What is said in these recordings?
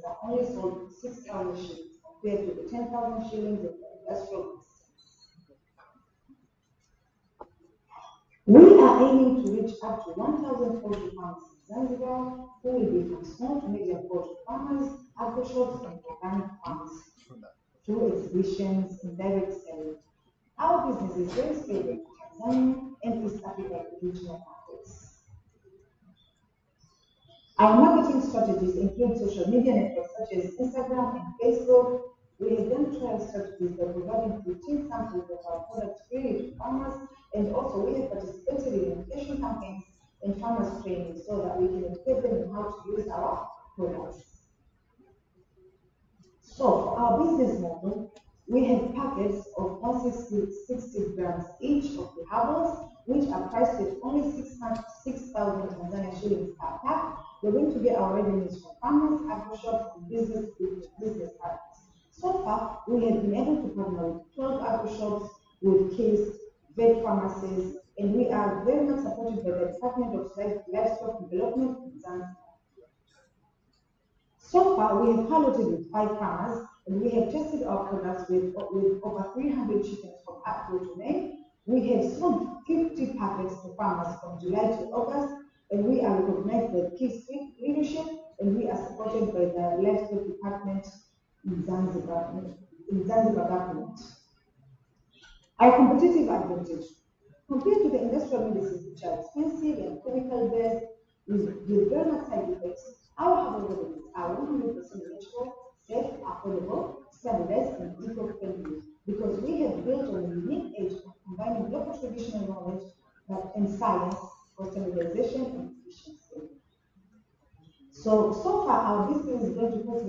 businesses are only sold 6,000 shillings compared to the 10,000 shillings in the industrial business. We are aiming to reach up to 1,000 poultry farmers in Zanzibar, who will be from small to medium poultry farmers, agro shops, and organic farms through exhibitions and direct selling. Our business is very stable in Tanzania and East Africa regional markets. Our marketing strategies include social media networks such as Instagram and Facebook. We have done trial strategies by providing 15 samples of our products freely to farmers, and also we have participated in education campaigns and farmers training so that we can educate them on how to use our products. So for our business model, we have packets of 160 grams each of the herbals, which are priced at only 6,000 Tanzania shillings per pack. We're going to get our revenues from farmers, agro shops, and business partners. So far, we have been able to partner with 12 agro shops, with KISS, vet pharmacies, and we are very much supported by the Department of Livestock Development in Zanzibar. So far, we have piloted with 5 farmers, and we have tested our products with over 300 chickens from April to May. We have sold 50 packets to farmers from July to August, and we are recognized by KISS leadership, and we are supported by the Livestock Department in Zanzibar government. Our competitive advantage. Compared to the industrial medicines, which are expensive and chemical-based, with very much side effects, our herbal remedies are 100% natural, safe, affordable, standardized, and eco-friendly, because we have built on a unique edge of combining local traditional knowledge and science for standardization and efficiency. So far, our business is going to cost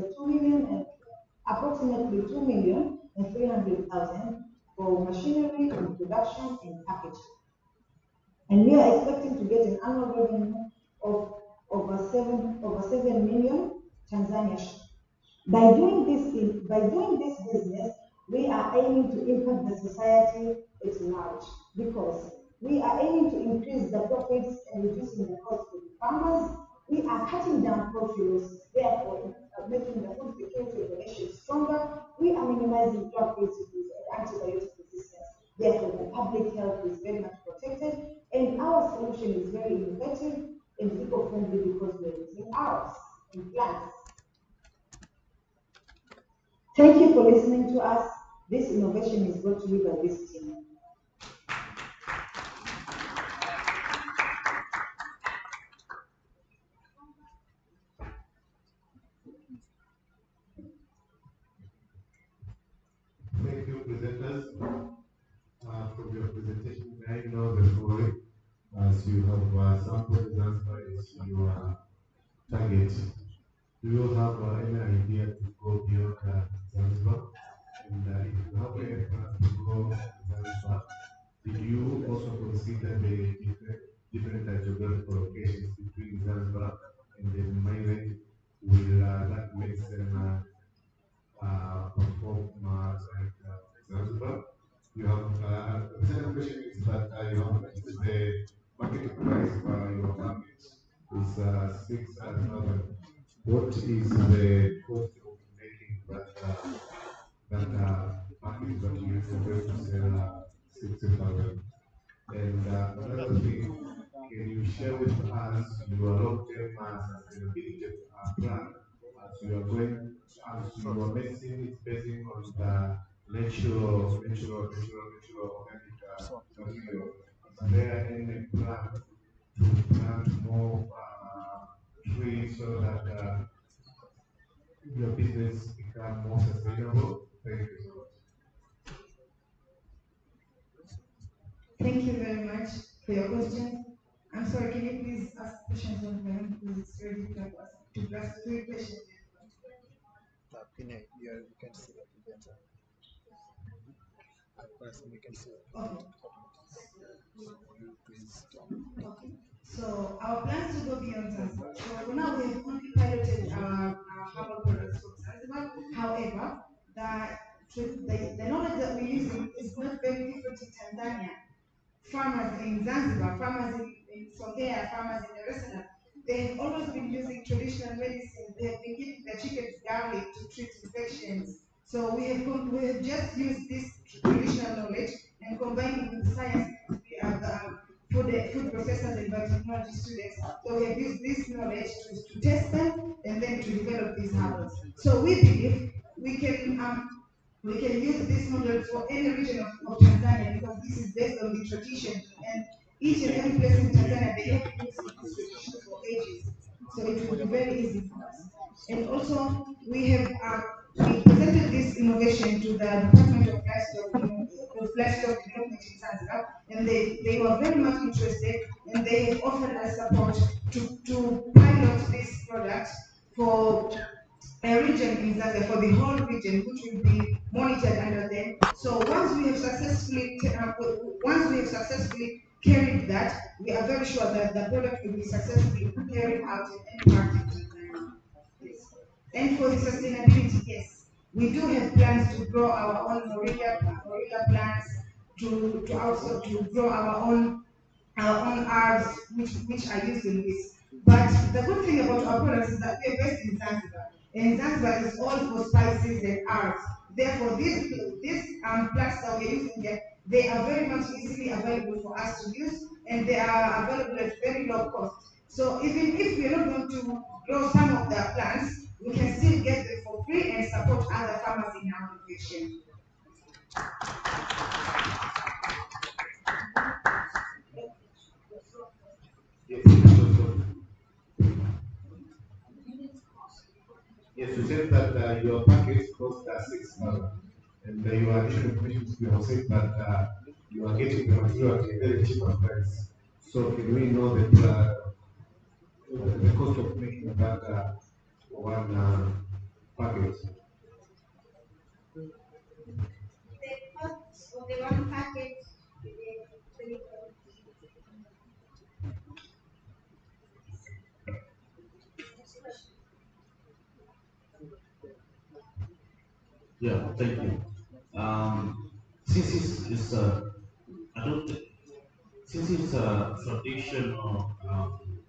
approximately 2,300,000 for machinery and production and packaging. And we are expecting to get an annual revenue of over 7 million Tanzania. By doing this business, we are aiming to impact the society at large, because we are aiming to increase the profits and reducing the cost for the farmers. We are cutting down poultry losses, therefore making the food security of the nation stronger. We are minimizing drug residues and antibiotic resistance. Therefore, the public health is very much protected, and our solution is very innovative and eco-friendly because we are using herbs and plants. Thank you for listening to us. This innovation is brought to you by this team. Thank you, presenters. From your presentation, I know the following, as you have sampled Zanzibar as your target. Do you have any idea to go beyond Zanzibar? And if you have any plans to go Zanzibar, did you also consider the different geographical locations between Zanzibar and the mainland? Will that make them perform like Zanzibar? You have the second question is that you have mentioned the market price for your market is 6,000. What is the cost of making that market that you are going to sell 60,000? And another thing, can you share with us your long-term sustainability plan as you are going, as your medicine is based on the natural organic material? Is there any plan to plant more trees so that your business become more sustainable? Thank you so much. Thank you very much for your question. I'm sorry, can you please ask questions on my own, because it's very difficult to ask 3 questions. You can see that better. We can see it. Okay. Okay. So our plans to go beyond Zanzibar. So for now we have only piloted our herbal products from Zanzibar. However, the knowledge that we're using is not very different in Tanzania. Farmers in Zanzibar, farmers in Songea, farmers in Dar es Salaam, they have always been using traditional medicine. They have been giving their chickens garlic to treat infections. So we have just used this traditional knowledge and combined it with science. We have food processors and biotechnology students. So we have used this knowledge to test them and then to develop these herbals. So we believe we can use this model for any region of Tanzania because this is based on the tradition and each and every place in Tanzania they have used this tradition for ages. So it will be very easy for us. And also we presented this innovation to the Department of Livestock Development in Zanzibar, and they were very much interested and they have offered us support to pilot this product for a region in Zambia, for the whole region, which will be monitored under them. So once we have successfully carried that, we are very sure that the product will be successfully carried out in any part of Tanzania. Yes. And for the sustainability, yes, we do have plans to grow our own moringa plants, to also to grow our own herbs which are used in this. But the good thing about our products is that we are based in Zanzibar. And Zanzibar is all for spices and herbs. Therefore, these plants that we're using here, they are very much easily available for us to use, and they are available at very low cost. So even if we're not going to grow some of the plants, we can still get them for free and support other farmers in our location. Yes, you said that your package cost $6, and your additional information to be said that you are getting the material at a very cheap price. So can we know the cost of making that one package? The cost of the one package. Yeah, thank you. Since I don't, since it's a traditional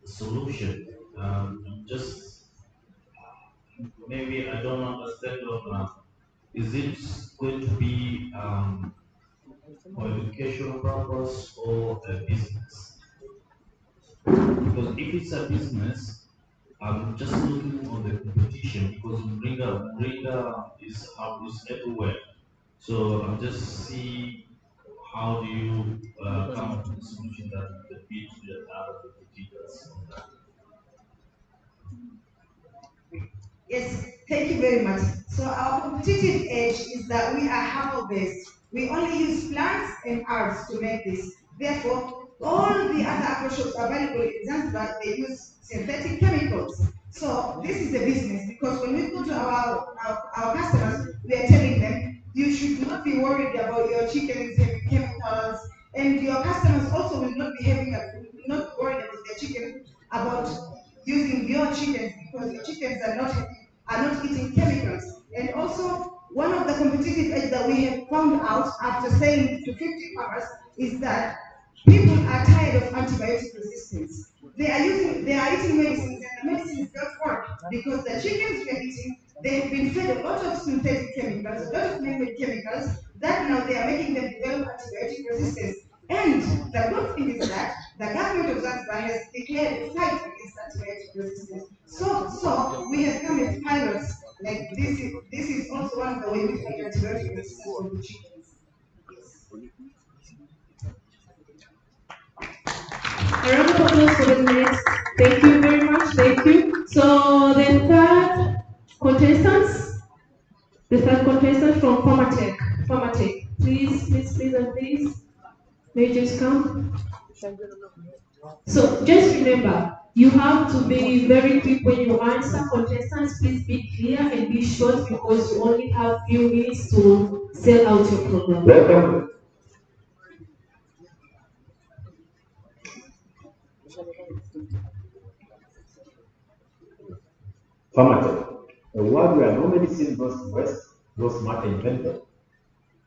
solution, just maybe I don't understand is it going to be for educational purpose or a business? Because if it's a business, I'm just looking on the competition because Moringa is everywhere. So I'm just see how do you come up with a solution that you can beat the other competitors on that. Yes, thank you very much. So our competitive edge is that we are herbal based. We only use plants and herbs to make this. Therefore, all the other agro shops available in Zanzibar, they use synthetic chemicals. So this is the business because when we go to our customers, we are telling them you should not be worried about your chickens having chemicals, and your customers also will not be will not be worried about their chicken about using your chickens because your chickens are not eating chemicals. And also, one of the competitive edge that we have found out after selling to 50 farmers is that people are tired of antibiotic resistance. They are eating medicines and the medicines don't work because the chickens we are eating, they have been fed a lot of synthetic chemicals, a lot of man-made chemicals that now they are making them develop antibiotic resistance. And the good thing is that the government of Zanzibar has declared a fight against antibiotic resistance. So we have come with pilots. Like this is also one of the ways we fight antibiotic resistance for the chickens. Yes. A round of applause for the next. Thank you very much. Thank you. So the third contestant from Pharmatech. Please, and please. May you just come. So just remember, you have to be very quick when you answer. Contestants, please be clear and be short because you only have few minutes to sell out your program. Welcome. Pharmatech, a word where no medicine goes west, goes matter invented.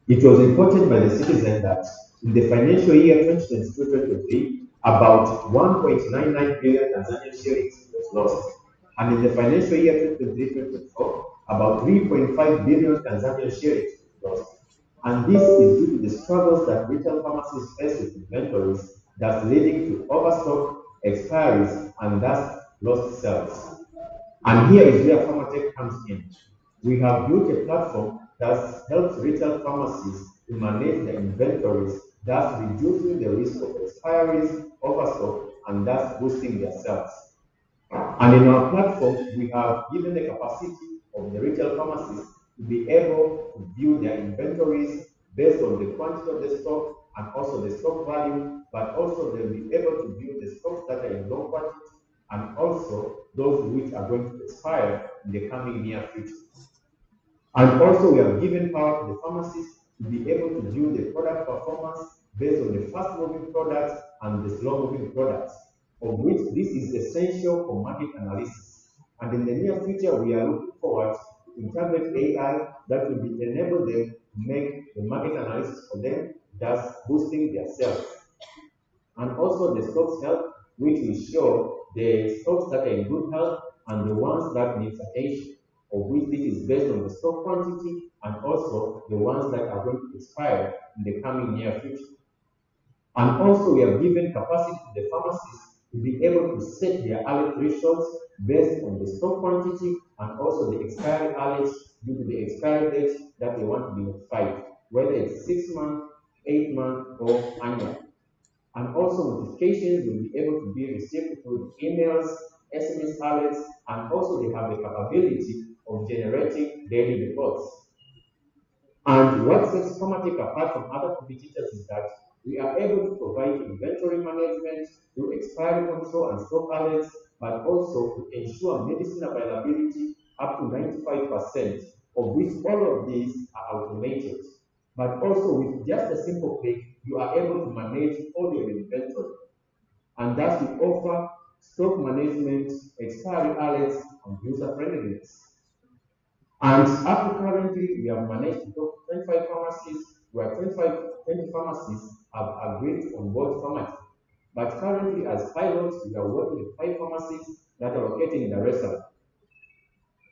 It was reported by the citizen that in the financial year 2022-2023, about 1.99 billion Tanzanian shillings was lost. And in the financial year 2023-2024, about 3.5 billion Tanzanian shillings was lost. And this is due to the struggles that retail pharmacies face with inventories, thus leading to overstock, expiries, and thus lost sales. And here is where Pharmatech comes in. We have built a platform that helps retail pharmacies to manage their inventories, thus reducing the risk of expiries, overstock, and thus boosting their sales. And in our platform, we have given the capacity of the retail pharmacies to be able to view their inventories based on the quantity of the stock and also the stock value, but also they'll be able to view the stocks that are in low quantity and also those which are going to expire in the coming near future. And also we have given power to the pharmacists to be able to view the product performance based on the fast-moving products and the slow-moving products, of which this is essential for market analysis. And in the near future, we are looking forward to integrate AI that will enable them to make the market analysis for them, thus boosting their sales. And also the stocks health, which will show the stocks that are in good health and the ones that need attention, of which this is based on the stock quantity and also the ones that are going to expire in the coming near future. And also we have given capacity to the pharmacists to be able to set their alert thresholds based on the stock quantity and also the expiry alerts due to the expiry date that they want to be notified, whether it's 6 months, 8 months, or annual. And also notifications will be able to be received through emails, SMS alerts, and also they have the capability of generating daily reports. And what sets Pharmatech apart from other competitors is that we are able to provide inventory management through expiry control and stock alerts, but also to ensure medicine availability up to 95%, of which all of these are automated. But also with just a simple click, you are able to manage all your inventory. And thus we offer stock management, expiry alerts, and user friendliness. And up to currently, we have managed to talk to 25 pharmacies, where 20 pharmacies have agreed on board Pharmatech. But currently, as pilots, we are working with 5 pharmacies that are located in Dar es Salaam.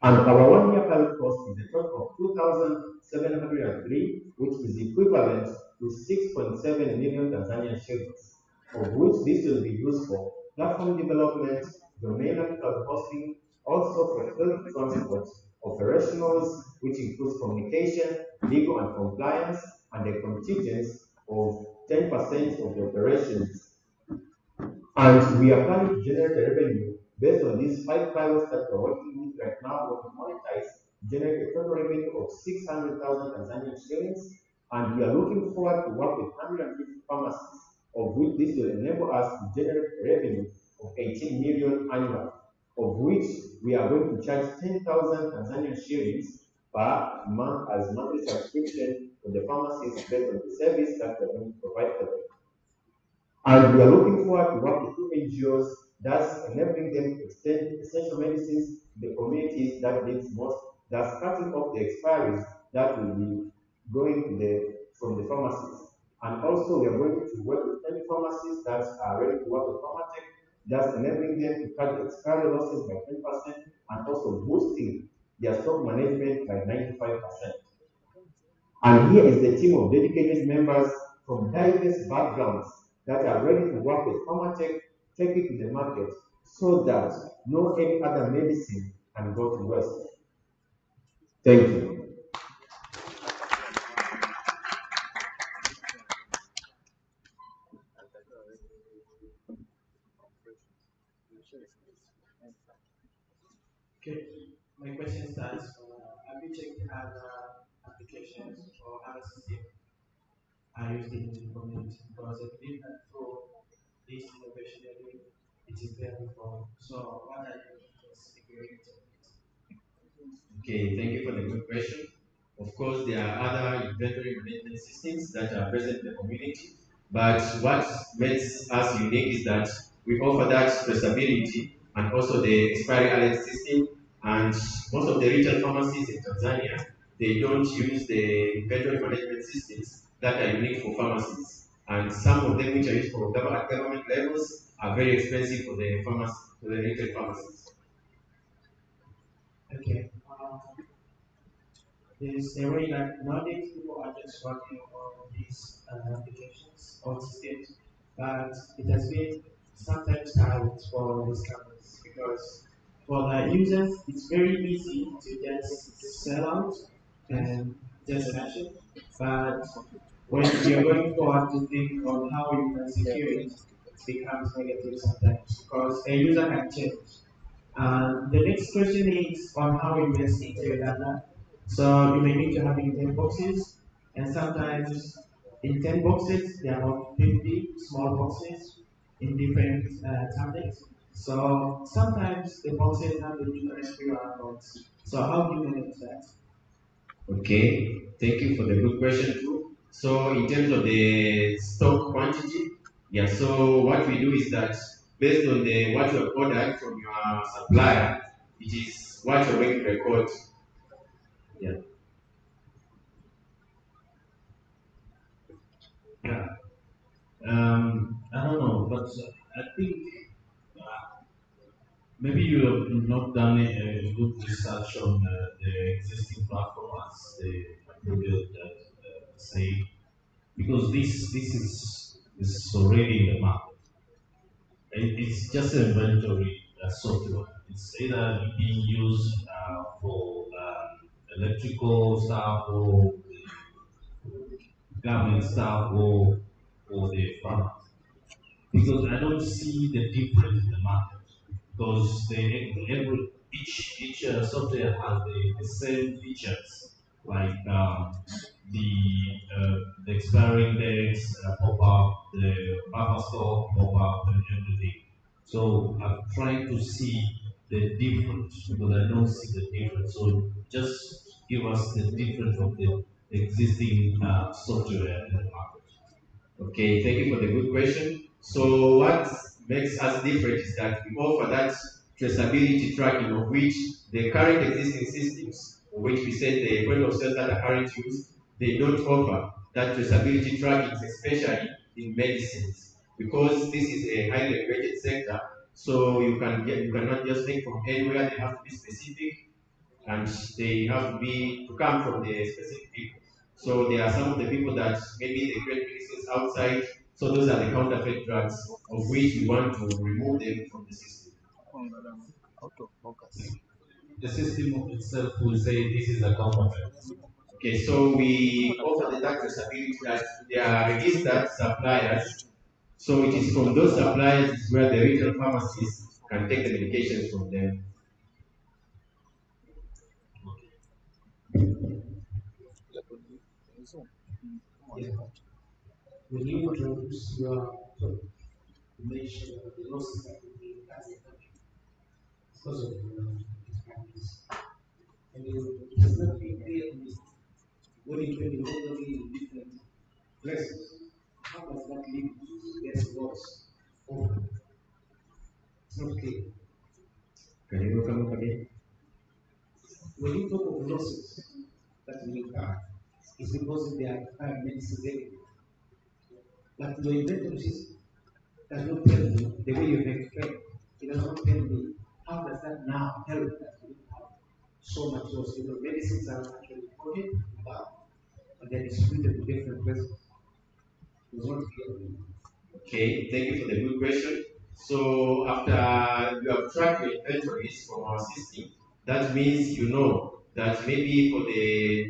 And our 1-year pilot cost is a total of 2,703, which is equivalent to 6.7 million Tanzanian shillings, of which this will be used for platform development, domain and cloud hosting, also for field transport, operationals, which includes communication, legal and compliance, and a contingent of 10% of the operations. And we are planning to generate a revenue based on these 5 pilots that we're working with right now, what we monetize, generate a total revenue of 600,000 Tanzanian shillings. And we are looking forward to work with 150 pharmacies, of which this will enable us to generate a revenue of 18 million annually, of which we are going to charge 10,000 Tanzanian shillings per month as monthly subscription for the pharmacies based on the service that we're going to provide for them. And we are looking forward to work with 2 NGOs, thus enabling them to extend essential medicines to the communities that needs most, thus cutting off the expiries that will be going to from the pharmacies. And also we are going to work with 10 pharmacies that are ready to work with Pharmatech, thus enabling them to cut the expiry losses by 10% and also boosting their stock management by 95%. And here is the team of dedicated members from diverse backgrounds that are ready to work with Pharmatech, take it to the market so that no any other medicine can go to waste. Thank you. Okay, my question starts. Have you checked other applications or other systems are used in the community? Because I believe that through this innovation area, it is very important. So, what are your security? Okay, thank you for the good question. Of course, there are other inventory management systems that are present in the community, but what makes us unique is that we offer that traceability and also the expiry alert system. And most of the retail pharmacies in Tanzania, they don't use the inventory management systems that are unique for pharmacies. and some of them which are used for at government levels are very expensive for the farmers, for the retail pharmacies. Okay. There's a way that nowadays people are just working on these applications or systems, but it has been sometimes hard for these companies because for the users it's very easy to just sell out and just an action, but when you're going forward to think on how you can secure it, it becomes negative sometimes because a user can change. The next question is on how you invest into your data. So you may need to have in 10 boxes, and sometimes in 10 boxes, there are about 50 small boxes in different tablets. So sometimes the boxes have the different QR codes. So how do you manage that? Okay, thank you for the good question too. So in terms of the stock quantity, yeah, so what we do is that based on the what you have ordered from your supplier, it is what you're going to record. Yeah. Yeah. I don't know, but I think maybe you have not done a good research on the existing platform as the material that say because this is already in the market. It's just an inventory software. It's either being used for electrical stuff or government stuff or the farmers. Because I don't see the difference in the market. Because each software has the same features like the the expiring dates pop up, the buffer stock pop up, and everything. So I'm trying to see the difference because I don't see the difference. So just give us the difference of the existing software in the market. Okay, thank you for the good question. So what makes us different is that we offer that traceability tracking of which the current existing systems, of which we said the point of sale that are currently used, they don't offer that traceability tracking, especially in medicines, because this is a highly regulated sector. So you cannot just take from anywhere. They have to be specific, and they have to come from the specific people. So there are some of the people that maybe they create medicines outside. So those are the counterfeit drugs of which we want to remove them from the system. Out of focus. The system itself will say this is a counterfeit. Okay, so we offer the tax traceability that they are registered suppliers. So it is from those suppliers where the retail pharmacies can take the medications from them. Yeah. When you introduce your product, you make sure that the losses that will be as a country because of these countries. And it has not been clear to me when you train remotely in different places, how does that lead to less loss? It's not clear. Can you come up again? When you talk of losses that will incur, it's because they are medicines everywhere. But your inventory system does not tell me the way you have explained. It does not tell me how does that now help that we have so much loss. Because medicines are actually imported in bulk and then distributed to different places. It's not clear. Okay, thank you for the good question. So after you have tracked your inventories from our system, that means you know that maybe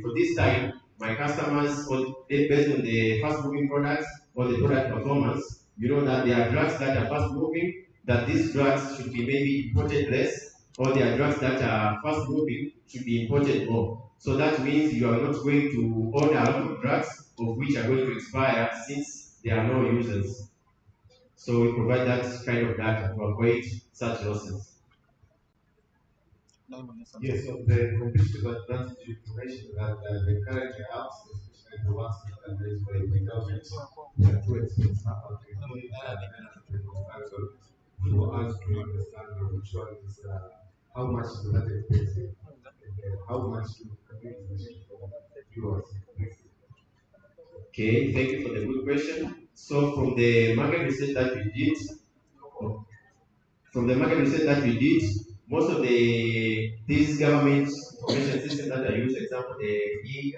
for this time, my customers, based on the fast moving products or the product performance, you know that there are drugs that are fast moving, that these drugs should be maybe imported less, or there are drugs that are fast moving should be imported more. So that means you are not going to order a lot of drugs of which are going to expire since there are no users. So we provide that kind of data to avoid such losses. Yes, so the competitive advantage information that the current apps, especially the ones that are raised by the government, they are too expensive to really the comparison for us to understand which one is how much is that expensive and how much community from viewers. Okay, thank you for the good question. So from the market research that we did, most of these government information systems that are used, for example, the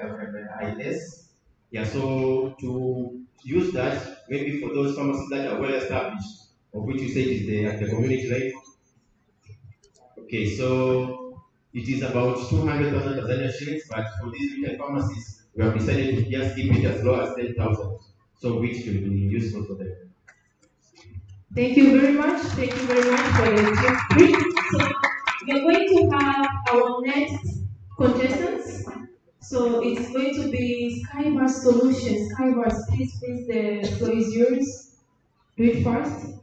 INS, yeah. So to use that, maybe for those pharmacies that are well established, of which you said is the community, right? Okay, so it is about 200,000 Tanzania shillings, but for these retail pharmacies, we have decided to just keep it as low as 10,000, so which will be useful for them. Thank you very much. Thank you very much for the brief. So we're going to have our next contestants. So it's going to be Skyverse Solutions. Skyverse, please, the floor is yours. Do it first.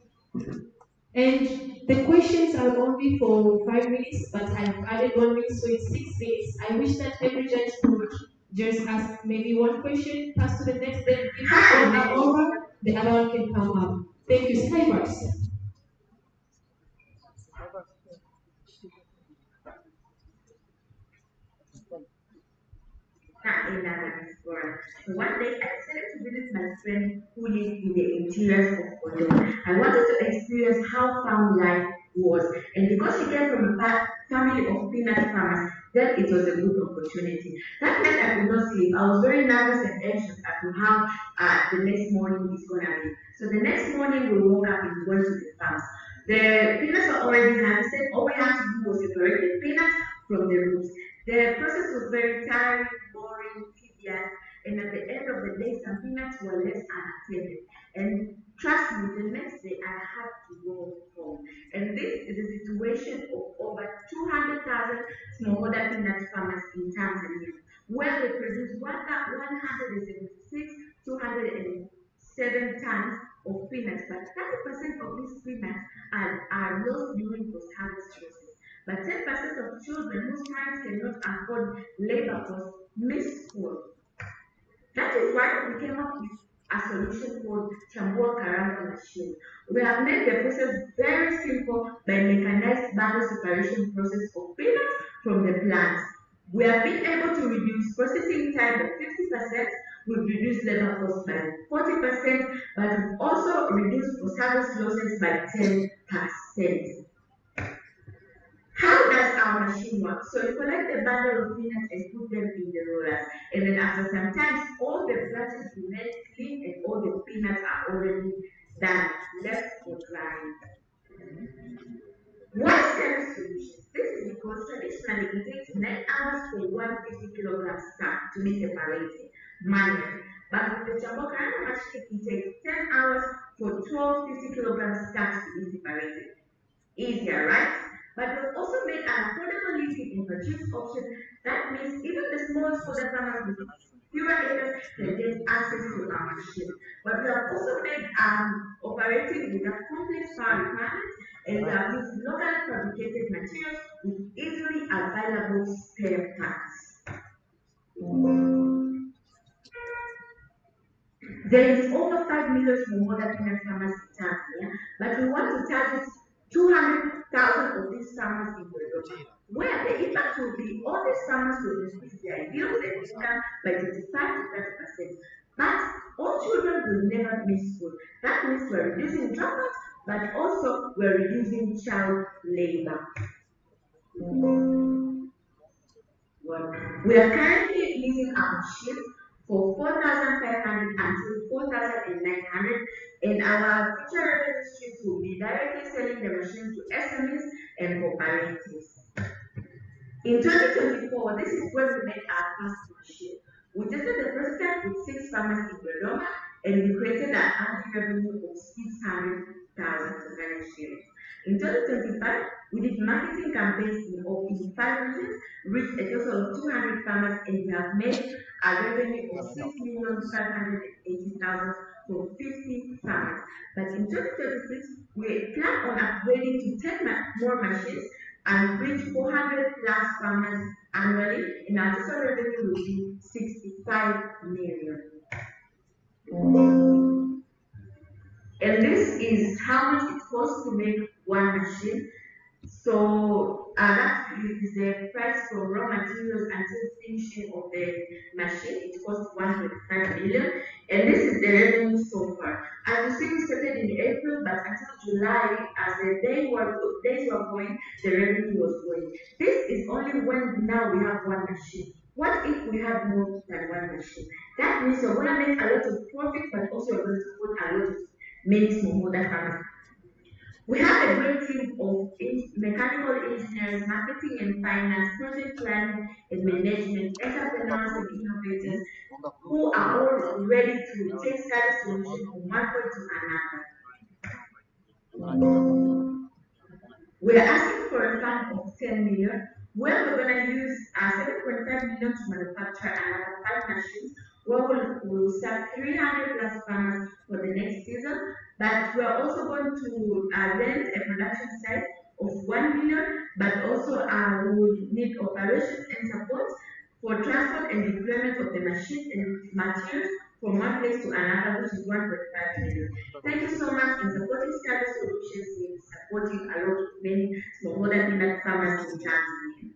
And the questions are only for 5 minutes, but I've added 1 minute, so it's 6 minutes. I wish that every judge could just ask maybe one question, pass to the next, then if all are over, the other one can come up. Thank you, Skybars. In Explorer. So one day I decided to visit my friend who lived in the interiors of Ondo. I wanted to experience how farm life was, and because she came from a family of peanut farmers, then it was a good opportunity. That night I could not sleep. I was very nervous and anxious as to how the next morning is gonna be. So the next morning we woke up and went to the farms. The peanuts were already harvested. All we had to do was separate the peanuts from the roots. The process was very tiring, boring, tedious, and at the end of the day, some peanuts were left unattended. And trust me, the next day I had to go home. And this is a situation of over 200,000 smallholder peanut farmers in Tanzania, where they produce 176, 207 tons of peanuts, but 30% of these peanuts are lost during post-harvest process. But 10% of children whose parents cannot afford labor costs miss school. That is why we came up with a solution called Chambua Karanga machine. We have made the process very simple by mechanized bundle separation process of peanuts from the plants. We have been able to reduce processing time by 50%, we've reduced labor costs by 40%, but we've also reduced post-harvest losses by 10%. How does our machine work? So you collect a bundle of peanuts and put them in the rollers. And then after some time, all the branches remain clean and all the peanuts are already done, left for drying. Why stem solutions? This is because traditionally it takes 9 hours for 150 kilogram sack to be separated manually. But with the Chambokaranga machine, it takes 10 hours for 12 50 kilogram sacks to be separated. Easier, right? But we've also made an affordable listing and purchase option. That means even the smallest for the farmers with fewer acres can get access to our machine. But we have also made operating without complex power requirements, and we have used locally fabricated materials with easily available spare parts. There is over 5 million smallholder peanut farmers in Tanzania, but we want to target 200,000 of these farmers in Dodoma, where the impact will be all these farmers will increase their yield and income by 25 to 30%. But all children will never miss school. That means we're reducing dropouts, but also we're reducing child labor. Well, we are currently using our machine for 4,500 until 4,900, and our future revenue streams will be directly selling the machine to SMEs and cooperatives. In 2024, this is when we made our first machine. We tested the prototype with 6 farmers in Dodoma, and we created an annual revenue of 600,000 shillings. In 2025, we did marketing campaigns in 5 regions, reached a total of 200 farmers, and we have made a revenue of 6,580,000 from 50 farmers. But in 2026, we plan on upgrading to 10 more machines and reach 400 plus farmers annually, and our total revenue will be 65 million. And this is how much it costs to make one machine. So that is the price for raw materials until finishing of the machine. It costs 1.5 million, and this is the revenue so far. July, as the days were going, the revenue was going. This is only when now we have one machine. What if we had more than one machine? That means you're going to make a lot of profit, but also you're going to put a lot of many smallholder farmers. We have a great team of mechanical engineers, marketing and finance, project planning and management, entrepreneurs and innovators who are all ready to take service solutions from one point to another. We are asking for a fund of 10 million, where we're going to use 7.5 million to manufacture another 5 machines, where we'll serve 300 plus farmers for the next season. But we are also going to rent a production site of 1 million, but also we will need operations and support for transport and deployment of the machines and materials from one place to another, which is 1.5 million. Thank you so much in supporting Service Solutions in supporting a lot of many smallholder peanut farmers in Tanzania.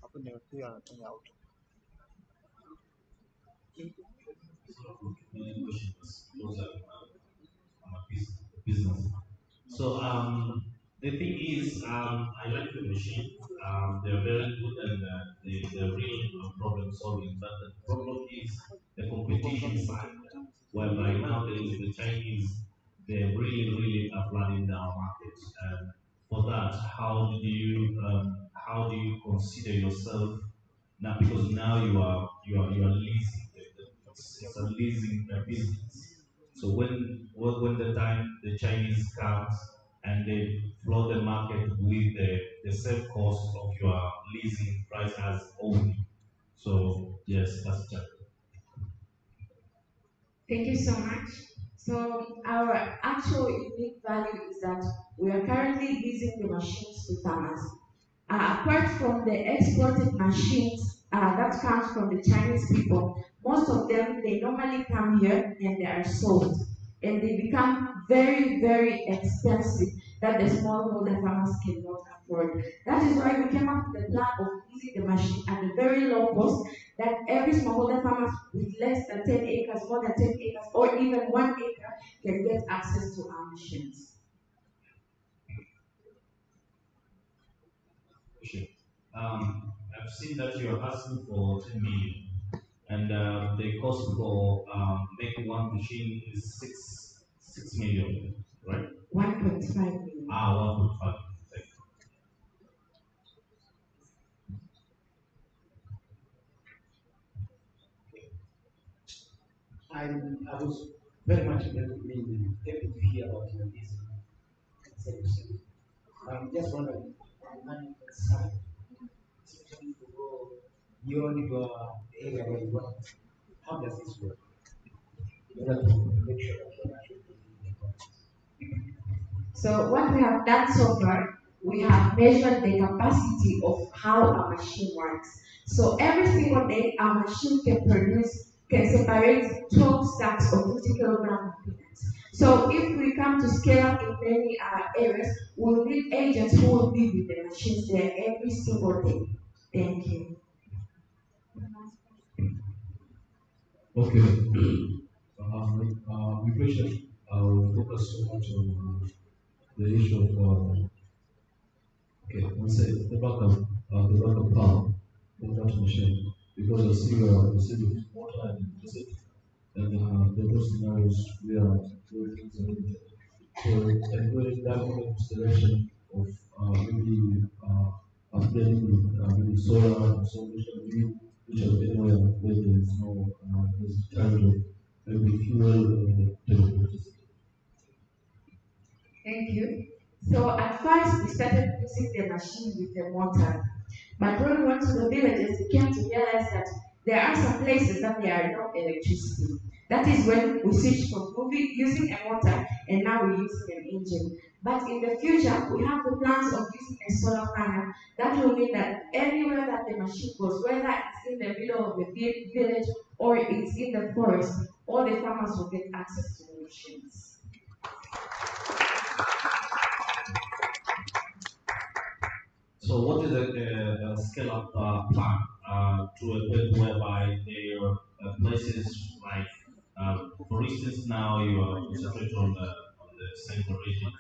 Hapo ndio pia anafanya out. Many questions close on a business. So the thing is, I like the machine. They're very good and they're really problem solving. But the problem is the competition side, whereby nowadays the Chinese they're really are flooding our markets. And for that, how do you consider yourself now? Because now you are leasing. It's a leasing business. So when the time the Chinese comes and they flood the market with the same cost of your leasing price as only. So yes, that's just. Thank you so much. So our actual unique value is that we are currently leasing the machines to farmers. Apart from the exported machines that comes from the Chinese people, most of them they normally come here and they are sold, and they become very expensive that the smallholder farmers cannot afford. That is why we came up with the plan of leasing the machine at a very low cost that every smallholder farmer with less than 10 acres, more than 10 acres, or even 1 acre can get access to our machines. I've seen that you are asking for 10 million, and the cost for making one machine is 6 million, right? 1.5 million. 1.5. I was very much really happy to hear about your business. I'm just wondering, on the management side, especially to go beyond your area where you work, how does this work? In order to make sure that you're actually doing the So what we have done so far, we have measured the capacity of how a machine works. So every single day, our machine can separate 12 sacks of 50 kilograms of peanuts. So if we come to scale up in many areas, we'll need agents who will be with the machines there every single day. Thank you. Okay. My question, I will focus so much on the issue of let's say the backup power of that machine, because I see the water and electricity, and the person knows where things are limited. So and during that kind of installation of maybe upgrading with maybe solar and so which are anywhere where there is no there's kind of maybe fuel electricity. Thank you. So at first we started using the machine with the motor. But when we went to the villages, we came to realize that there are some places that there are no electricity. That is when we switched from using a motor and now we're using an engine. But in the future, we have the plans of using a solar panel. That will mean that anywhere that the machine goes, whether it's in the middle of the village or it's in the forest, all the farmers will get access to the machines. So what is a scale-up plan to a point whereby there are places like, for instance, now you are concentrating on the central region,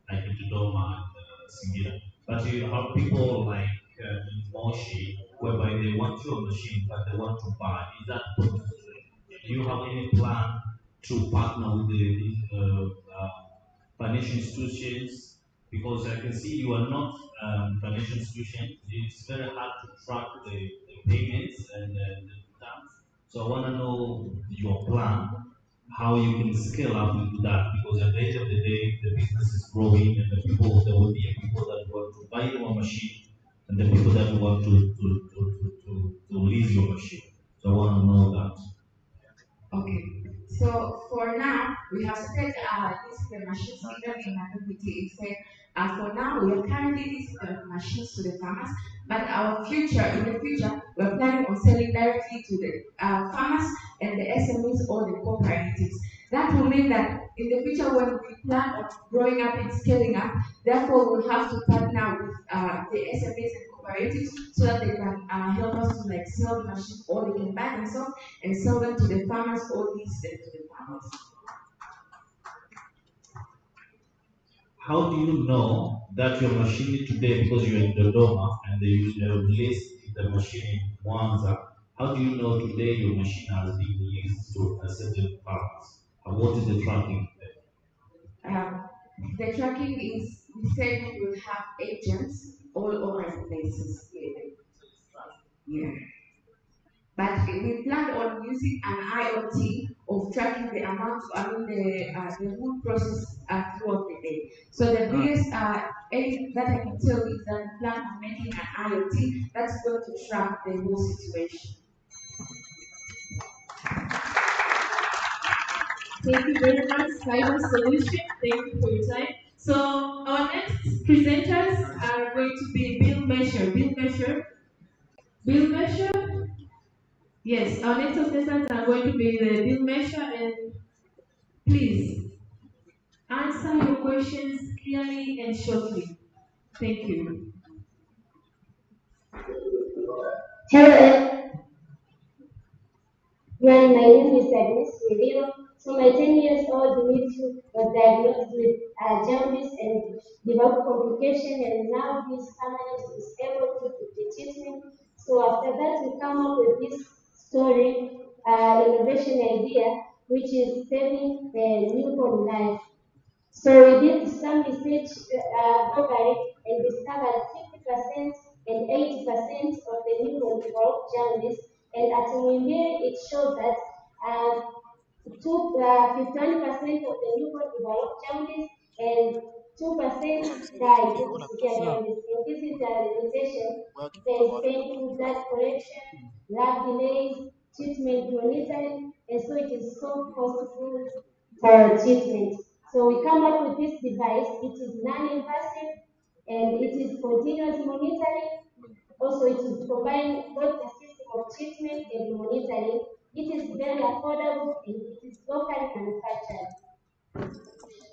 like in Dodoma and Singida, but you have people like in Moshi, whereby they want your machine, but they want to buy. Is that possible? Do you have any plan to partner with the financial institutions? Because I can see you are not financial institution. It's very hard to track the payments and the terms. So I want to know your plan, how you can scale up into that. Because at the end of the day, the business is growing, and there will be people that want to buy your machine, and the people that want to lease your machine. So I want to know that. Okay, so for now, we have started leasing the machines even in Nairobi. Said, for now, we are currently leasing the machines to the farmers, but in the future, we're planning on selling directly to the farmers and the SMEs or the cooperatives. That will mean that in the future, when we plan on growing up and scaling up, therefore, we'll have to partner with the SMEs and cooperatives so that they can help us to like sell the machines, or they can buy themselves and sell them to the farmers or lease them to the farmers. How do you know that your machine today, because you're in Dodoma and they released the machine in Mwanza, how do you know today your machine has been used to a certain farmers? And what is the tracking there? The tracking is, we said we will have agents all over the places. Yeah. But we planned on using an IoT of tracking the amount, the whole process throughout the day. So the biggest aim that I can tell is that we plan on making an IoT that's going to track the whole situation. Thank you very much, Cyber Solution. Thank you for your time. So our next presenters are going to be Bill Measure. Bill Measure. Yes, our next contestants are going to be the Bill Measure, and please answer your questions clearly and shortly. Thank you. Hello, my name is Agnes William. So my 10 years old Dimitri was diagnosed with jaundice and developed complication, and now his family is able to treat him. So after that, we come up with this story, innovation idea, which is saving a newborn life. So we did some research globally and discovered 50% and 80% of the newborn develop jaundice. And at Mumbere, it showed that 51% of the newborn develop jaundice and 2% die due to severe jaundice. And this is the limitation. There is painful blood collection, lab delays, treatment monitoring, and so it is so costly for treatment. So we come up with this device. It is non-invasive and it is continuous monitoring. Also, it is providing both the system of treatment and monitoring. It is very affordable and it is locally manufactured.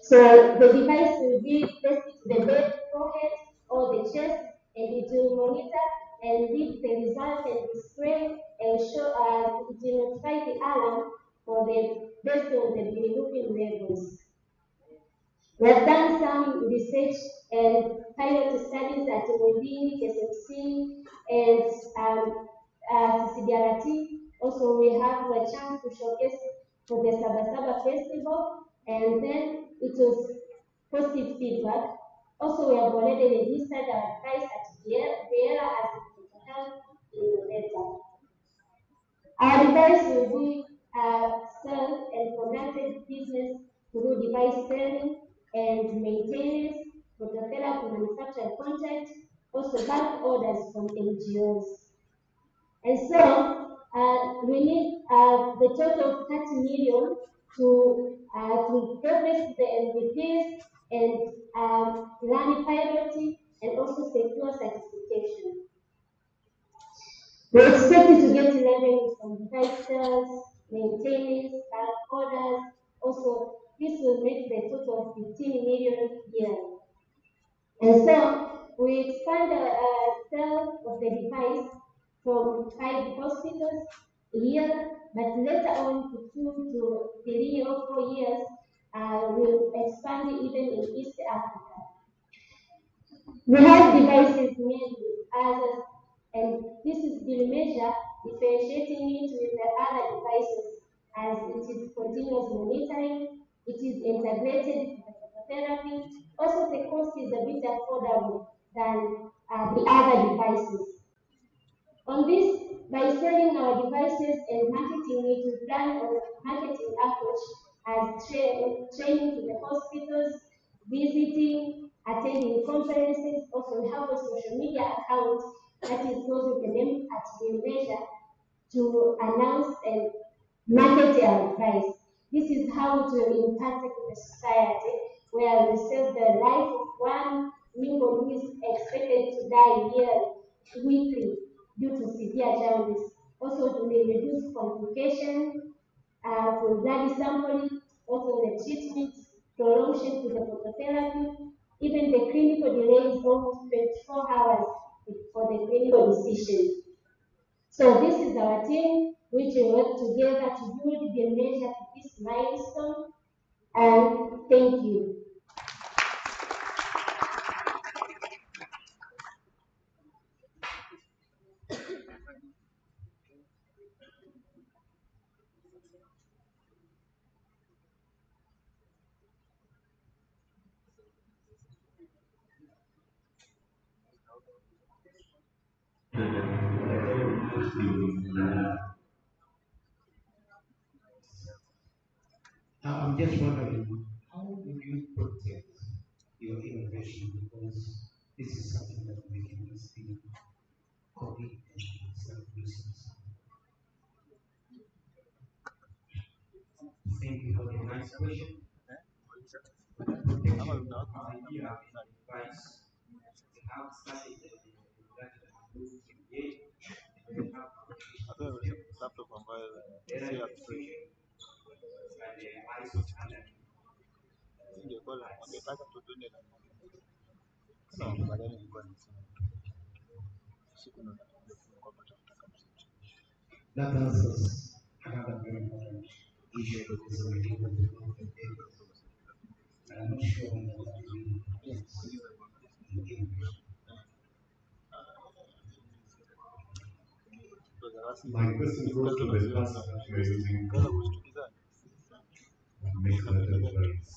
So the device will be placed to the bed, pocket, or the chest, and it will monitor and read the result and display and show it will notify the alarm for the based on the bilirubin levels. We have done some research and pilot studies at Webini, KSMC, and CCDRT. Also, we have a chance to showcase for the Sabasaba Festival, and then it was positive feedback. Also, we have already registered our price at Viera as a health innovator. Our device will be sold and conducted business through device selling and maintenance, phototherapy manufacturer contract, also back orders from NGOs. And so we need the total of 30 million to progress the MVPs and learn priority and also secure certification. We're expected to get revenue from testers, maintainers, bulk orders. Also, this will make the total of 15 million yearly. And so we expand the sale of the device from 5 hospitals a year, but later on to 2 to 3 or 4 years, we'll expand it even in East Africa. We have devices made with others, and this is being measured, differentiating it with the other devices as it is continuous monitoring, it is integrated with phototherapy. Also, the cost is a bit affordable than the other devices. On this, by selling our devices and marketing it, we plan on marketing approach as training to the hospitals, visiting, attending conferences. Also, we have a social media account that is goes with the name at the measure to announce and market our advice. This is how to impact the society, where we save the life of one newborn who is expected to die yearly, weekly, due to severe jaundice. Also, to reduce complications for blood sampling, also the treatment, prolongation to the phototherapy, even the clinical delay is almost 24 hours for the clinical decision. So this is our team which we work together to build the measure to this milestone. And thank you. I'm just wondering, how will you protect your innovation? Because this is something that we can easily copy and self-research. Thank you for the nice question. Protection of idea and advice. We have started the production of books in Yale, and we have laptop ambayo there si are ya free and the advice of Canada. ingekuwa wangetaka tu tuende na kana wakubaliana ilikuwa ni siku na kwamba tunataka That answers another very important issue that is related to the data. I'm not sure when that will be in English. My question goes to the person that you are using to make that advice.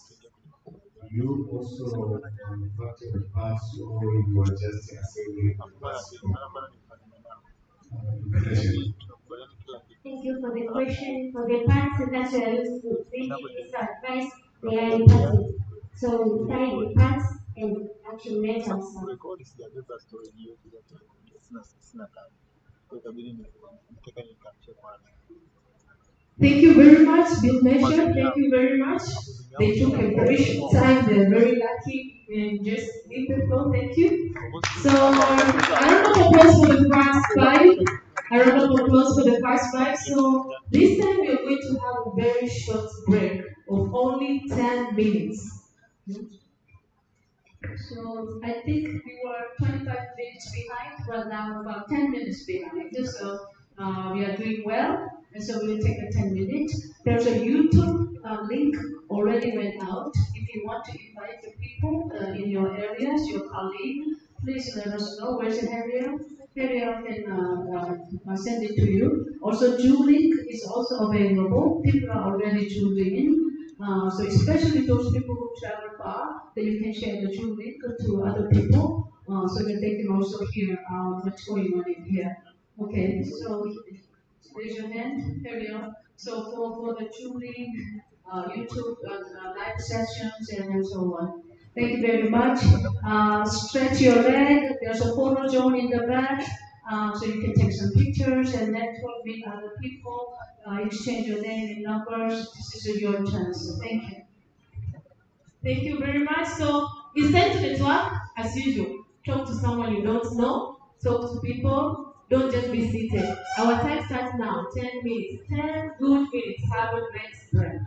You also manufacture the parts, or you are just assembling the parts from implementation? Thank you for the question. For the parts that you are using to make this advice, they are important. So we find the parts and accumulate ourselves. rekodi sijabeba story hiyo sina time. Kwa itabidi nitaka nikamshe kwanza. Thank you very much, Bill Measure. Thank you very much. They took a very short time. They're very lucky and just leave the floor. Thank you. So, I don't know applause for the first five. I don't know applause for the first five. So, this time we are going to have a very short break of only 10 minutes. So I think we were 25 minutes behind, but now about 10 minutes behind. So we are doing well, and so we'll take a 10 minutes. There's a YouTube link already went out. If you want to invite the people in your areas, your colleague, please let us know. Where's the area? Area can send it to you. Also, Zoom link is also available. People are already tuned in. So especially those people who travel far, then you can share the Zoom link to other people so that they can also hear what's going on in here. Okay, so raise your hand. Here we are. So for the Zoom link, YouTube live sessions and so on. Thank you very much. Stretch your leg. There's a photo zone in the back. So you can take some pictures and network with other people, exchange your name and numbers. This is your chance. Thank you. Thank you very much. So it's time to network as usual. Talk to someone you don't know. Talk to people. Don't just be seated. Our time starts now. 10 minutes. 10 good minutes. Have a great break.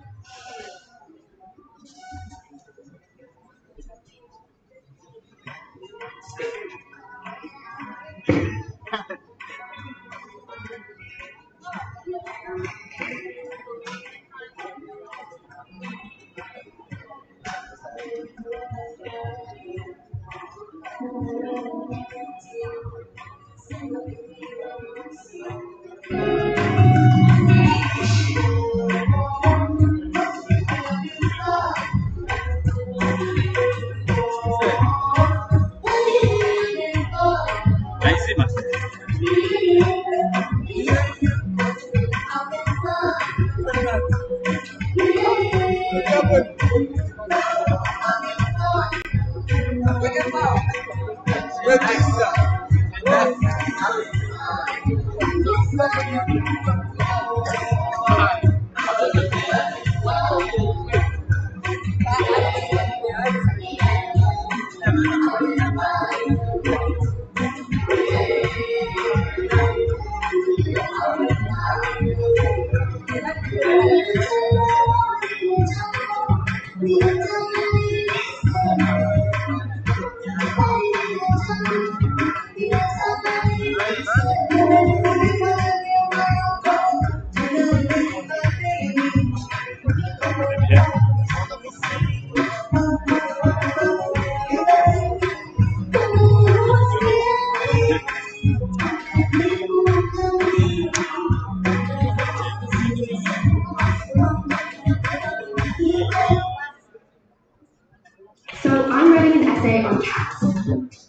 So I'm writing an essay on cats.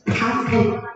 Cats and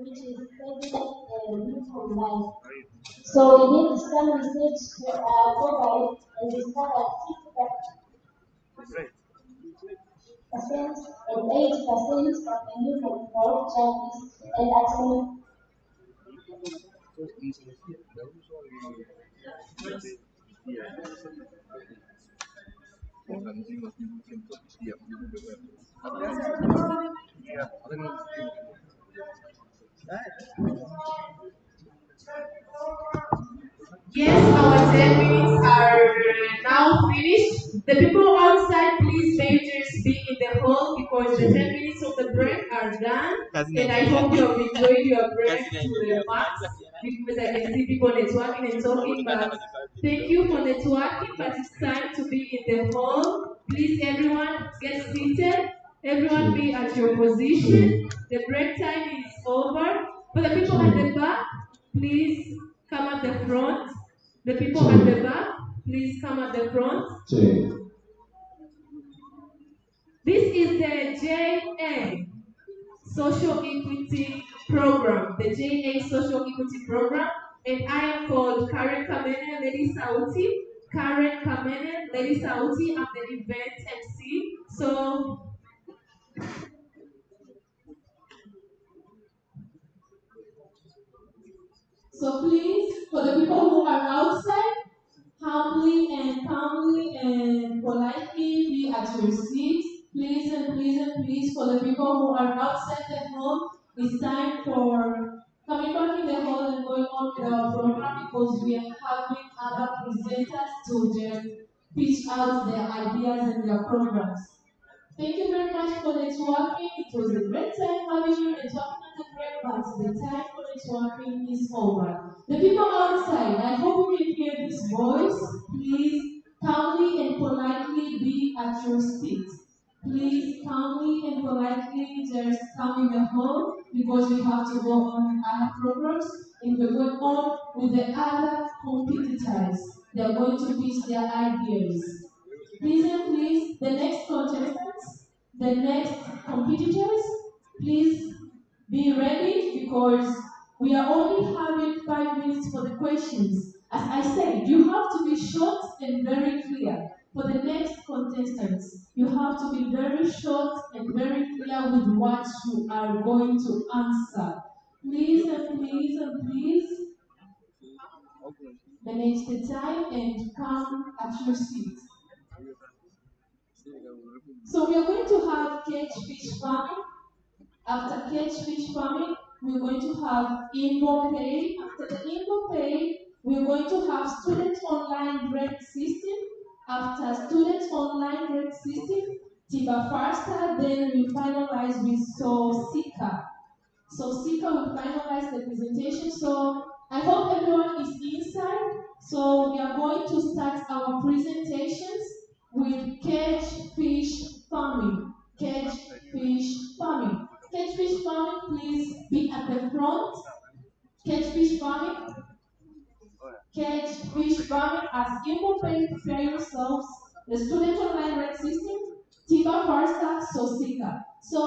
which is pregnant and youthful life. So we did some research globally and discovered 60% and 80% of the youth have developed challenges and accident. Yes, our 10 minutes are now finished. The people outside, please may you just be in the hall because the 10 minutes of the break are done. And I hope you have enjoyed your break to the max because I can see people networking and talking. But thank you for networking, but it's time to be in the hall. Please, everyone, get seated. Everyone be at your position. The break time is over. For the people at the back, please come at the front. The people at the back, please come at the front. This is the JA Social Equity Program, the JA Social Equity Program, and I am called Karen Kamene Lady Sauti. Karen Kamene Lady Sauti, I'm the event MC. So please, for the people who are outside, humbly and calmly and politely be at your seat. Please and please and please, for the people who are outside the hall, it's time for coming back in the hall and going on with our program because we are having other presenters to just pitch out their ideas and their programs. Thank you very much for networking. It was a great time having you and talking at the break, but the time for networking is over. The people outside, I hope you can hear this voice. Please calmly and politely be at your seat. Please calmly and politely just come in the hall because we have to go on with other programs and we're going on with the other competitors. They're going to pitch their ideas. Please and please, the next contestants, the next competitors, please be ready because we are only having 5 minutes for the questions. As I said, you have to be short and very clear. For the next contestants, you have to be very short and very clear with what you are going to answer. Please and please and please manage the time and come at your seat. So we are going to have catch fish farming. After catch fish farming, we're going to have inbound pay. After the inbound pay, we're going to have student online grade system. After student online grade system, Tiba Farsta, then we finalize with Sika. So Sika will finalize the presentation. So I hope everyone is inside. So we are going to start our presentations with catch fish farming. Catch fish farming. Catch fish farming, please be at the front. Catch fish farming. Catch fish farming as you prepare yourselves. The student online rate system, Tiba Farsta, Sosika. So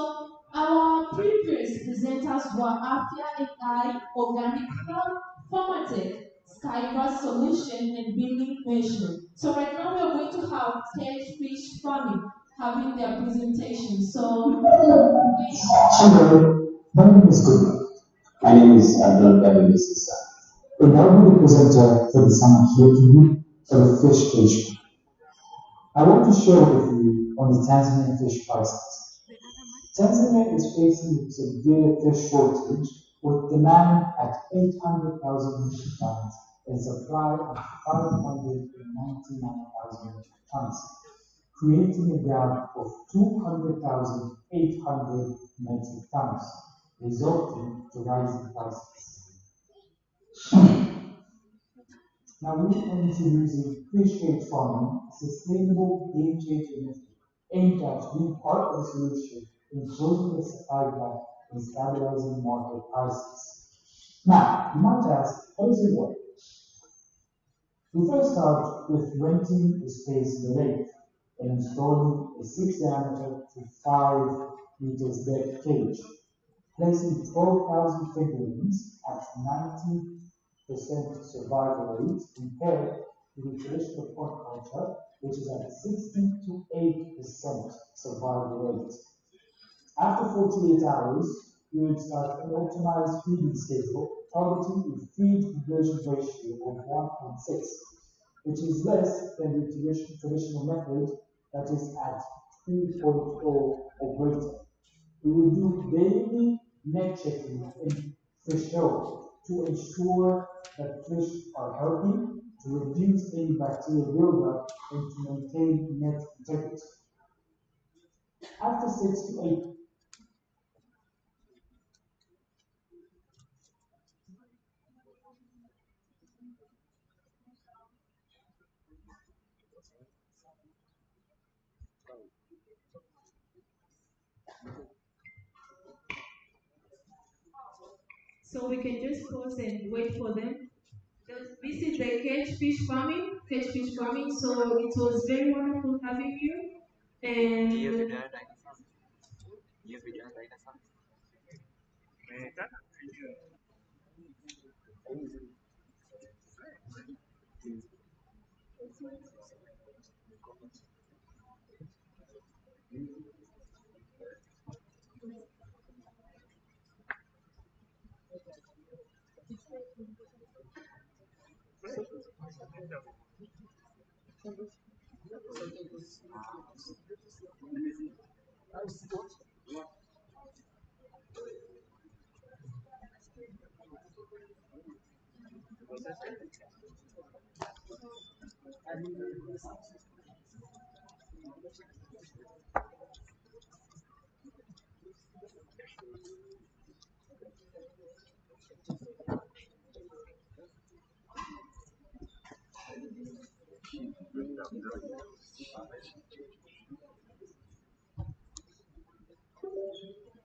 our previous presenters were Afia AI, Organic Hub, Pharmatech, Skybus Solution, and Building Measure. So right now we are going to have catch fish farming having their presentation. So please. Hello, my name is Goodman. My name is Abdul Gabby Sisa. And I'll be the presenter for the summer here to you for the fish cage. I want to share with you on the Tanzanian fish prices. Tanzania is facing severe fish shortage with demand at 800,000 metric tons and supply of 599,000 metric tons, creating a gap of 200,800 metric tons, resulting to rising prices. Now we are introducing fish cage farming, a sustainable game-changing method aimed at being part of the solution in closing the supply gap and stabilizing market prices. Now, you might ask, how does it work? We first start with renting the space in the lake and installing a 6 diameter to 5 meters depth cage, placing 12,000 fingerlings at 90% survival rate compared to the traditional pond culture, which is at 60 to 8% survival rate. After 48 hours, we would start an optimized feeding schedule targeting a feed conversion ratio of 1.6, which is less than the traditional method that is at 3.0 or greater. We will do daily net checking and fish health to ensure that fish are healthy, to reduce any bacterial buildup, and to maintain net integrity. After 6 to 8 So we can just pause and wait for them. This is the catch fish farming, So it was very wonderful having you. And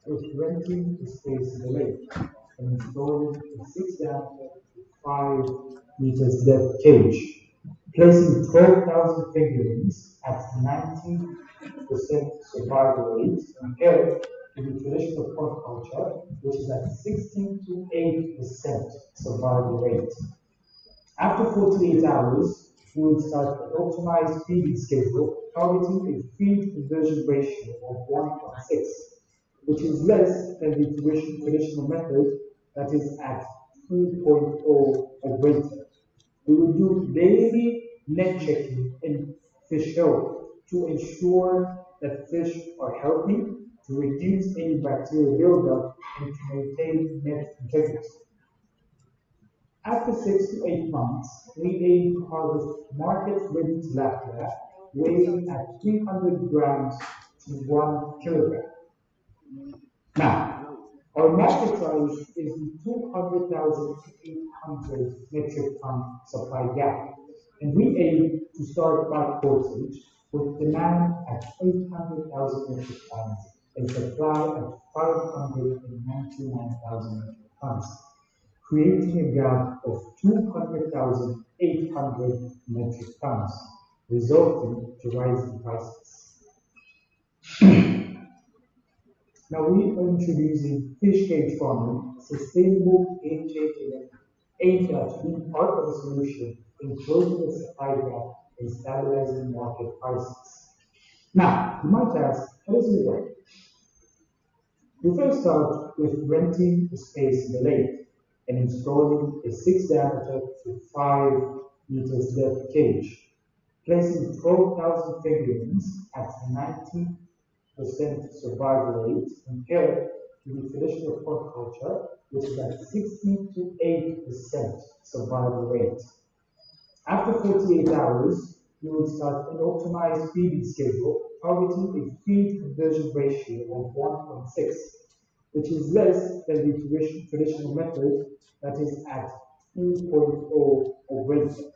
with renting the space in the lake and installing a 6-diameter, 5 meters depth cage, placing 12,000 figurines at 90% survival rate compared to the traditional pond culture, which is at 16 to 8% survival rate. After 48 hours, we would start an optimized feeding schedule targeting a feed conversion ratio of 1.6, which is less than the traditional method that is at 2.0 or greater. We will do daily net checking in fish health to ensure that fish are healthy, to reduce any bacterial buildup, and to maintain net integrity. After 6 to 8 months, we aim to harvest market-ready tilapia weighing at 300 grams to 1 kilogram. Now, our market size is the 200,000 to 800 metric ton supply gap, and we aim to start by quotage with demand at 800,000 metric tons and supply at 599,000 metric tons, creating a gap of 200,800 metric tons, resulting to rising prices. Now we are introducing fish cage farming, sustainable game-changing aimed at being part of the solution in closing the supply gap and stabilizing market prices. Now, you might ask, how does it work? We first start with renting a space in the lake and installing a 6-diameter to 5 meters depth cage, placing 12,000 figurines at 90% survival rate compared to the traditional pond culture, which is at 60 to 8% survival rate. After 48 hours, you will start an optimized feeding schedule targeting a feed conversion ratio of 1.6, which is less than the traditional method that is at 2.0 or greater.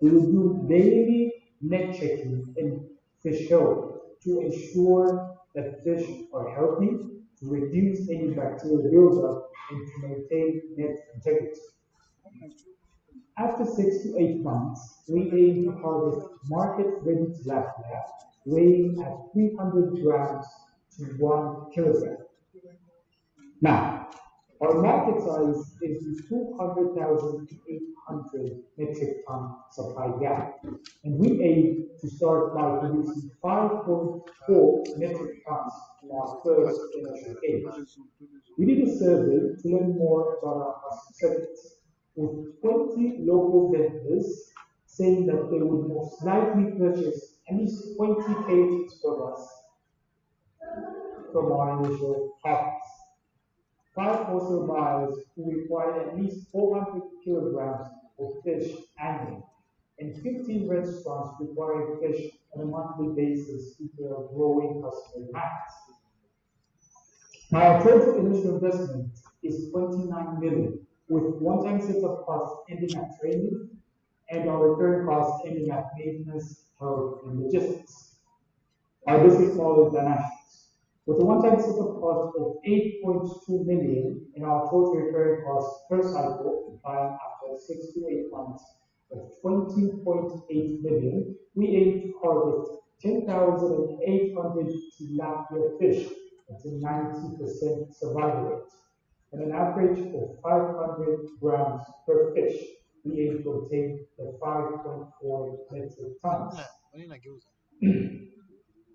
We will do daily net checking in fish health to ensure that fish are healthy, to reduce any bacterial buildup, and to maintain net integrity. After 6 to 8 months, we aim to harvest market-ready tilapia weighing at 300 grams to 1 kilogram. Now, our market size is the 200,000 to 800 metric ton supply gap, and we aim to start by producing 5.4 metric tons in our first initial cage. We did a survey to learn more about our segments, with 20 local vendors saying that they would most likely purchase at least 20 cages from us from our initial harvest. 5 wholesale buyers who require at least 400 kilograms of fish annually, and 15 restaurants requiring fish on a monthly basis due to their growing customer demands. Our total initial investment is 29 million, with one-time setup costs ending at training and our recurring costs ending at maintenance, health, and logistics. Our business model is financials. With a one-time setup cost of 8.2 million and our total recurring costs per cycle, defined after 6 to 8 months, of 20.8 million, we aim to harvest 10,800 tilapia fish at a 90% survival rate, and an average of 500 grams per fish. We aim to obtain the 5.4 metric tons.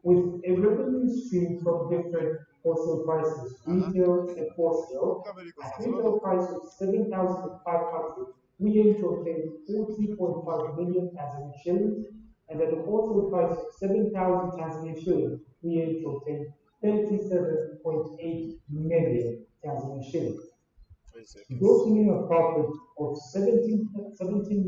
With a revenue stream from different wholesale prices, retail and wholesale, at retail price of 7,500, we aim to obtain 40.5 million Tanzanian shillings, and at a wholesale price of 7,000 Tanzanian shillings, we aim to obtain 37.8 million Tanzanian shillings, resulting in a profit of 17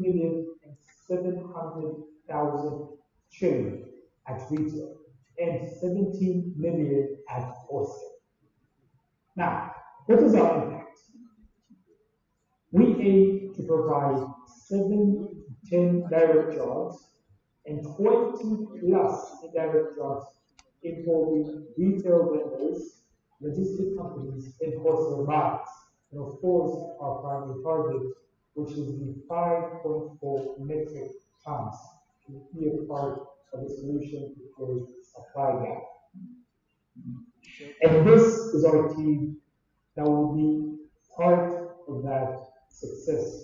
million and 700,000 shillings at retail and 17 million at wholesale. Now, what is our impact? We aim to provide 7 to 10 direct jobs and 20 plus indirect jobs involving retail vendors, logistic companies, and wholesale buyers. And of course, our primary target, which is the 5.4 metric tons, to be a part of the solution to close the supply gap. And this is our team that will be part of that success.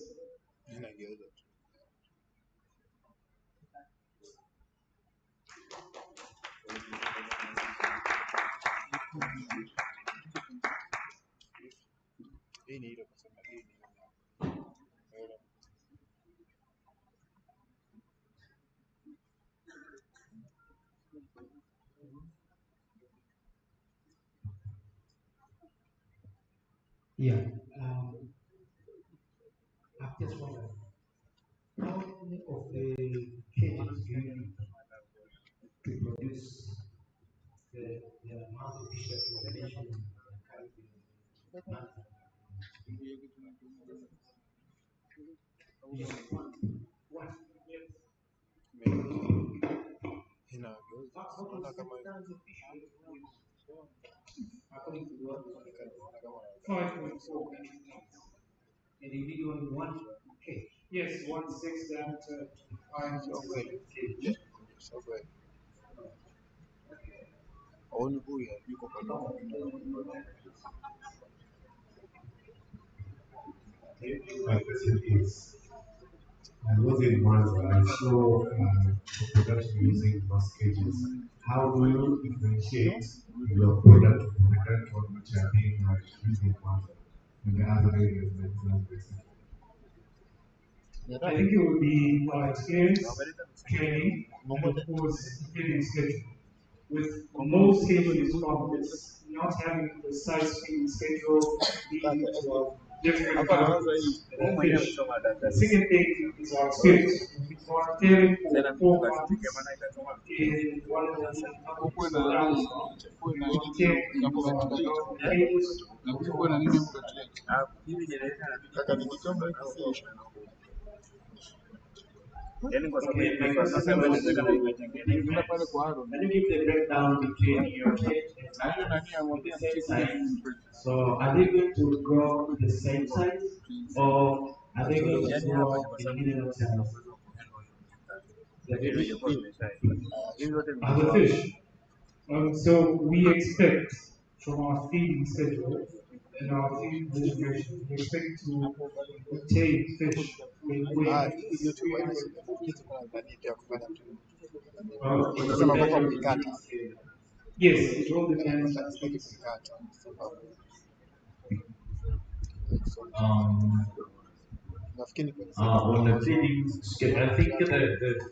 Yeah. I've just wondered, how many of the cages do you need to produce the amount of fish that you mentioned in the current month? Just one. According to what 5.4 metric tons. And you need only one cage. Yes, 1/6 diameter, 5 kg. My question is, I was in Mwanza, I saw the production using mass cages. How do you differentiate your product from the current one which are being used in Mwanza and the other areas like Zanzibar? I think it would be experience, training, and of course, feeding schedule. With most cages farmers not having a precise feeding schedule, leading to different outputs of fish. The second thing is our experience. We volunteered for 4 months in one of the countries of Africa. We volunteered for cages. Okay, my first question is, let me give the breakdown between your kit and the same size. So are they going to grow the same size, or are they going to grow in minimum size? The fish. So we expect from our feeding schedule and our feeding distribution, we expect to obtain fish with weight at least 300. Yes, it all depends on the feeding schedule. On the feeding schedule, I think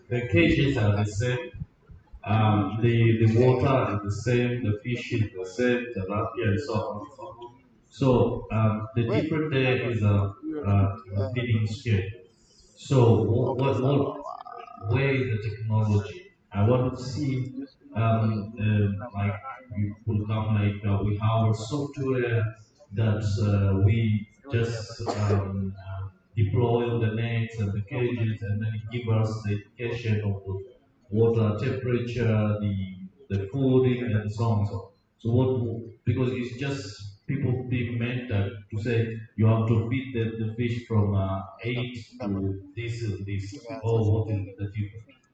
the cages are the same. The water is the same, the fish is the same, the tilapia and so on. So the different there is a feeding schedule. So where is the technology? I want to see like we will come like we have a software that we just deploy on the nets and the cages, and then it give us the indication of the water temperature, the fooding, and so on. So what, because it's just people being mentored to say you have to feed the fish from 8 to this and this, or what is the difference?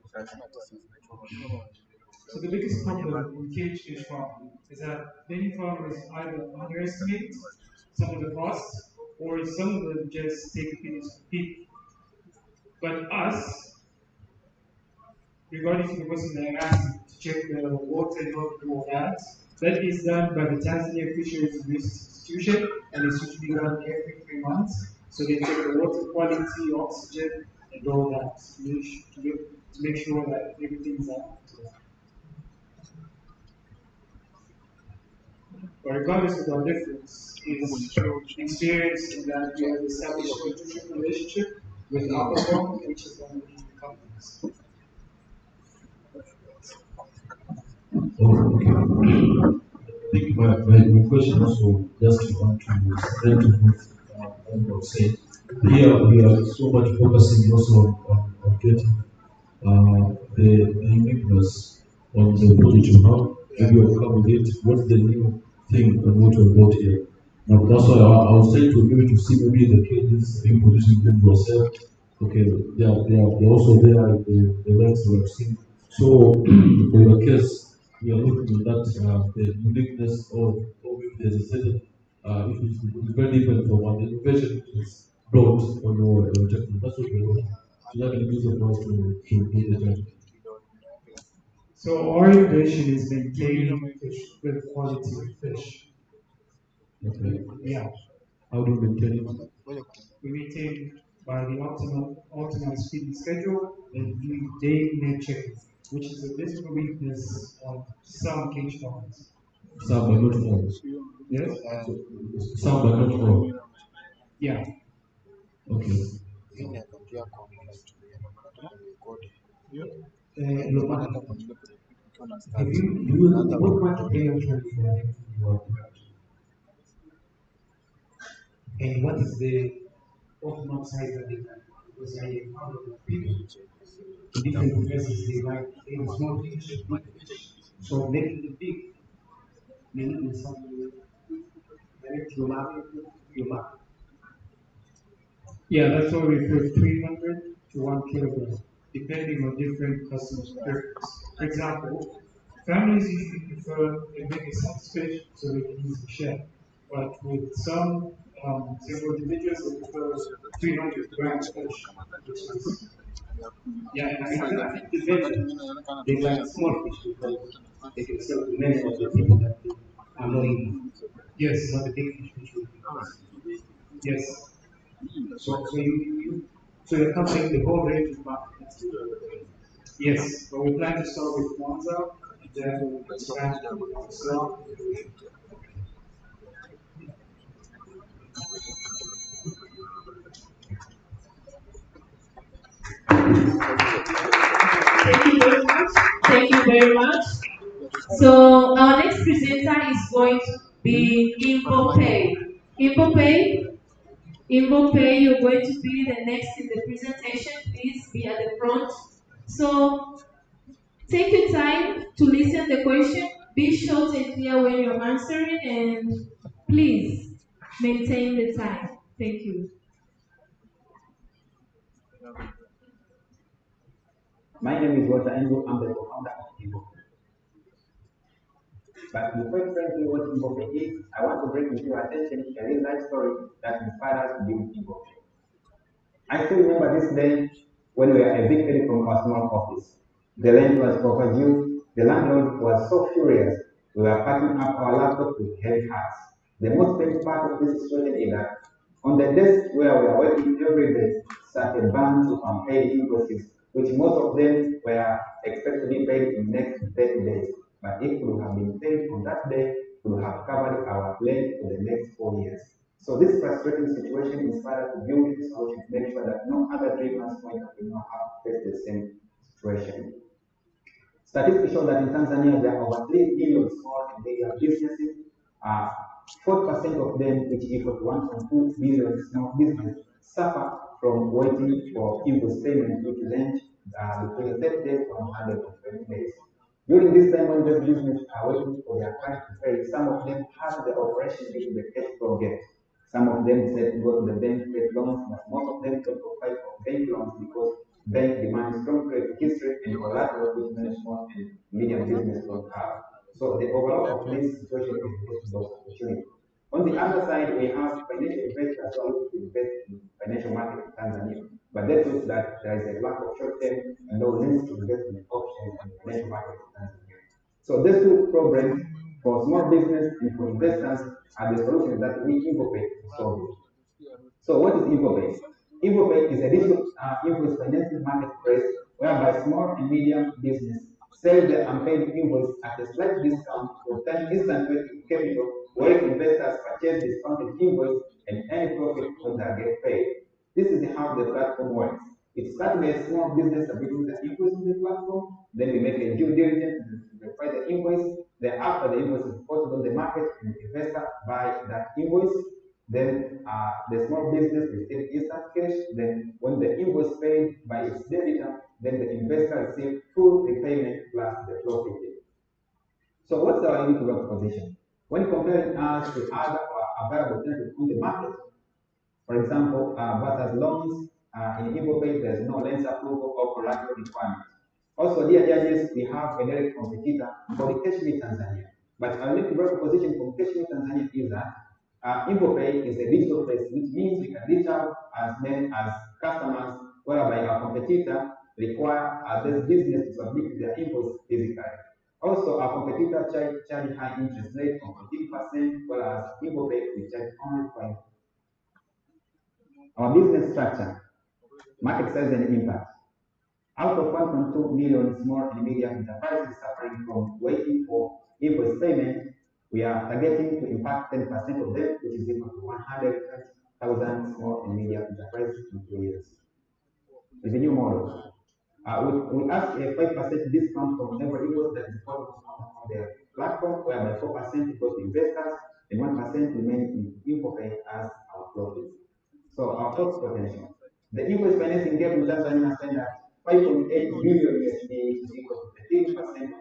So the biggest problem in cage fish farming is that many farmers either underestimate some of the costs or some of them just take things for peak. But us, regarding to the question that I asked you to check the water and not do all that, that is done by the Tanzania Fisheries Research Institution and it's usually done every 3 months. So they check the water quality, oxygen, and all that to make sure that everything's up. But regardless of our difference, is experience in that we have established a strategic relationship with Aquacom, which is one of the companies. Oh, okay. I think my question also just want to explain to what Andrew said. Here we are so much focusing also on getting the uniqueness on the project you have. Maybe we'll come with it. What's the new thing on what we got here? Now that's why I was trying to maybe to see maybe the cages being positioned them yourself. Okay, they're also there in the lens we have seen. So for your case, we are looking at that the uniqueness of if there's a certain if it's very different from what the innovation is brought on your technique. That's what we're looking. So that will be easier for us to do the job. So our innovation is maintaining fish, the quality of fish. Okay. Yeah. How do you maintain it? We maintain by the optimized feeding schedule and doing daily net checking, which is a bit of a weakness on some cage farms. Some but not all. Yes? Some but not all. Yeah. Okay. Lomani, have you, what much energy you are and what is the optimum size that they can? Because I encounter people in different professors, they like small fish, big fish. So making it big, meaning in some direct your mark. Yeah, that's what we put 300 to 1 kilogram, depending on different customers' preference. For example, families usually prefer a bigger size fish so they can easily share. But with some several individuals, they prefer 300-gram fish, which is yeah, and I think the vendors they like small fish because they can sell to many of the people that they are not eating. Yes, not the big fish which will be cost. Yes. So you're covering the whole range of markets. Yes, but we plan to start with Monza, then we'll expand to Amsterdam. Thank you very much. Thank you very much. So our next presenter is going to be Imbope. Imbope, you're going to be the next in the presentation. Please be at the front. So take your time to listen the question. Be short and clear when you're answering, and please maintain the time. Thank you. My name is Walter Andrew. I'm the co-founder of Evo. But before explaining what Evo is, I want to bring to your attention a real life story that inspired us to build Evo. I still remember this day when we were evicted from our small office. The rent was overdue. The landlord was so furious. We were packing up our laptop with heavy hearts. The most painful part of this situation is that on the desk where we are working every day sat a bunch of unpaid invoices, which most of them were expected to be paid in the next 30 days. But if we have been paid on that day, could have covered our plan for the next 4 years. So this frustrating situation inspired to build a solution to make sure that no other treatment point will not have faced the same situation. Statistics show that in Tanzania there are over 3 million small and medium businesses. 40% of them, which equal to 1.2 billion small businesses, suffer from waiting for invoice payment, which range between 30 days to 120 days. During this time when those businesses are waiting for their client to pay, some of them have the operation due to the cash flow gap. Some of them said to go to the bank to get loans, but most of them don't apply for bank loans because bank demands strong credit history and collateral which many small and medium business don't have. So the overall of this situation is just those opportunities. On the other side, we have financial investors who are looking to invest in financial market in Tanzania, but that means that there is a lack of short-term and low risk investment options in the financial market in Tanzania. So these two problems for small business and for investors are the solutions that we Infopay solve. So what is Infopay? Infopay is a digital invoice financing marketplace whereby small and medium business sell their unpaid invoice at a slight discount to obtain instant capital, where investors purchase discounted invoice and any profit when they get paid. This is how the platform works. It starts with a small business submitting the invoice on the platform, then we make a due diligence to verify the invoice, then after the invoice is posted on the market and the investor buy that invoice, then the small business receives instant cash. Then when the invoice paid by its debitor, then the investor receives full repayment plus the profit. So what's our unique proposition? When comparing us to other available alternatives on the market, for example, versus loans, in Infopay, there's no lens approval or collateral requirement. Also, dear judges, we have a direct competitor called CashMe Tanzania. But our unique proposition from CashMe Tanzania is that Infopay is a digital place, which means we can reach out as many as customers, whereby our competitor require this business to submit their invoice physically. Also, our competitor charge high interest rate of 15%, whereas Infopay we charge only 5%. Our business structure, market size and impact. Out of 1.2 million small and medium enterprises suffering from waiting for invoice payment, we are targeting to impact 10% of them, which is equal to 100,000 small and medium enterprises in 2 years. Revenue model. We ask a 5% discount from every invoice that is posted on the platform, whereby 4% goes to investors and 1% remains in Infopay as our profits. So our cost potential. The invoice financing gap in Tanzania stands at 5.8 billion USD, which is equal to 13% of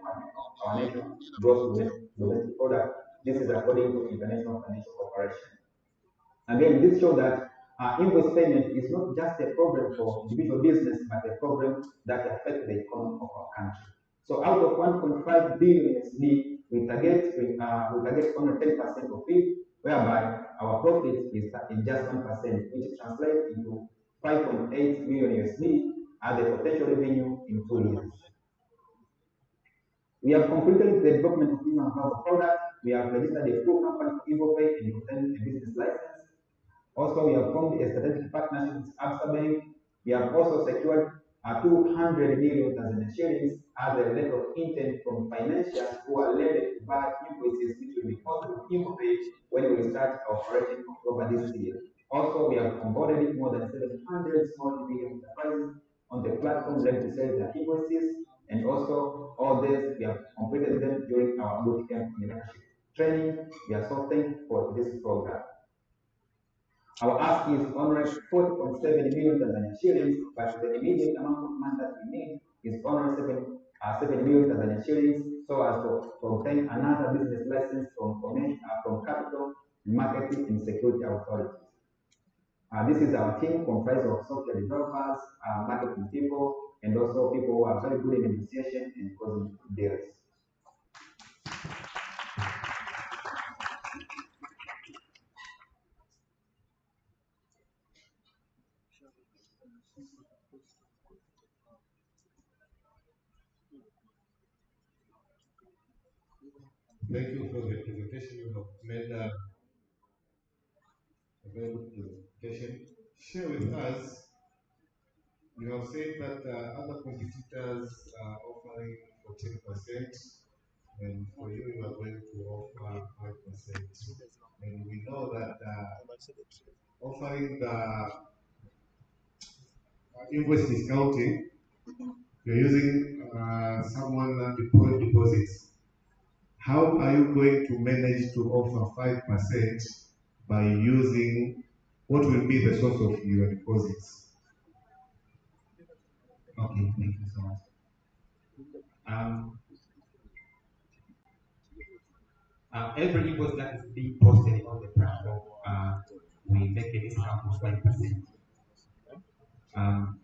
our national gross domestic product. This is according to International Financial Corporation. Again, this shows that invoice payment is not just a problem for individual business, but a problem that affects the economy of our country. So out of 1.5 billion USD, we target only 10% of it, whereby our profit is just 1%, which translates into 5.8 million USD as the potential revenue in 2 years. We have completed the development of human power product. We have registered a full company for Infopay and obtained a business license. Also, we have formed a strategic partnership with Absa Bank. We have also secured 200 million Tanzanian shillings as a letter of intent from financiers who are ready to buy invoices, which will be possible in Infopay when we start operating October this year. Also, we have onboarded more than 700 small and medium enterprises on the platform ready to sell their invoices, and also all this we have completed them during our bootcamp leadership training. We are so thankful for this program. Our ask is only 40.7 million Tanzanian shillings, but the immediate amount of money that we need is only 7 million Tanzanian shillings, so as to obtain another business license from Capital, Marketing and Security Authorities. This is our team comprised of software developers, marketing people, and also people who are very good in negotiation and closing deals. Thank you for the presentation. You have made a very good presentation. Share with us, you have said that other competitors are offering 14%, and for you, you are going to offer And we know that offering the invoice discounting, you're using someone deposits. How are you going to manage to offer 5% by using what will be the source of your deposits? Okay, thank you so much. Every invoice that is being posted on the platform, we make a discount of 5%.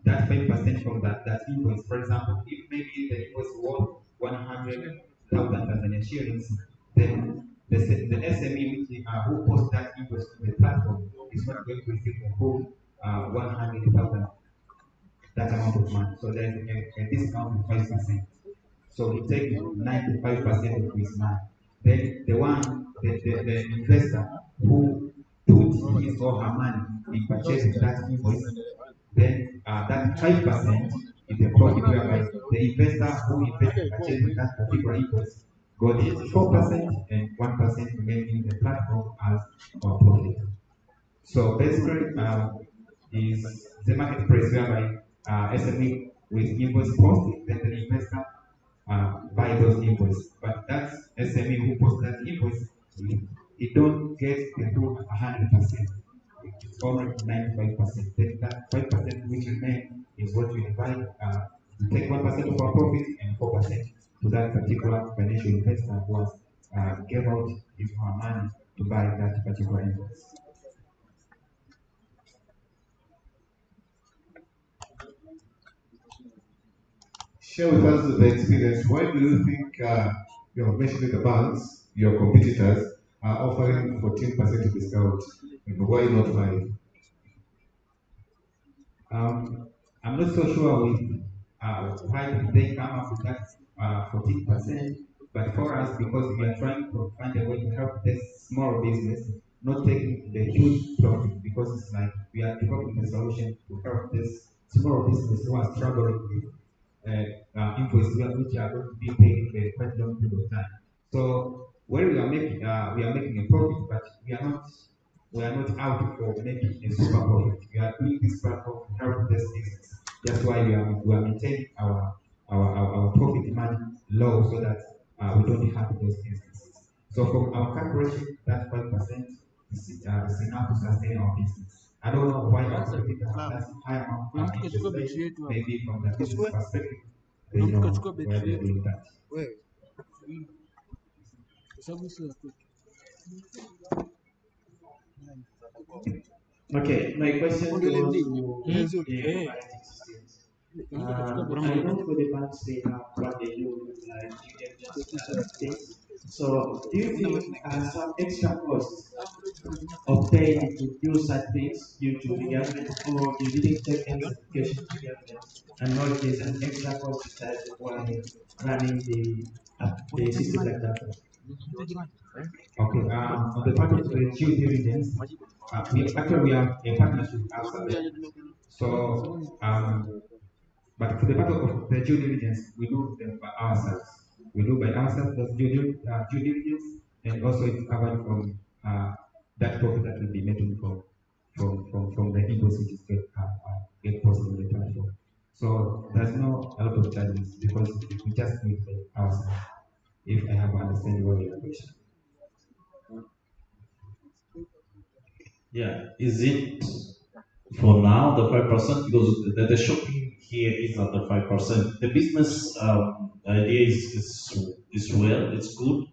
That 5% from that invoice, for example, if maybe the invoice worth 100,000 Tanzanian shillings, then the SME who posts that invoice on the platform is not going to receive the full 100,000, that amount of money. So there's a discount of 5%. So he takes 95% of his money. Then the investor who put his or her money in purchasing that invoice, then that 5% is the profit whereby the investor who invested in purchasing that particular invoice got 4% and 1% remaining in the platform as our profit. So basically, is the marketplace whereby SME with invoice posted, then the investor buy those invoices. But that SME who posts that invoice, he don't get the full 100%. It's only 95%. Then that 5% which remain is what we divide. We take 1% of our profit and 4% to that particular financial investor who has gave out his or her money to buy that particular invoice. Share with us the experience. Why do you think you're mentioning the banks, your competitors, are offering 14% discount? And why not 5? I'm not so sure with why did they come up with that 14%, but for us, because we are trying to find a way to help this small business, not taking the huge profit, because it's like we are developing a solution to help this small business who are struggling with invoices which are going to be paid in a quite long period of time. So where we are making a profit, but we are not out for making a super profit. We are doing this platform to help this business. That's why we are maintaining our profit margin low so that we don't have those businesses. So from our calculation, that 5% is enough to sustain our business. I don't know why our competitors have that high amount of interest rate. Maybe from the business perspective, they know where they're doing that. Okay, my question goes to the operating systems. I know for the banks they have what they do with like due diligence and other things. So do you think some extra costs obtained to do such things due to the government, or you didn't take any certification to the government and know if there's an extra cost that while running the system like that? Okay, on the part of the due diligence, we have a partnership with Alphabet. So, but for the part of the due diligence, we do them by ourselves. We do by ourselves the due diligence, and also it's covered from that profit that will be making from the invoice which is get posted on the platform. So there's no a lot of charges because we just need it ourselves. If I have understanding what your question. Yeah, is it for now the 5%? Because the shopping here is at the 5%. The business idea is well, it's good,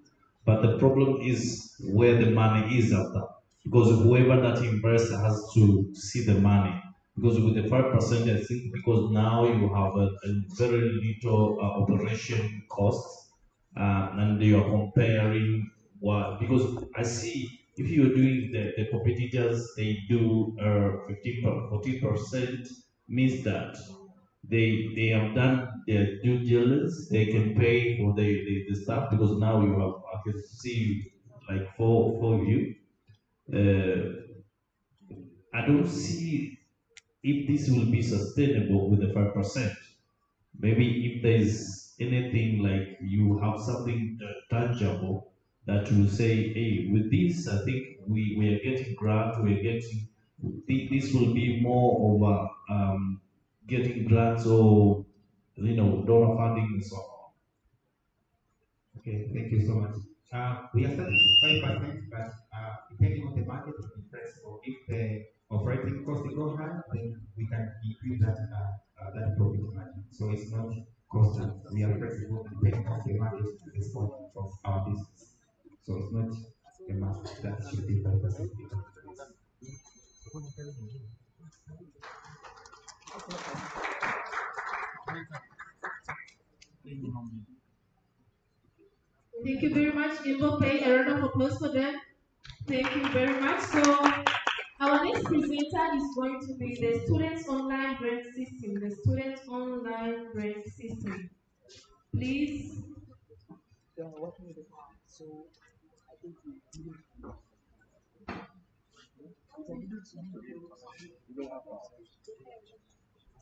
but the problem is where the money is after. Because whoever that invests has to see the money. Because with the 5%, I think because now you have a very little operation costs, and you are comparing what, because I see if you're doing the competitors, they do 14% means that they have done their due diligence, they can pay for the stuff because now you have, I can see like for you. I don't see if this will be sustainable with the 5%. Maybe if there's anything like you have something tangible that will say, hey, with this, I think we are getting grant, we are getting, this will be more of a, getting grants or, donor funding and so on. Okay, thank you so much. We are starting with 5%, but depending on the market, it is flexible. If the operating cost go high, then we can increase that profit margin. So it's not constant. We are flexible depending on the market response of our business. So it's not a must. That should be 5%. Thank you very much, Invo. Pay a round of applause for them. Thank you very much. So our next presenter is going to be the Students Online Grant System. The Students Online Grant System. Please.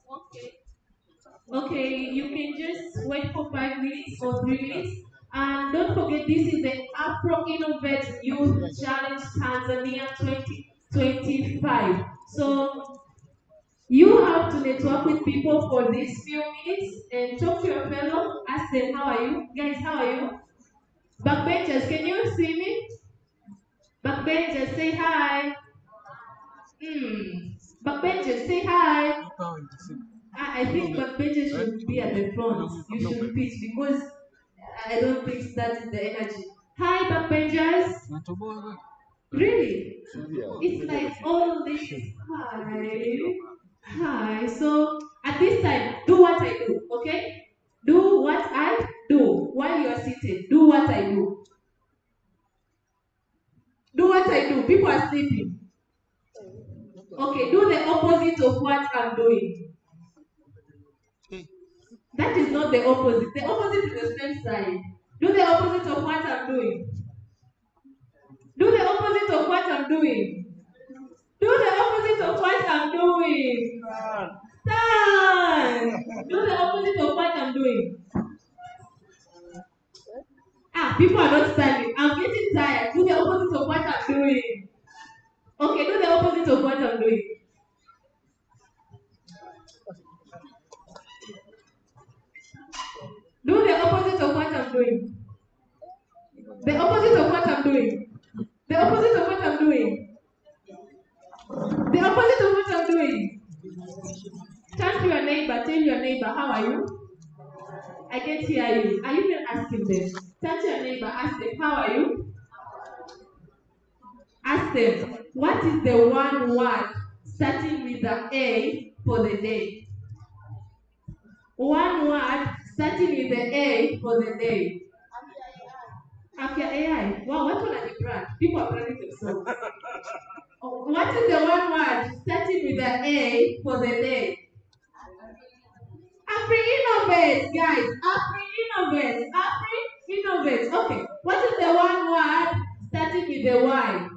Okay. Okay, you can just wait for 5 minutes or 3 minutes. And don't forget, this is the Afrinnovative Youth Challenge Tanzania 2025. So you have to network with people for these few minutes and talk to your fellow. Ask them, how are you? Guys, how are you? Backbenchers, can you see me? Backbenchers, say hi. Backbenchers, say hi. I think backbenchers should be at the front. You should pitch because I don't think that is the energy. Hi, backbenchers. Really? It's like all this. Hi. Hi. So at this time, do what I do, okay? Do what I do while you are seated. Do what I do. Do what I do. People are sleeping. Okay, do the opposite of what I'm doing. That is not the opposite. The opposite is the same side. Do the opposite of what I'm doing. Do the opposite of what I'm doing. Do the opposite of what I'm doing. Stand. Do the opposite of what I'm doing. People are not standing. I'm getting tired. Do the opposite of what I'm doing. Okay, do the opposite of what I'm doing. Do the opposite of what I'm doing. The opposite of what I'm doing. The opposite of what I'm doing. The opposite of what I'm doing. Turn to your neighbor. Tell your neighbor, how are you? I can't hear you. Are you even asking them? Turn to your neighbor. Ask them, how are you? Ask them, what is the one word starting with the A for the day? One word starting with the A for the day. After AI. Wow, what one are you brand? People are branding themselves. What is the one word starting with the A for the day? Afrinnovative, guys. Afrinnovative. Afrinnovative. Okay. What is the one word starting with the Y?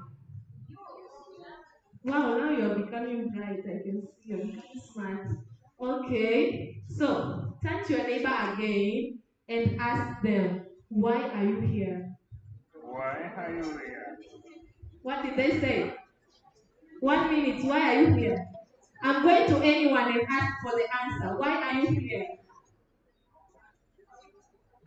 Wow, now you're becoming bright. I can see you're becoming smart. Okay. So, turn to your neighbor again and ask them, why are you here? Why are you here? What did they say? 1 minute. Why are you here? I'm going to anyone and ask for the answer. Why are you here?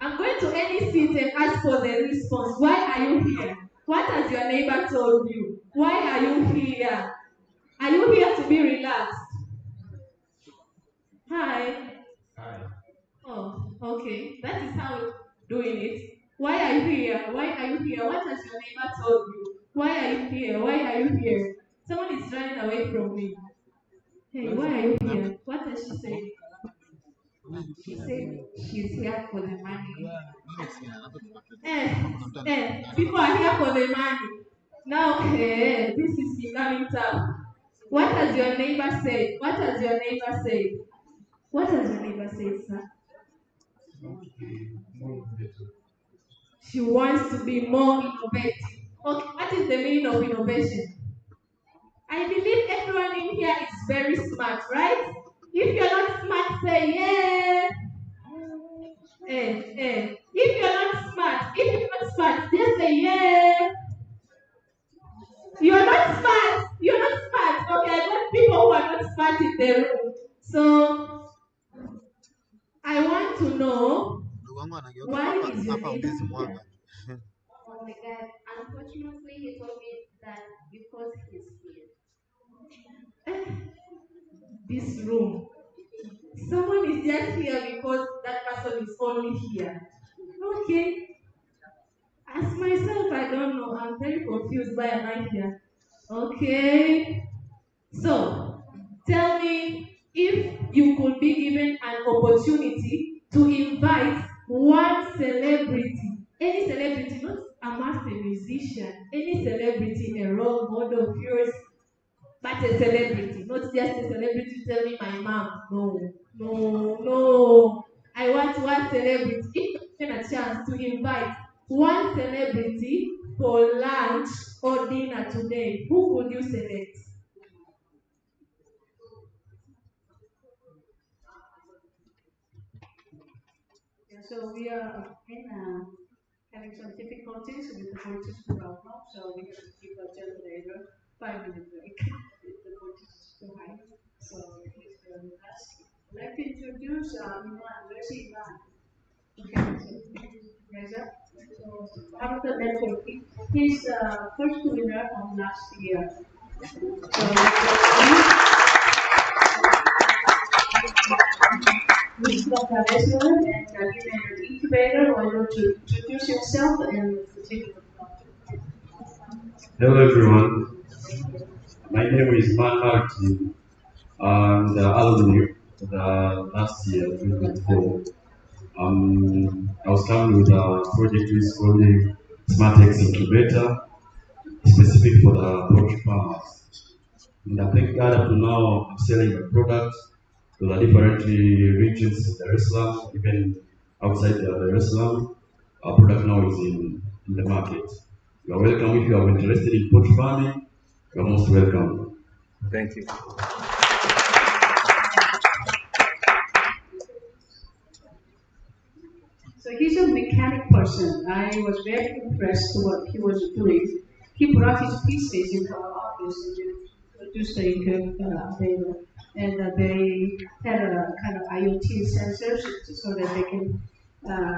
I'm going to any seat and ask for the response. Why are you here? What has your neighbor told you? Why are you here? Are you here to be relaxed? Hi. Hi. Oh, okay. That is how we're doing it. Why are you here? Why are you here? What has your neighbor told you? Why are you here? Why are you here? Someone is running away from me. Hey, why are you here? What does she say? She said she's here for the money. People are here for the money. Now, this is becoming tough. What has your neighbor said? What has your neighbor said? What has your neighbor said, sir? She wants to be more innovative. Okay, what is the meaning of innovation? I believe everyone in here is very smart, right? If you're not smart, say yeah. If you're not smart, just say yeah. cat in the room. So I want to know why is your name here? Oh my God. Unfortunately, he told me that because he's here. This room. Someone is just here because that person is only here. Okay. As myself, I don't know. I'm very confused. Why am I here? Okay. So, tell me if you could be given an opportunity to invite one celebrity, any celebrity, not a master musician, any celebrity, a role model of yours, but a celebrity, not just a celebrity tell me my mom. No, no, no. I want one celebrity. If given a chance to invite one celebrity for lunch or dinner today, who would you select? Yeah, so we are again having some difficulties with the voltage problem, so we're going to give a generator 5 minute break if the voltage is too high. So please bear with us. I'd like to introduce Iman. Where's Iman? Okay, so raise up. So out of the network, he's the first winner of last year. He's from the restaurant and given an incubator. Why don't you introduce yourself and continue? Hello everyone, my name is Mark. I'm the alumni for the last year, 2024. I was coming with a project which is called the SmartX Incubator, specific for the poultry farmers. And I thank God up to now I'm selling my product to the different regions in Dar es Salaam, even outside the Dar es Salaam. Our product now is in the market. You are welcome if you are interested in poultry farming. You are most welcome. Thank you. So he's a mechanic person. I was very impressed with what he was doing. He brought his pieces into our office and produced a good data. And they had a kind of IoT sensors so that they can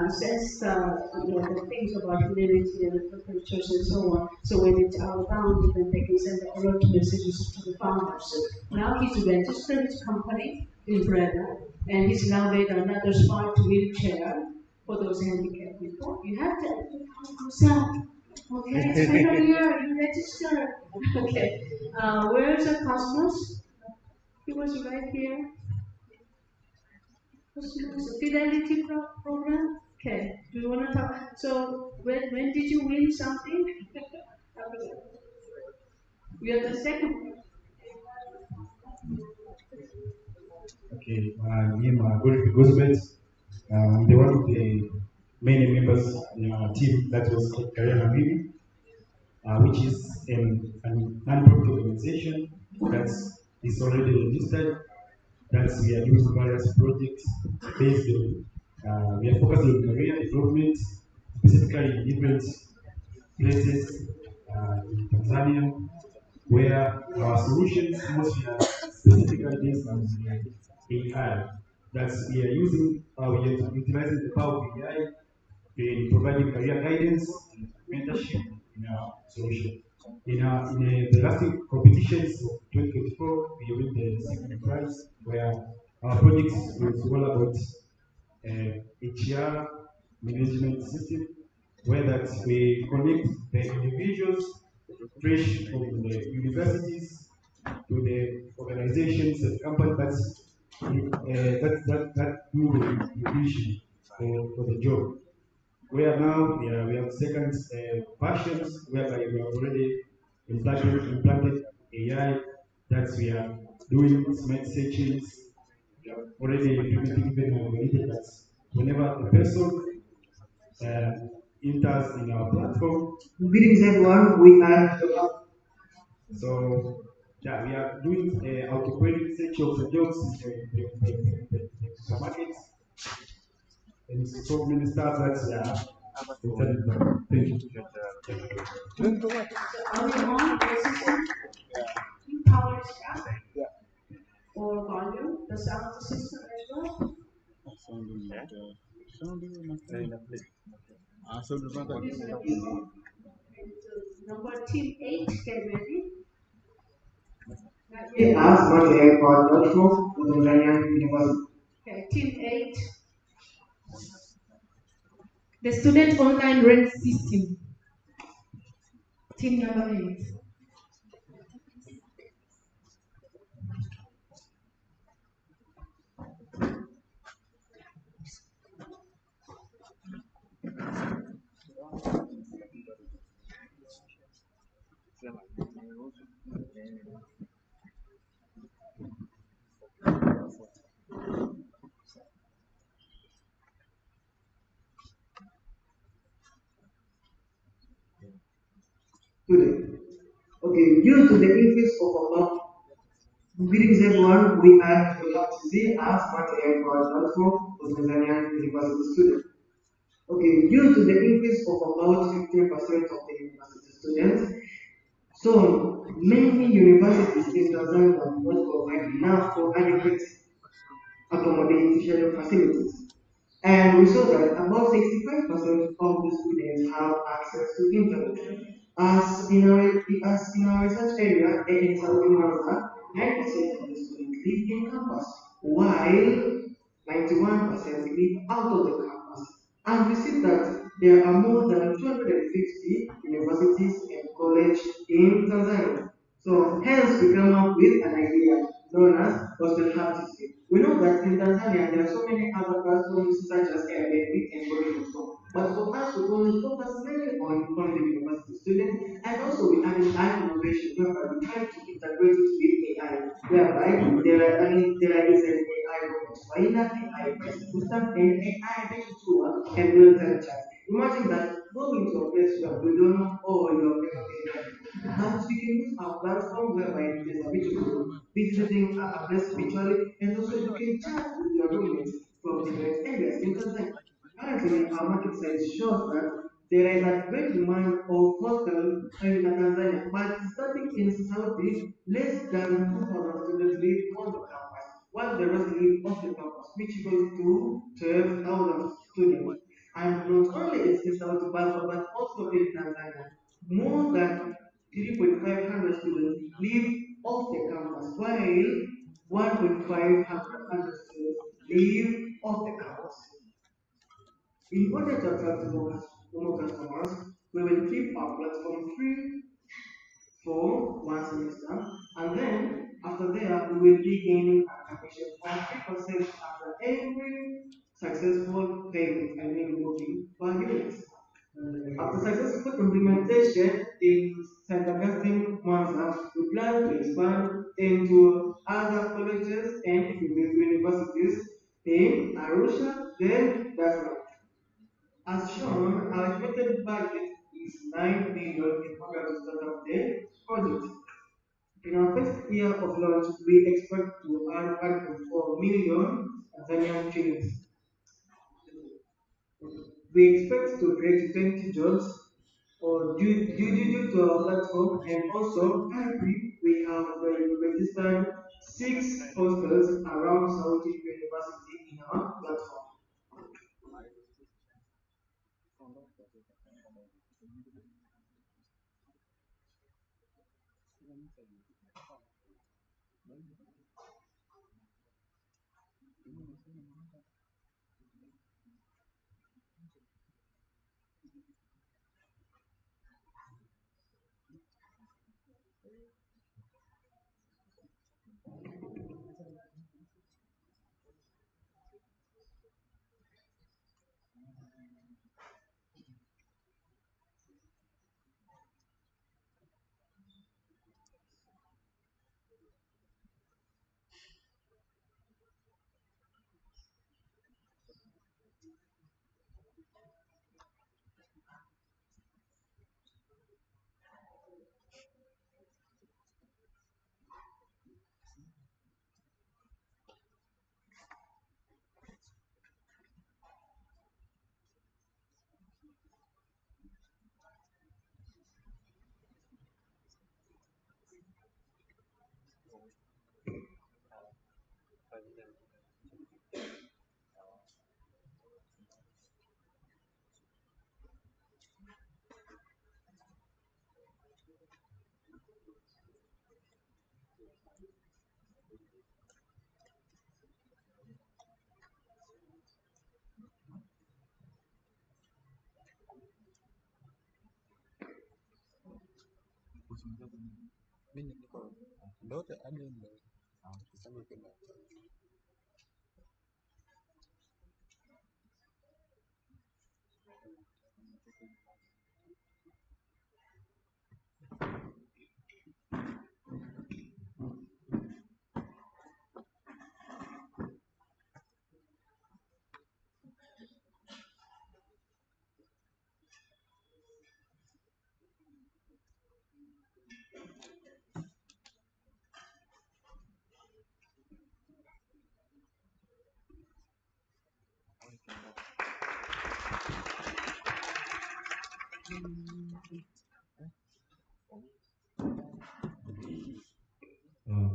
sense the things about humidity and the temperatures and so on. So when it's outbound, then they can send the alert messages to the farmers. Now he's registered his company in Breda, and he's now made another smart wheelchair for those handicapped people. You have to yourself. Okay, it's finally you register. Okay, where's the Cosmos? He was right here. Cosmos Fidelity program. Okay, do you want to talk? So when did you win something? You are the second. Okay, I'm Gosbet. I'm the one of the many members in our team that was called Career Hamidi, which is a non-profit organization that is already registered. That we are doing various projects based on, we are focusing on career development, specifically in different places in Tanzania, where our solutions mostly are specifically based on AI. That we are using, we are utilizing the power of AI in providing career guidance and mentorship in our solution. In the last competitions of 2024, we win the second prize, where our project was all about HR management system, where that we connect the individuals fresh from the universities to the organizations and companies that do the vision for the job. Where now we have second versions whereby we have already implanted AI that we are doing smart searches. We have already implemented even algorithm that whenever the person enters in our platform. Greetings everyone, we are So yeah, we are doing auto-query search of the jobs in the supermarkets and so many stuff that thank you. Are we on the system? Power staff? or volume, the sound system as well. Number team 8, get ready. As much as also to the Nanyang University. Okay, team 8. The student online rank system. Team number 8. Today. Okay, due to the increase of about greetings everyone, we are see as much as also to the Nanyang University student. Okay, due to the increase of about 15% of the university students, so many universities in Tanzania do not provide enough or adequate accommodation facilities. And we saw that about 65% of the students have access to internet. As in our research area in Southern Malta, 9% of the students live in campus, while 91% live out of the campus. And we see that there are more than 250 universities and colleges in Tanzania. So hence we come up with an idea known as hostel practices. We know that in Tanzania there are so many other platforms such as Airbnb and Booking.com. But for us, we only focus mainly on the university students, and also we added AI innovation whereby we try to integrate it with AI, whereby there is an AI robot finder, AI voice assistant, and AI data tool and real-time chat. Imagine that going to a place where we don't know all your everything, but we can use our platform whereby there's a visual visiting a place virtually, and also you can chat with your roommates from different areas in Tanzania. Currently, our market size shows that there is a great demand of hostel in Tanzania, but starting in Saudi, less than 2,000 students live on the campus, while the rest live off the campus, which goes to 12,000 students. And not only in Saudi, but also in Tanzania, more than 3,500 students live off the campus, while 1,500 students live off the campus. In order to attract more customers, we will keep our platform free for one semester, and then after that, we will be gaining a commission of 3% after every successful payment, I mean booking per unit. After successful implementation in St. Augustine, Mwanza, we plan to expand into other colleges and universities in Arusha, then Dar. As shown, our estimated budget is 9 million in order to start up the project. In our first year of launch, we expect to earn 1.4 million Tanzanian shillings. We expect to create 20 jobs or due to our platform, and also currently we have registered 6 hostels around Saudi University in our platform.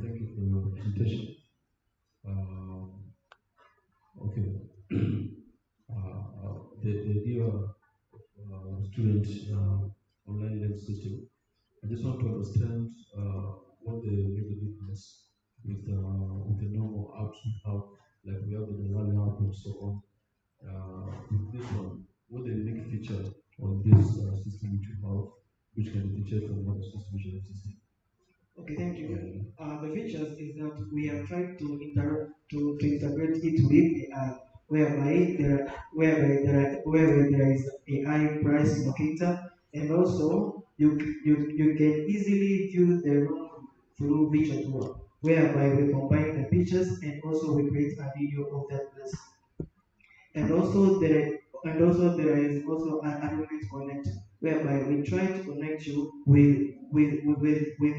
Thank you for your presentation. Okay. The idea of student online learning system. I just want to understand what the major difference with the normal apps we have, like we have the one app and so on. With this one, what the unique feature on this system which you have, which can be featured from other systems which are existing? Okay, thank you. The features is that we have tried to integrate it with AI, whereby there is AI price locator, and also you can easily view the room through visual tour, whereby we combine the pictures and also we create a video of that place. And also there is also an roommate connect, whereby we try to connect you with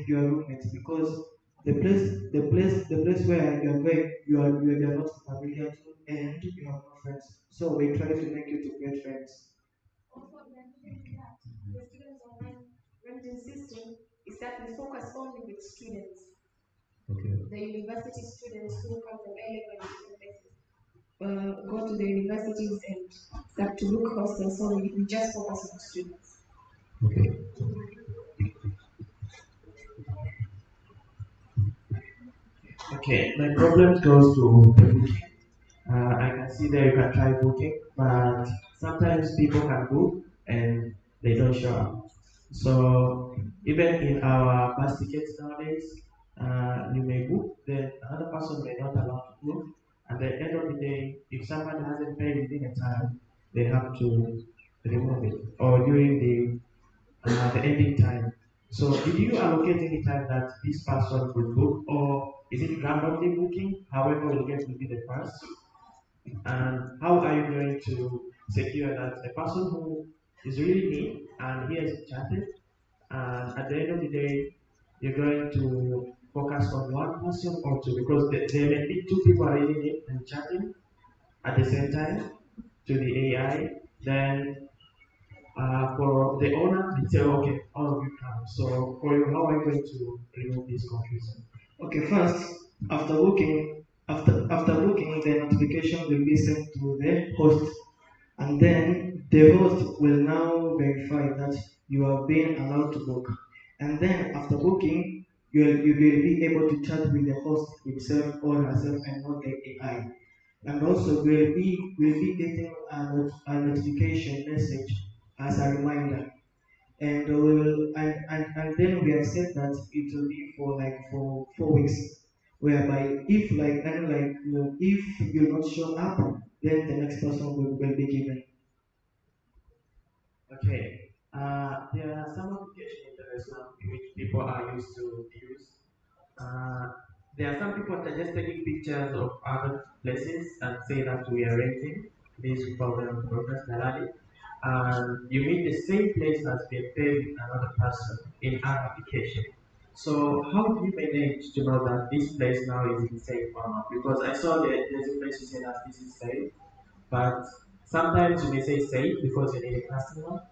your roommate, because the place where you are going, you are not familiar to, and you have no friends, so we try to make you to get friends. Also, we are doing that. The students online renting system is that we focus only with students. Okay. The university students who come from A-level go to the universities and start to look hostels, so we just focus on students. Okay. Okay, my problem goes to the booking. I can see there you can try booking, but sometimes people can book and they don't show up. So even in our bus tickets nowadays, you may book, then another person may not allow to book. At the end of the day, if someone hasn't paid within a time, they have to remove it. Or during the ending time. So did you allocate any time that this person will book, or is it randomly booking? However, will get will be the first. And how are you going to secure that a person who is really neat and he has chatted, and at the end of the day, you're going to focus on one person or two, because there may be two people reading it and chatting at the same time to the AI. Then for the owner, they say, okay, all of you come. So for you, how are you going to remove this confusion? Okay, first, after booking, the notification will be sent to the host, and then the host will now verify that you have been allowed to book. And then after booking, you will be able to chat with the host himself or herself and not the AI. And also will be getting a notification message as a reminder. And and then we have said that it will be for like for 4 weeks, whereby if if you not show up, then the next person will be given. Okay. There are some applications in the restaurant which people are used to use. Uh, there are some people that are just taking pictures of other places and say that we are renting. This we call them professionally. And you meet the same place as being paid with another person in our application. So how do you manage to know that this place now is safe or not? Because I saw that there's a place you say that this is safe, but sometimes you may say safe because you need a customer.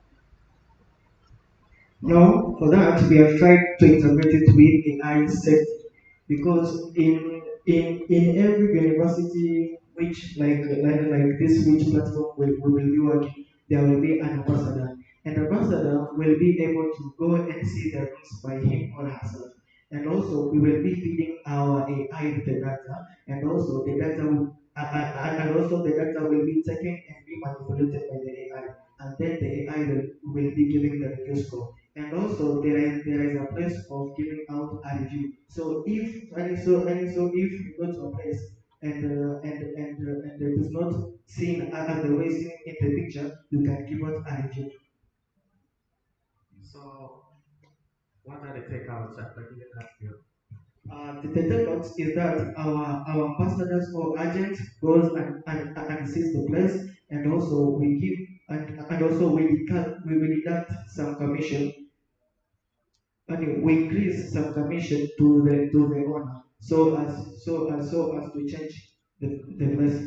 No, for that we have tried to integrate it with AI safety, because in every university which like this which platform we will be working, there will be an ambassador. And the ambassador will be able to go and see the rooms by him or herself. And also we will be feeding our AI with the data, and also the data and also the data will be taken and be manipulated by the AI, and then the AI will be giving the review score. And also there is a place of giving out a review. So if you go to a place and it is not seen as the way seen in the picture, you can give out a review. So, what are the takeouts after giving that view? The takeouts is that our ambassadors or agents goes and sees the place, and also we give and also we deduct some commission, and we increase some commission to the owner, so as to change the place.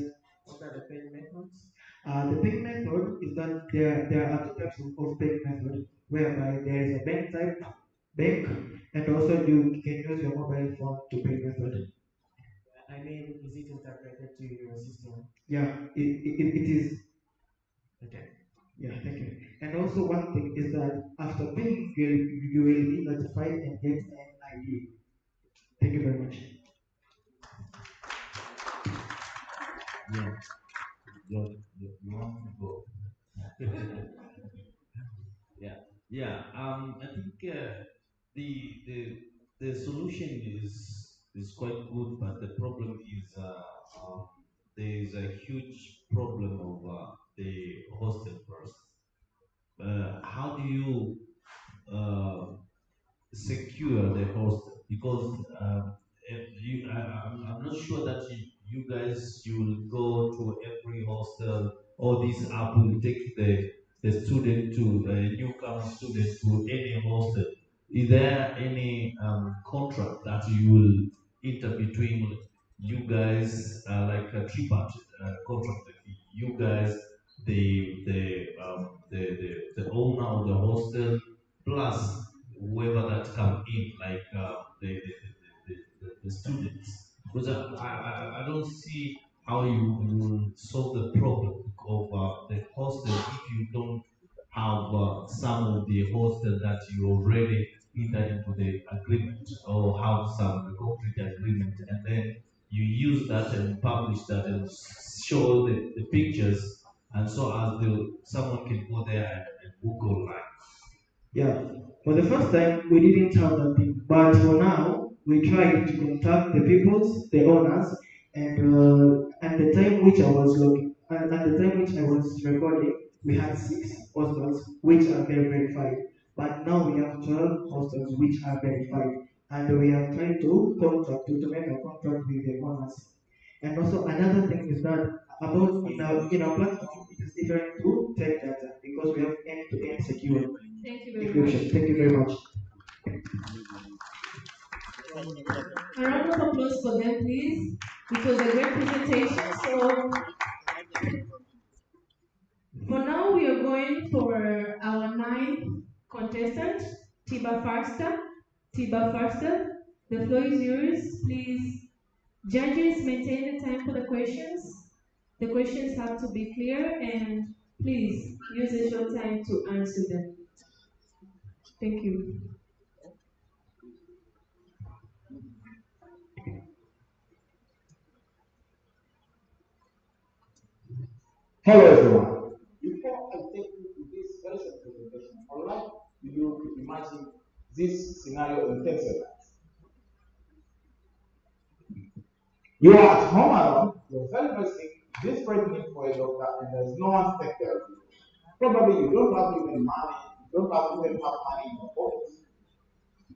What are the payment methods? The payment method is that there are two types of payment method, whereby there is a bank, and also you can use your mobile phone to pay method. I mean, is it integrated to your system? Yeah, it is. Okay. Yeah, thank you. And also one thing is that after paying, you will be notified and get an ID. Thank you very much. Yeah. You want to go? Yeah. Yeah. I think the the the solution is quite good, but the problem is there is a huge problem of the hostel first. How do you secure the hostel? Because I'm not sure that you guys you will go to every hostel, or this app will take the student to the newcomer student to any hostel. Is there any contract that you will enter between you guys, like a tripartite contract, like you guys, the owner of the hostel, plus whoever that come in, like the students? Because I don't see how you will solve the problem of the hostel if you don't have some of the hostel that you already enter into the agreement, or have some concrete agreement, and then you use that and publish that and show the pictures, and so as someone can go there and book online. Yeah, for the first time we didn't have that thing, but for now we tried to contact the peoples, the owners, and the time which I was looking, and at the time which I was recording, we had 6 hostels which are verified, but now we have 12 hostels which are verified, and we are trying to make a contract with the owners. And also another thing is that about in our platform, it is different to take data because we have end-to-end secure Thank you very encryption. much. Thank you very much. A round of applause for them, please. It was a great presentation. So for now, we are going for our 9th contestant, Tiba Farster. Tiba Farster, the floor is yours. Please, judges, maintain the time for the questions. The questions have to be clear, and please use a short time to answer them. Thank you. Hello everyone. Before I take you to this very short presentation, I would like you to imagine this scenario in 10 seconds. You are at home alone, you're very sick, desperate need for a doctor, and there's no one to take care of you. Probably you don't have even money, you don't have even have money in your pockets.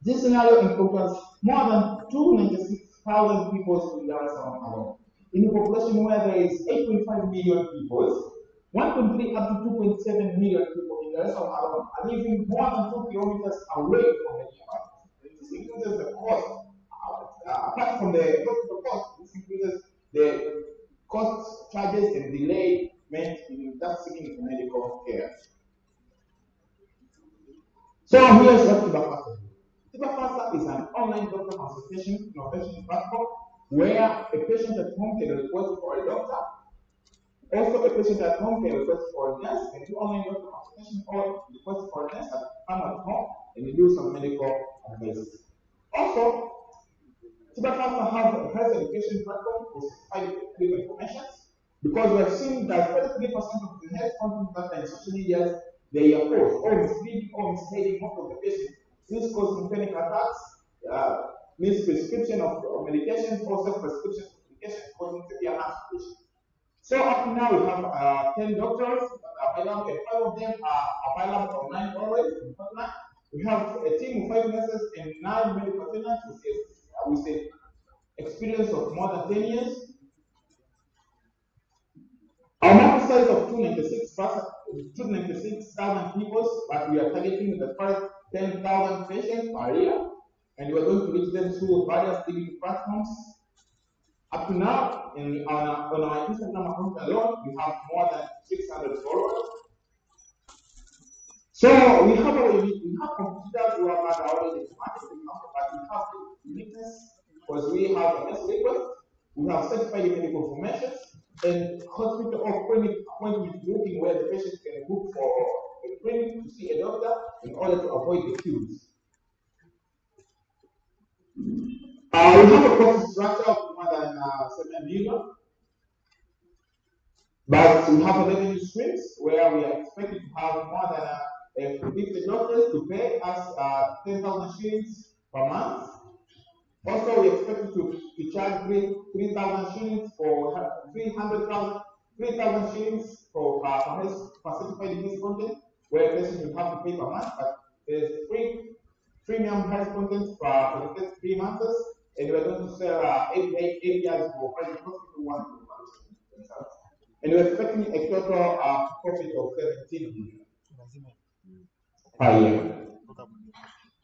This scenario encompasses more than 296,000 people in Dar es Salaam alone. In a population where there is 8.5 million people, 1.3 up to 2.7 million people in Dar es Salaam alone are living more than 2 kilometers away from the nearby. This includes the cost. Apart from the hospital cost, this includes the cost, charges, and delay meant in that seeking medical care. So here's what Tibafasa is. Tibafasa is an online doctor consultation innovation platform where a patient at home can request for a doctor. Also, a patient at home can request for a nurse, can do online doctor consultation, or request for a nurse at home and do some medical advice. Also, Tibafasa has a health education platform for certified medical information, because we have seen that 33% of the health content data in social media they are false or misleading or misleading most of the patients. This causes panic attacks, misprescription of medications, or self-prescription of medications causing severe agitation. So up to now we have 10 doctors available, and 5 of them are available online always in Portland. We have a team of 5 nurses and 9 medical attendants with experience of more than 10 years. Our market size of 296,000 people, but we are targeting the first 10,000 patients per year, and we are going to reach them through various digital platforms. Up to now, on our Instagram account alone, we have more than 600 followers. So we have competitors who are not already in the market, but we have uniqueness because we have a best request, we have certified medical information, and hospital or clinic appointment booking where the patient can book for a clinic to see a doctor in order to avoid the queues. We have a cost structure of more than 7 million. But we have revenue streams where we are expected to have more than 50 doctors to pay us 10,000 shillings per month. Also, we expect to charge 3,000 shillings for 3,000 shillings for certified health content, where a patient will have to pay per month, but there's premium health content for the first 3 months, and we're going to sell APIs for private hospital one to themselves. And we're expecting a total profit of 17 million per year.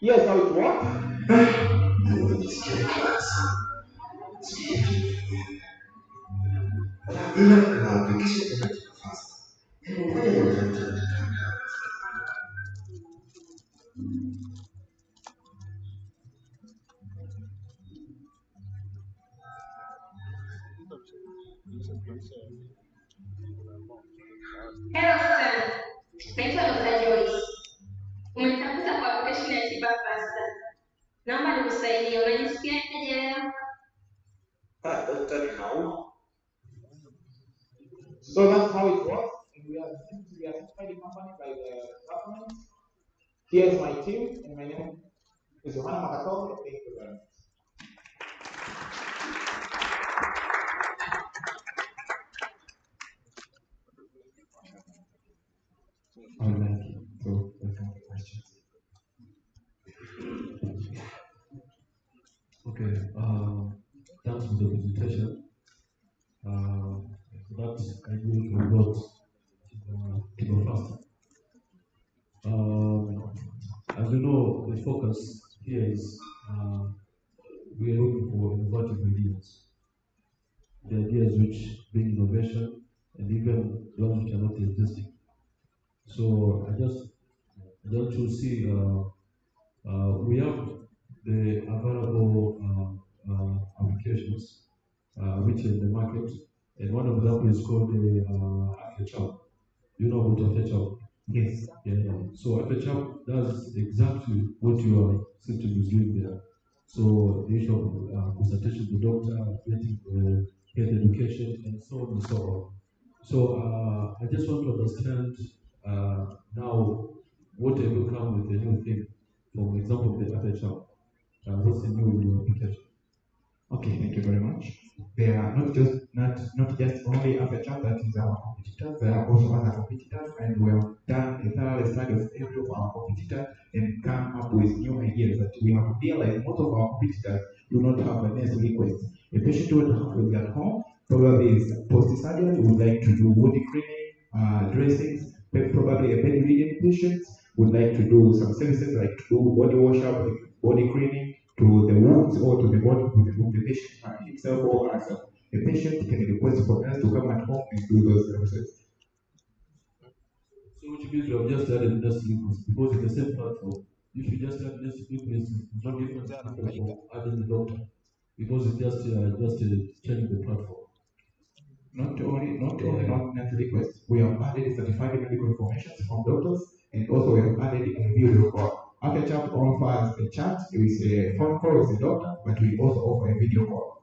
Yes, how it works? Hello student, naitwa Dr. Joyce. Umenitafuta kwa application ya tiba pasta. Naomba nikusaidie, unajisikiaje leo? Dr. Now. So that's how it works. And we are certified company by the government. Here's my team, and my name is Johanna Makatole. Thank you very much. I would like to welcome questions. Okay, thanks for the presentation. That I will forgot to go faster. As you know, the focus here is we are looking for innovative ideas. The ideas which bring innovation and even those which are not existing. So I just to see we have the available applications which are in the market, and one of them is called the FHR. You know about FHR? Yes. Yeah. So FHR does exactly what your system is doing there. So the issue of consultation with the doctor, getting health education, and so on and so on. So I just want to understand now what have you come with the new thing. For example, the FHR. What's the new in your application? Okay, thank you very much. There are not just only FHR that is our competitors, there are also other competitors, and we have done a thorough study of every of our competitors and come up with new ideas that we have realized most of our competitors do not have a nurse request. A patient would have to be at home, probably is post-surgery, would like to do body cleaning, dressings, probably a bedridden patient would like to do some services like to do body wash up, body cleaning, to the wounds or to the body of the patient himself or herself. The patient can request for us to come at home and do those services. So which means you have just added nurse request because it's the same platform. If you just add nurse request, it's not different from adding the doctor because it's just changing the platform. Not only nurse requests, we have added certified medical information from doctors, and also we have added a video call. FHR offers a chat with a phone call with the doctor, but we also offer a video call.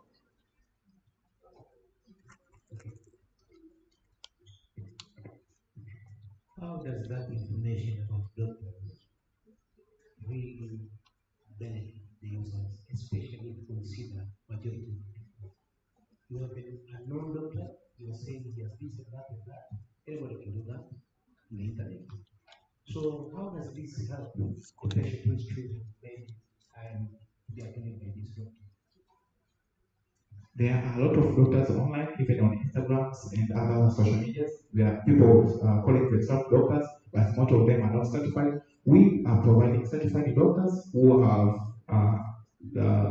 how does that information about doctors really benefit the users, especially if you consider majority of people? You have a known doctor, you are saying he has this and that and that. Everybody can do that on the internet. So how does this help the patient who is treated when they are getting by this doctor? There are a lot of doctors online, even on Instagrams and other social medias, where people calling themselves doctors, but most of them are not certified. We are providing certified doctors who have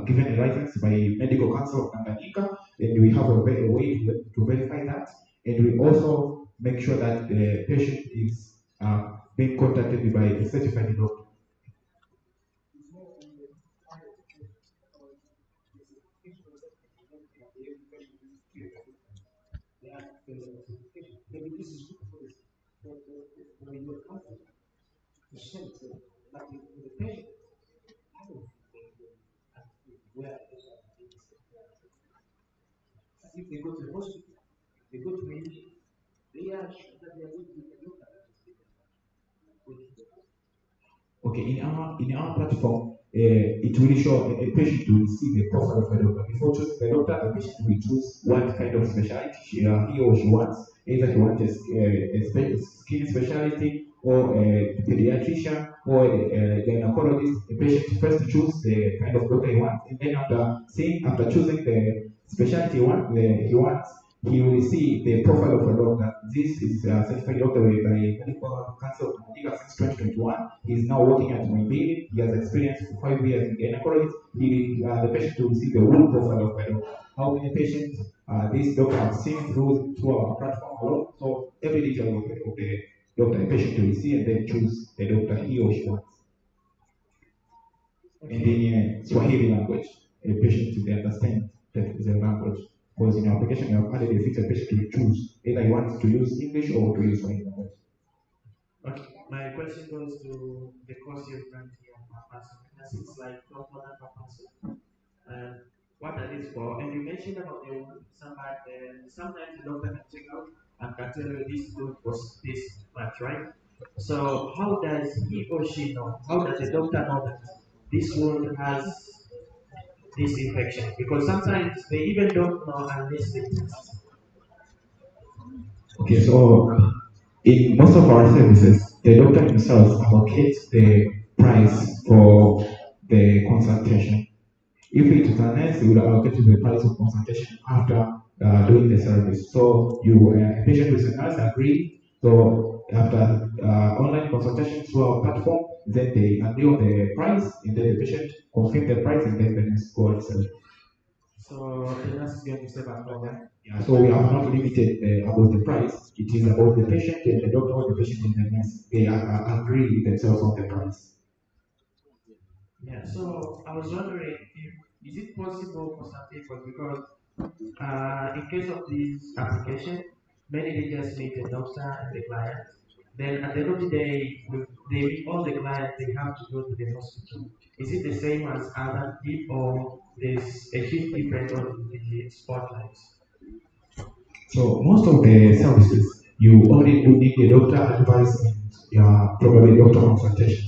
given a license by Medical Council of Tanganyika, and we have a way to verify that. And we also make sure that the patient is being contacted by a certified doctor. Maybe this is good for your company to send to the patient. I don't think where if they go to the hospital, they go to the they are sure that they are going to look at Okay, in our platform, it will show a patient to see the profile of a doctor. Before choosing the doctor, the patient will choose what kind of specialty he or she wants. Either he wants a skin specialty, or a pediatrician, or a gynecologist. The patient first choose the kind of doctor he wants, and then after choosing the specialty he wants, he will see the profile of a doctor. This is a certified doctor by Medical Council of Nigeria since 2021. He is now working at Mobile. He has experience for 5 years in gynecology. The patient will see the whole profile of a doctor. How many patients this doctor has seen through our platform alone. So every detail of the doctor, the patient will see and then choose the doctor he or she wants. And in Swahili language, a patient will understand that is a language. Because in our application, you have added a feature patient to choose either he wants to use English or to use Swahili language. Okay, my question goes to the cost you grant here per person. Because it's like $12 per person. And what that is for? And you mentioned about sometimes the doctor can check out and can tell you this load was this much, right? So how does he or she know? How does the doctor know that this wound has this infection? Because sometimes they even don't know unless they test. Okay, so in most of our services, the doctor himself allocates the price for the consultation. If it is a nurse, we will allocate you the price of consultation after doing the service. So a patient with a nurse agree. So after online consultation through our platform, then they agree on the price, and then the patient confirm the price, and then the nurse go and sell. So the nurse is going to save after that. Yeah, so we have not limited about the price. It is about the patient and the doctor, or the patient and the nurse. They agree themselves on the price. Yeah, so I was wondering if is it possible for some people because in case of this application, many they just meet the doctor and the client. Then at the end of the day, they meet all the clients, they have to go to the hospital. Is it the same as other people or there's a huge difference on the spotlights? So most of the services, you only do need a doctor advice and probably doctor consultation.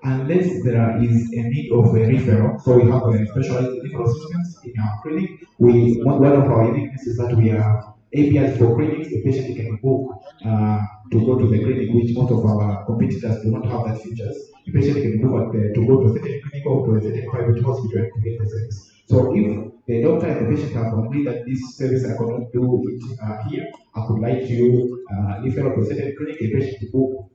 Unless there is a need of a referral, so we have a specialized referral systems in our clinic. One of our uniqueness is that we have APIs for clinics. The patient can book to go to the clinic, which most of our competitors do not have that features. The patient can book to go to a certain clinic or to a certain private hospital to get the service. So if the doctor and the patient have agreed that this service I cannot do it here, I could like to refer to a certain clinic, a patient to book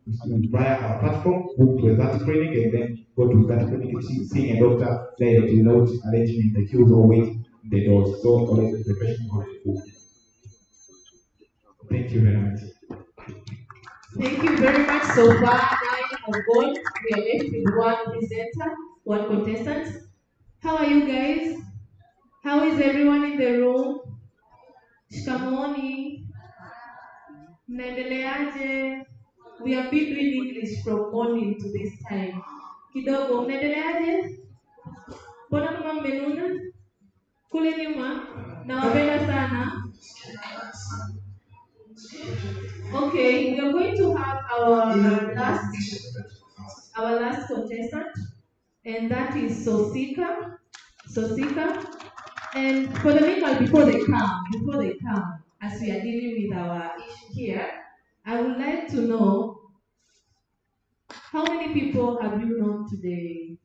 via our platform, book to that clinic, and then go to that clinic and seeing a doctor directly without arranging in the queues or waiting in the doors. So always the patient already booked. Thank you very much. Thank you very much. So far, 9 have gone. We are left with one presenter, one contestant. How are you guys? How is everyone in the room? Shikamoni. Mnaendeleaje? We have been doing English from morning to this time. Kidogo, mnaendeleaje? Mbona kama mmenuna? Kule nyuma, nawapenda sana. Okay, we are going to have our last contestant, and that is Sosika. Sosika. And for the meanwhile, before they come, as we are dealing with our issue here, I would like to know how many people have you known today?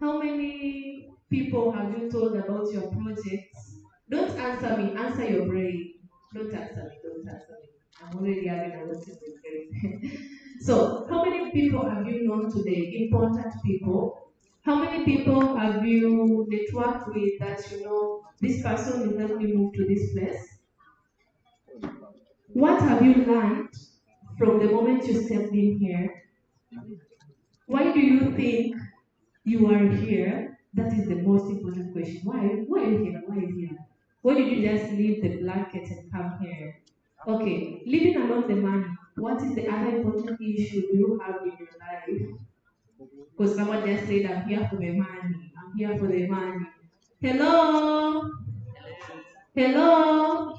How many people have you told about your projects? Don't answer me, answer your brain. Don't answer me, don't answer me. I'm already having a lot of brain. So, how many people have you known today? Important people. How many people have you networked with that you know this person will help me move to this place? What have you learned from the moment you stepped in here? Why do you think you are here? That is the most important question. Why are you here? Why are you here? Why did you just leave the blanket and come here? Okay, leaving alone the money, what is the other important issue you have in your life? Because someone just said, I'm here for the money. I'm here for the money. Hello? Hello?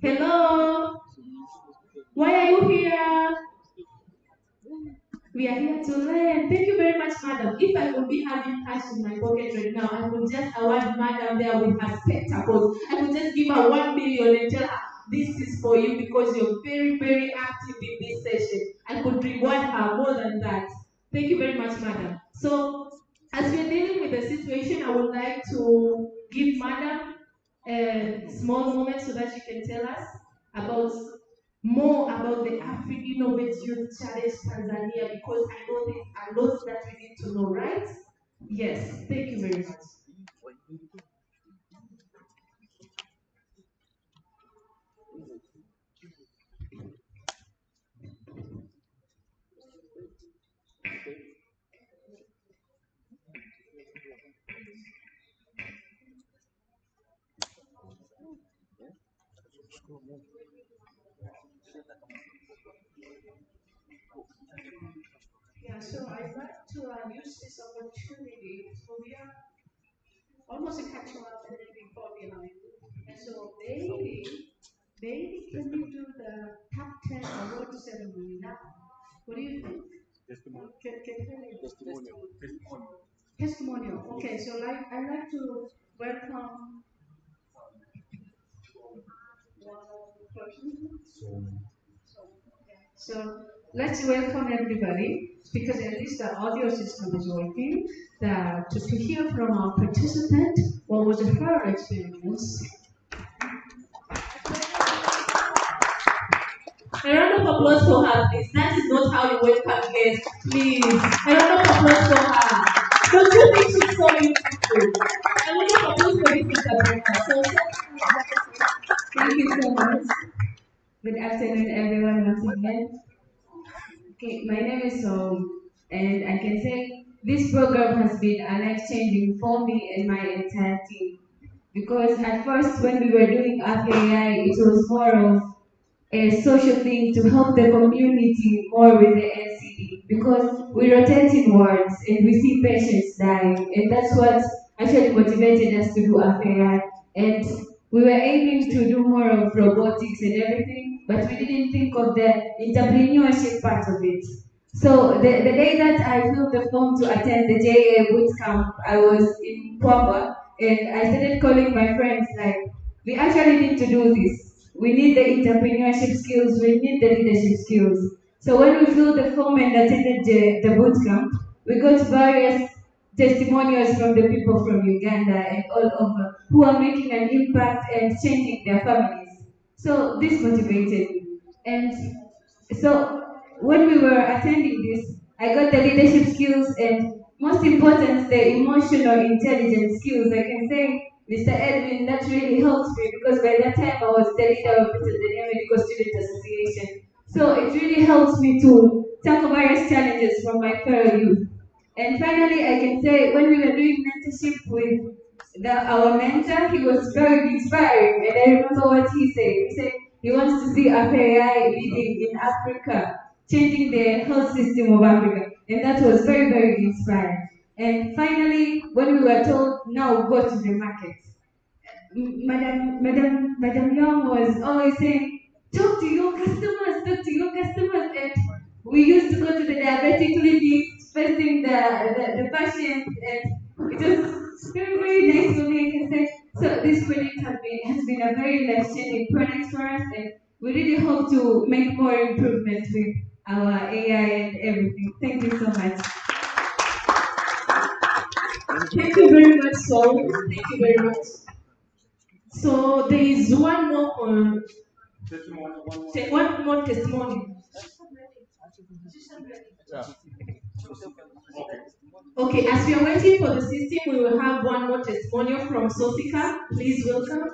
Hello? Why are you here? We are here to learn. Thank you very much, madam. If I could be having cash in my pocket right now, I could just award madam there with her spectacles. I could just give her 1 million and tell her, this is for you because you're very, very active in this session. I could reward her more than that. Thank you very much, madam. So, as we're dealing with the situation, I would like to give madam a small moment so that she can tell us about more about the Afrinnovative Youth Challenge Tanzania because I know there's a lot that we need to know, right? Yes, thank you very much. Yeah, so I'd like to use this opportunity. So we are almost catching up and then we fall behind. And so maybe can we do the top 10 award ceremony now? What do you think? Testimonial. Testimonial. Okay, so I'd like to welcome one person. So let's welcome everybody because at least the audio system is working. To hear from our participant what was her experience. A round of applause for her, please. That is not how you welcome guests, please. A round of applause for her. Don't you think she's so beautiful? A round of applause for this interpreter. So, thank you so much. Good afternoon, everyone, once again. Okay, my name is and I can say this program has been a life-changing for me and my entire team. Because at first, when we were doing API, it was more of a social thing to help the community more with the NCD because we rotate in wards and we see patients dying, and that's what actually motivated us to do API. And we were aiming to do more of robotics and everything, but we didn't think of the entrepreneurship part of it. So the day that I filled the form to attend the JA boot camp, I was in Pwamba, and I started calling my friends like, we actually need to do this. We need the entrepreneurship skills, we need the leadership skills. So when we filled the form and attended the boot camp, we got various testimonials from the people from Uganda and all over who are making an impact and changing their families. So this motivated me. And so when we were attending this, I got the leadership skills and most important, the emotional intelligence skills. I can say, Mr. Edwin, that really helped me because by that time I was the leader of the Tanzania Medical Student Association. So it really helps me to tackle various challenges from my fellow youth. And finally, I can say when we were doing mentorship with our mentor, he was very inspiring. And I remember what he said. He said he wants to see API leading in Africa, changing the health system of Africa. And that was very, very inspiring. And finally, when we were told, now go to the market, Madam Young was always saying, talk to your customers, and we used to go to the diabetic clinic, facing the patients, and it was very, very nice for me, I can say. So this project has been a very life-changing project for us, and we really hope to make more improvements with our AI and everything. Thank you so much. Thank you very much, Saul. Thank you very much. So there is one more testimony. Okay, as we are waiting for the system, we will have one more testimonial from Sosika. Please welcome.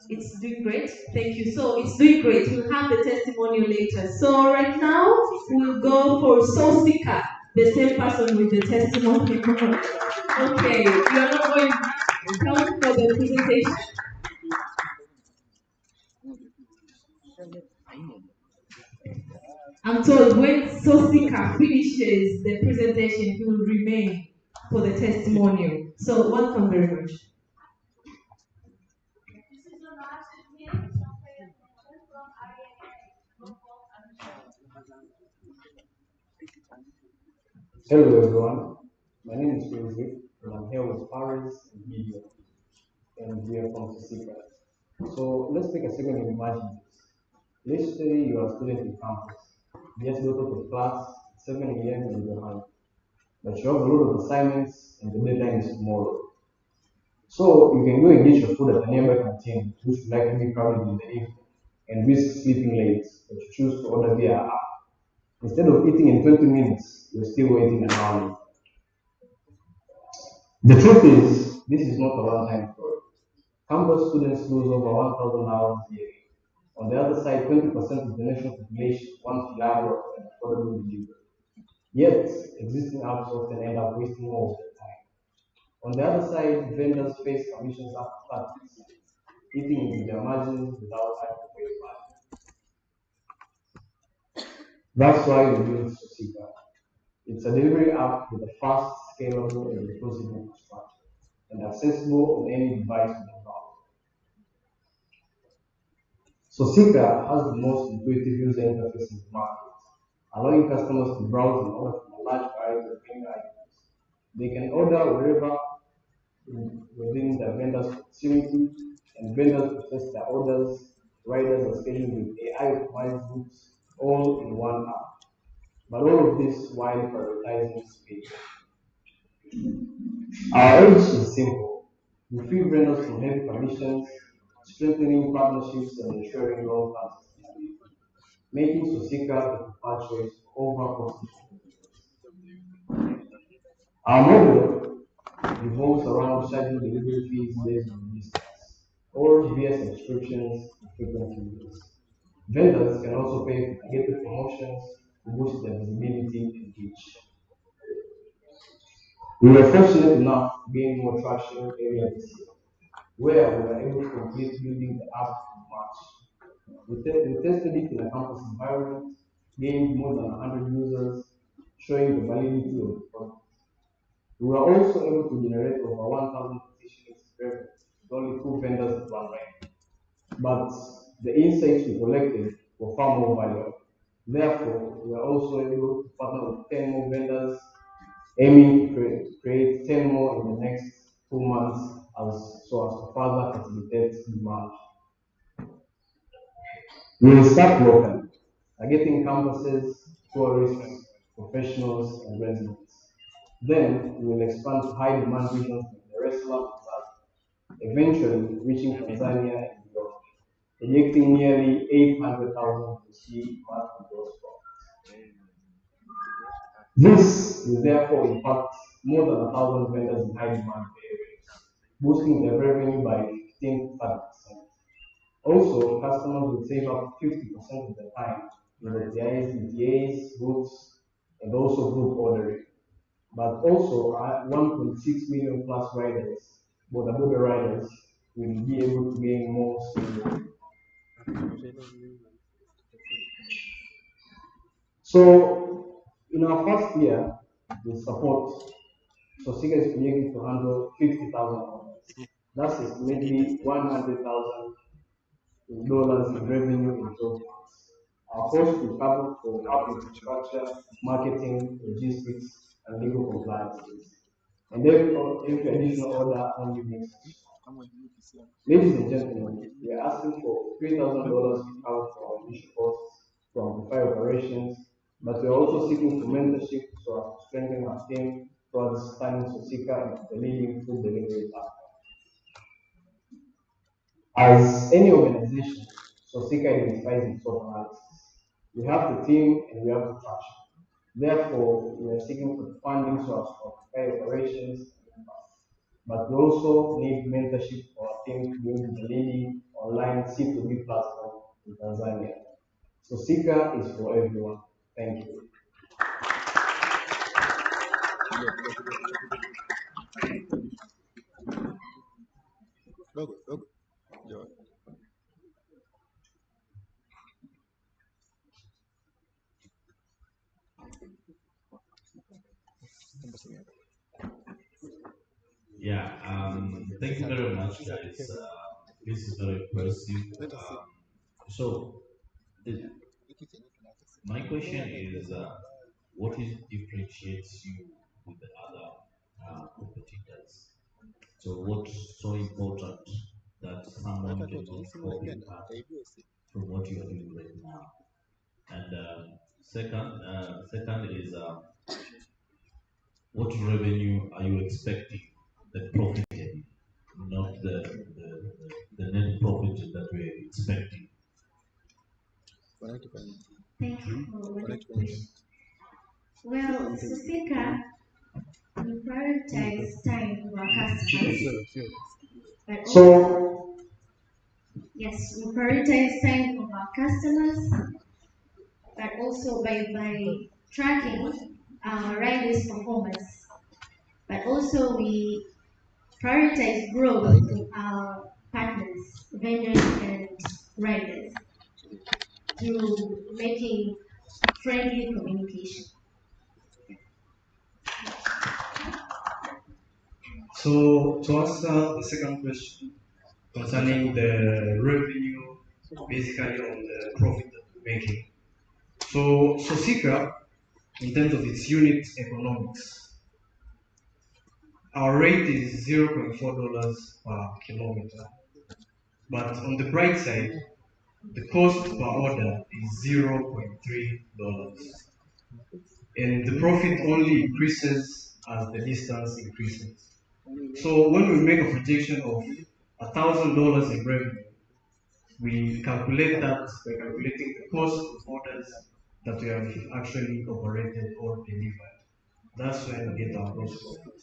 It's doing great. Thank you. So it's doing great. We'll have the testimonial later. So right now, we'll go for Sosika, the same person with the testimony. Okay, you are not going to come for the presentation. I'm told when Sosika finishes the presentation, he will remain for the testimonial. So welcome very much. Hello everyone, my name is Joseph and I'm here with Paris and Gideon, and we are from Sosika. So let's take a second and imagine this. Let's say you are a student in campus. You just go to the class at 7 a.m. and you're hungry. But you have a lot of assignments and the deadline is tomorrow. So you can go and get your food at a nearby canteen, which will likely be crowded in the evening, and risk sleeping late, but you choose to order via app. Instead of eating in 20 minutes, you're still waiting an hour. The truth is, this is not a one-time story. Campus students lose over 1,000 hours yearly. On the other side, 20% of the national population wants reliable and affordable delivery. Yet, existing apps often end up wasting more of their time. On the other side, vendors face commissions up to 30%, eating into their margins without adequate value. That's why we built Sosika. It's a delivery app with a fast, scalable, and inclusive infrastructure, and accessible on any device with a browser. Sosika has the most intuitive user interface in the market, allowing customers to browse and order from a large variety of menu items. They can order wherever within the vendor's proximity, and vendors process their orders, riders are scheduled with AI optimized routes, all in one app. But all of this while prioritizing speed. Our approach is simple. We free vendors from heavy commissions, strengthening partnerships and ensuring long-term sustainability, making Sosika the preferred choice over costly competitors. Our model revolves around charging delivery fees based on distance, or via subscriptions to frequent users. Vendors can also pay for targeted promotions to boost their visibility and reach. We were fortunate enough to gain more traction earlier this year, where we were able to complete building the app in March. We tested it in a campus environment, gained more than 100 users, showing the validity of the product. We were also able to generate over 1,000 petitions revenue with only 2 vendors at one time. But the insights we collected were far more valuable. Therefore, we were also able to partner with 10 more vendors, aiming to create 10 more in the next 2 months so as to further facilitate demand. We will start locally, targeting campuses, tourists, professionals, and residents. Then we will expand to high demand regions like Dar es Salaam and South, eventually reaching Tanzania and beyond, projecting nearly 800,000 to see monthly gross profits. This will therefore impact more than 1,000 vendors in high demand areas, boosting their revenue by 15 to 30%. Also, customers will save up 50% of their time in the DTAs, routes, and also group ordering. But also, 1.6 million plus riders, border riders, will be able to gain more stability. So, in our first year with support, Sosika is projected to handle 50,000 orders. That's estimately 100,000 in dollars in revenue in 12 months. Our costs will cover for our infrastructure, marketing, logistics, and legal compliances. And every additional order only makes us. Ladies and gentlemen, we are asking for $3,000 to cover for our initial costs to amplify operations, but we are also seeking for mentorship so as to strengthen our team towards turning Sosika into the leading food delivery platform. As any organization, Sosika identifies its analysis. We have the team and we have the traction. Therefore, we are seeking for funding so as to amplify operations, but we also need mentorship for our team to build the leading online C2B platform in Tanzania. Sosika is for everyone. Thank you. Yeah, thank you very much, guys. This is very impressive. So, the, my question is, what is differentiates you with the other competitors? So, what's so important that someone can just copy and from what you are doing right now? And second is, what revenue are you expecting? The profit, not the net profit that we're expecting. Thank you for the question. Well, Sosika, we prioritize time for our customers. But also, yes, we prioritize time for our customers, but also by tracking our riders' performance. But also we prioritize growth with our partners, vendors, and riders through making friendly communication. So to answer the second question concerning the revenue, basically on the profit that we're making. So Sosika, in terms of its unit economics, our rate is $0.4 per kilometer. But on the bright side, the cost per order is $0.3. And the profit only increases as the distance increases. So when we make a projection of $1,000 in revenue, we calculate that by calculating the cost of orders that we have actually operated or delivered. That's when we get our gross profit.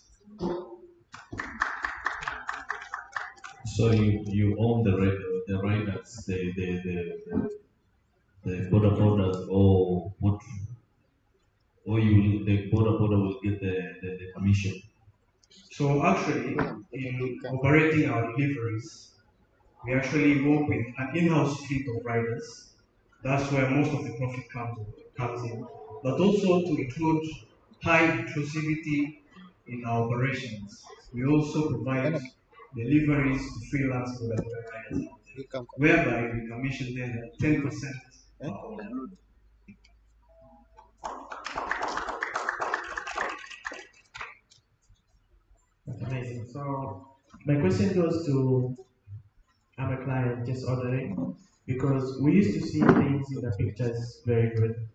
So you own the riders, the borders, or what? Or the border will get the commission. So actually, in operating our deliveries, we actually work with an in-house fleet of riders. That's where most of the profit comes in. But also to include high inclusivity in our operations, we also provide deliveries to freelance riders, whereby we commission them at 10% per order. That's amazing. So my question goes to I'm a client just ordering because we used to see things in the pictures very good.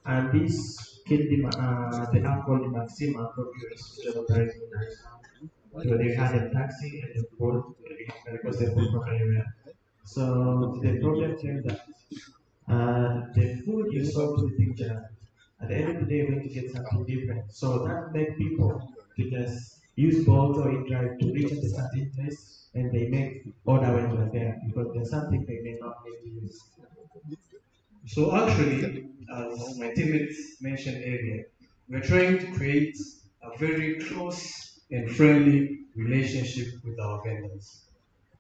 And this kid, the app called Maxima from US, which was very nice. So they had a taxi and the board because they put from anywhere. So the problem came that the food you saw to the picture, at the end of the day, you're going to get something different. So that made people to just use Bolt or drive to reach at a certain place and they make order when you're there because there's something they may not need to use. So actually, as my teammates mentioned earlier, we're trying to create a very close and friendly relationship with our vendors.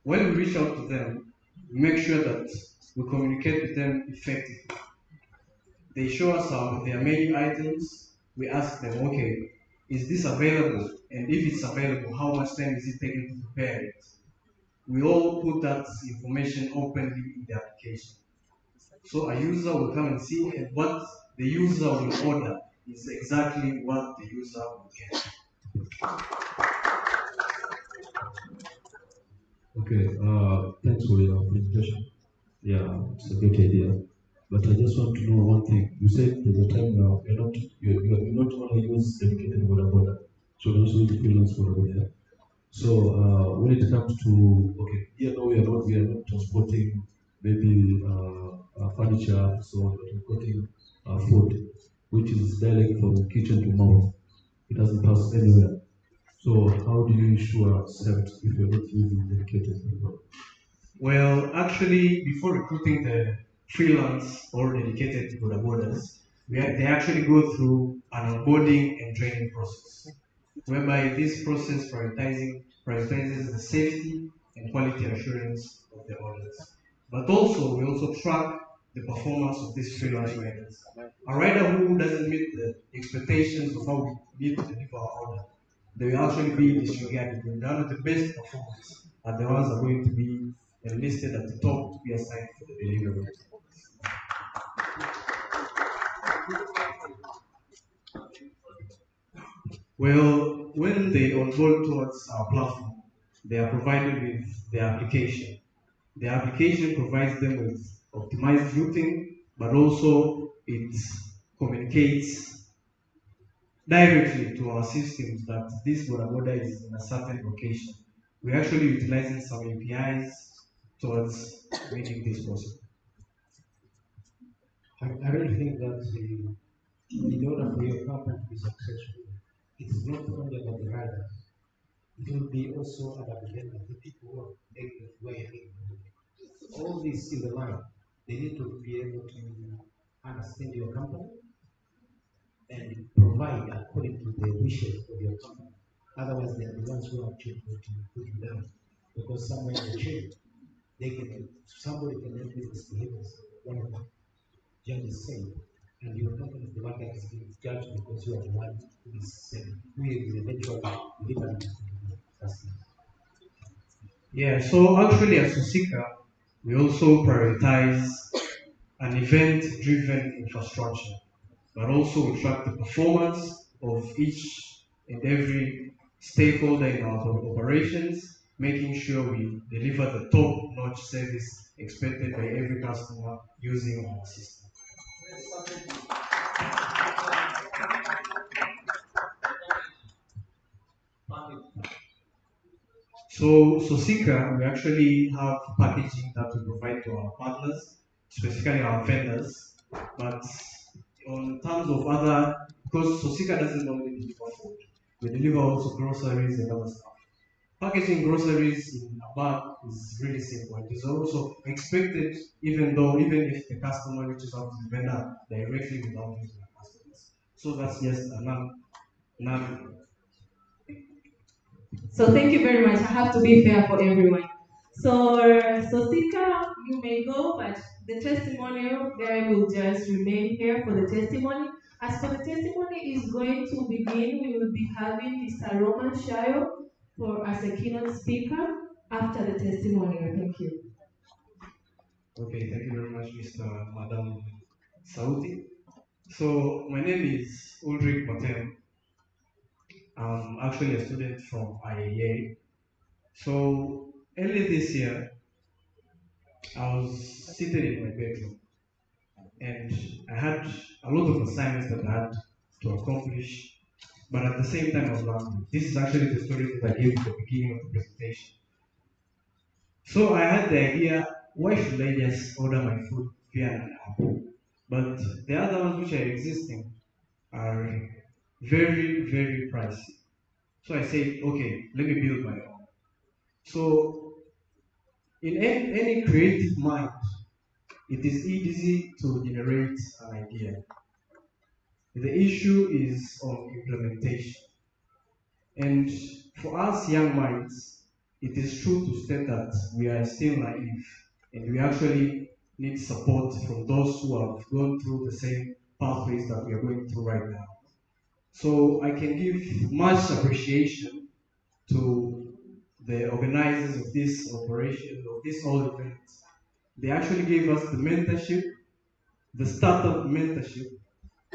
When we reach out to them, we make sure that we communicate with them effectively. They show us their menu items. We ask them, okay, is this available? And if it's available, how much time is it taking to prepare it? we all put that information openly in the application. So a user will come and see, and what the user will order is exactly what the user will get. Okay, thanks for your presentation. Yeah, it's a great idea. But I just want to know one thing. You said there's a time now you're not only use dedicated border, so also use freelance border. So when it comes to here now we are not transporting maybe furniture, so on, but we're transporting food, which is direct from kitchen to mouth. It doesn't pass anywhere. So how do you ensure safety if you're not using dedicated border? Well, actually, before recruiting the freelance or dedicated border borders, they actually go through an onboarding and training process, whereby this process prioritizes the safety and quality assurance of the orders. But also, we also track the performance of these freelance riders. A rider who doesn't meet the expectations of how we need to deliver our order, they will actually be disregarded. And none of the best performers are the ones that are going to be enlisted at the top to be assigned for the delivery. Well, when they onboard towards our platform, they are provided with the application. The application provides them with optimized routing, but also it communicates directly to our systems that this border is in a certain location. We're actually utilizing some APIs towards making this possible. I really think that in order for your company to be successful, it's not only about the riders, it will be also about the vendors, the people who are making it way. All this in the line, they need to be able to understand your company and provide according to the wishes of your company. Otherwise, they are the ones who are actually going to put you down. Because somewhere in the chain, somebody can have business behaviors, one of the judges say, and your company is the one that is being judged because you are the one who is eventually delivering to the customer. Yeah, so actually at Susika, we also prioritize an event-driven infrastructure, but also we track the performance of each and every stakeholder in our operations, making sure we deliver the top-notch service expected by every customer using our system. So Sika, we actually have packaging that we provide to our partners, specifically our vendors. But on terms of other, because Sosika doesn't only deliver food, we deliver also groceries and other stuff. Packaging groceries in a bag is really simple. It is also expected, even if the customer reaches out to the vendor directly without using the customers. So that's just a non. So thank you very much. I have to be fair for everyone. So Sika, you may go, but the testimonial guy will just remain here for the testimony. As for the testimony is going to begin, we will be having Mr. Roman Shayo as a keynote speaker after the testimonial. Thank you. Okay, thank you very much, Madam Sauti. So my name is Ulrich Matem. I'm actually a student from IAA. So early this year, I was seated in my bedroom and I had a lot of assignments that I had to accomplish, but at the same time I was learning. This is actually the story that I gave at the beginning of the presentation. So I had the idea, why should I just order my food via an app? But the other ones which are existing are very, very pricey. So I said, okay, let me build my own. So in any creative mind, it is easy to generate an idea. The issue is on implementation. And for us young minds, it is true to state that we are still naive and we actually need support from those who have gone through the same pathways that we are going through right now. So I can give much appreciation to the organizers of this operation, of this whole event, they actually gave us the mentorship, the startup mentorship.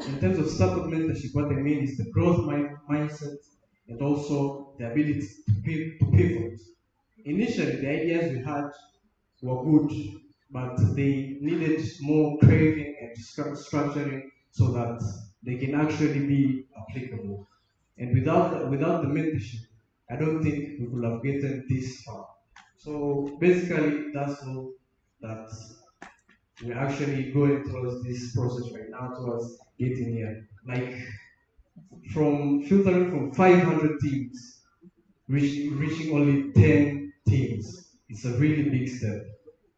In terms of startup mentorship, what I mean is the growth mindset and also the ability to pivot. Initially, the ideas we had were good, but they needed more craving and structuring so that they can actually be applicable. And without the mentorship, I don't think we could have gotten this far. So basically, that's all that we're actually going towards this process right now, towards getting here. Like from filtering from 500 teams, reaching only 10 teams. It's a really big step.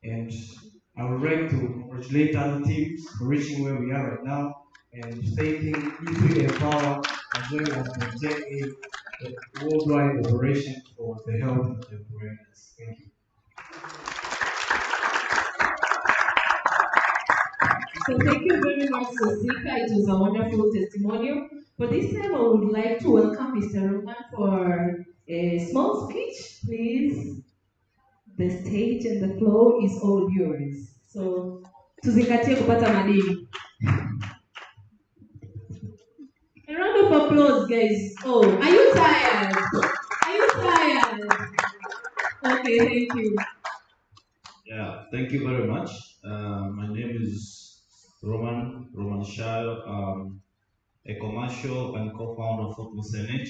And I would like to congratulate other teams for reaching where we are right now and thanking E3 Empower as well as the JA worldwide operation for the help and the awareness. Thank you. So thank you very much, Sosika. It was a wonderful testimonial. But this time I would like to welcome Mr. Roman for a small speech, please. The stage and the floor is all yours. So tuzingatie kupata madini. A round of applause, guys. Oh, are you tired? Are you tired? Okay, thank you. Yeah, thank you very much. My name is Roman Shayo, a commercial and co-founder of CNH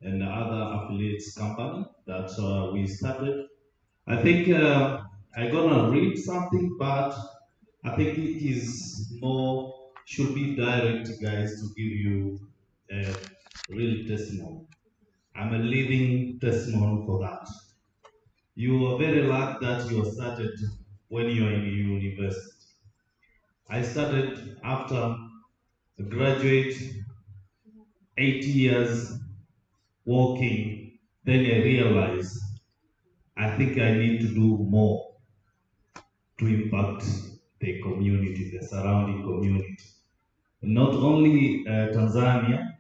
and other affiliates company that we started. I think I'm gonna read something, but I think it is more, should be direct, guys, to give you a real testimony. I'm a living testimony for that. You are very lucky that you started when you are in university. I started after a graduate, 8 years working, then I realized I think I need to do more to impact the community, the surrounding community. Not only Tanzania,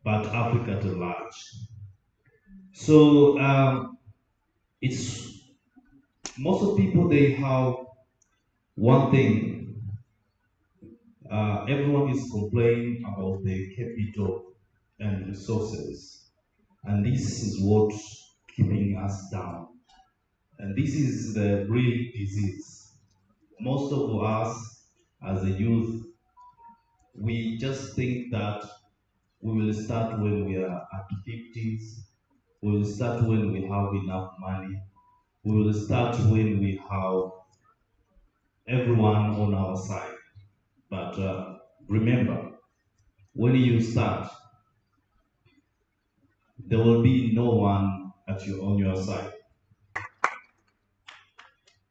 but Africa at large. So it's most of people, they have one thing. Everyone is complaining about the capital and resources, and this is what's keeping us down. And this is the real disease. Most of us as a youth, we just think that we will start when we are at 50s, we will start when we have enough money, we will start when we have everyone on our side. But remember, when you start, there will be no one on your side.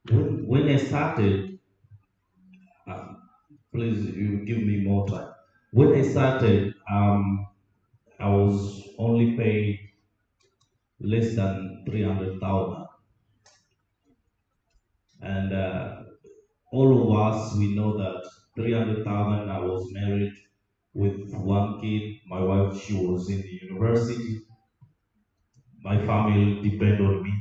When I started, please you give me more time. When I started, I was only paid less than 300,000, and all of us, we know that 300,000. I was married with one kid. My wife, she was in the university. My family depend on me.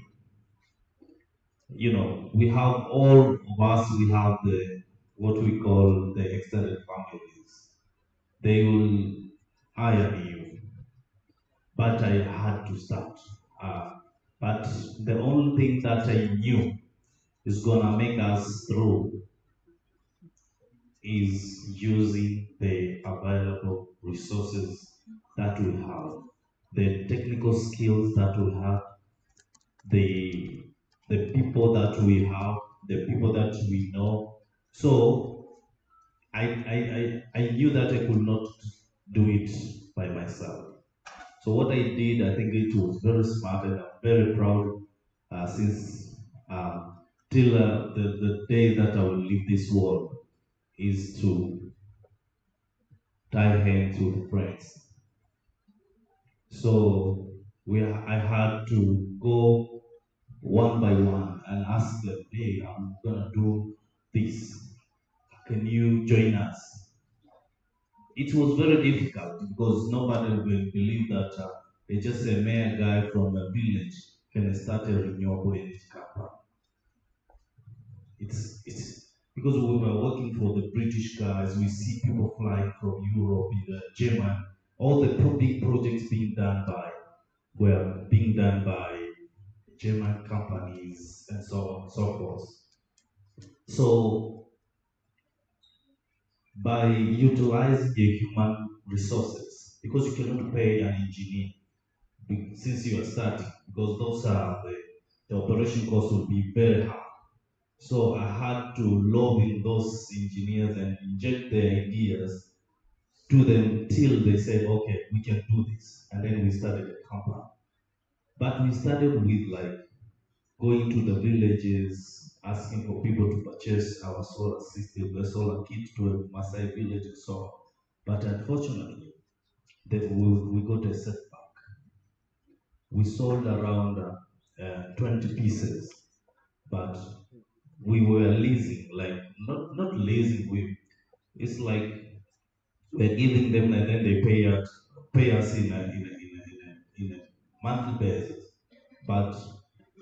You know, we have all of us. We have the what we call the extended families. They will hire you, but I had to start. But the only thing that I knew is gonna make us through is using the available resources that we have, the technical skills that we have, the people that we have, the people that we know. So I knew that I could not do it by myself. So what I did, I think it was very smart, and I'm very proud since till the day that I will leave this world, is to tie hands with friends. So I had to go one by one and ask them, hey, I'm gonna do this. Can you join us? It was very difficult because nobody will believe that just a mere guy from a village can start a renewable energy company. It's because we were working for the British guys, we see people flying from Europe, Germany, all the big projects being done by German companies and so on and so forth. So by utilizing the human resources, because you cannot pay an engineer since you are starting, because those are the operation costs will be very high. So I had to lobby those engineers and inject their ideas to them till they said, okay, we can do this. And then we started a company. But we started with like going to the villages, asking for people to purchase our solar system, the solar kit to a Maasai village and so on. But unfortunately, we got a setback. We sold around 20 pieces, but we were leasing, like not leasing. It's like we're giving them and then they pay us in a monthly basis. But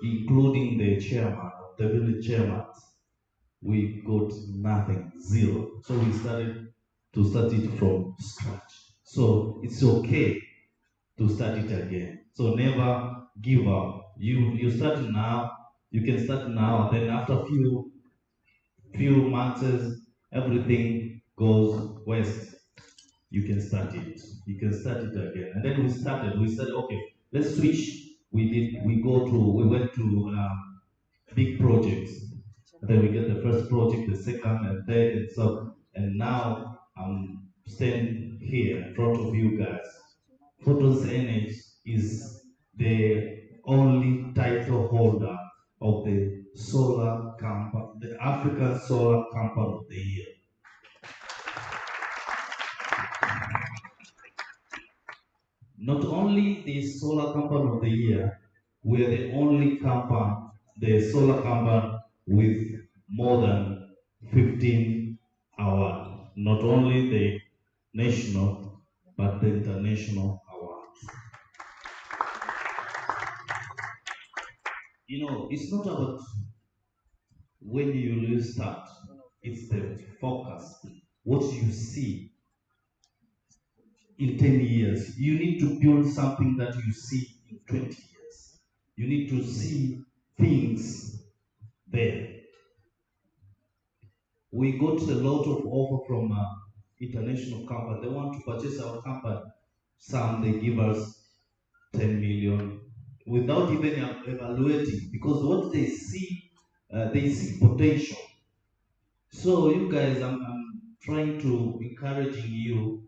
including the chairman, the village chairman, we got nothing, zero. So we started it from scratch. So it's okay to start it again. So never give up. You start now. You can start now. Then after few months, everything goes west. You can start it. You can start it again. And then we started. We said, okay, let's switch. We went to big projects. And then we get the first project, the second, and third, and so. And now I'm standing here in front of you guys. Photos Energy is the only title holder of the solar company, the African Solar Company of the Year. Not only the solar company of the year, we are the only company, the solar company with more than 15 awards. Not only the national, but the international awards. You know, it's not about when you start, it's the focus, what you see in 10 years. You need to build something that you see in 20 years. You need to see things there. We got a lot of offer from international companies. They want to purchase our company. Some they give us 10 million without even evaluating, because what they see potential. So you guys, I'm trying to encouraging you.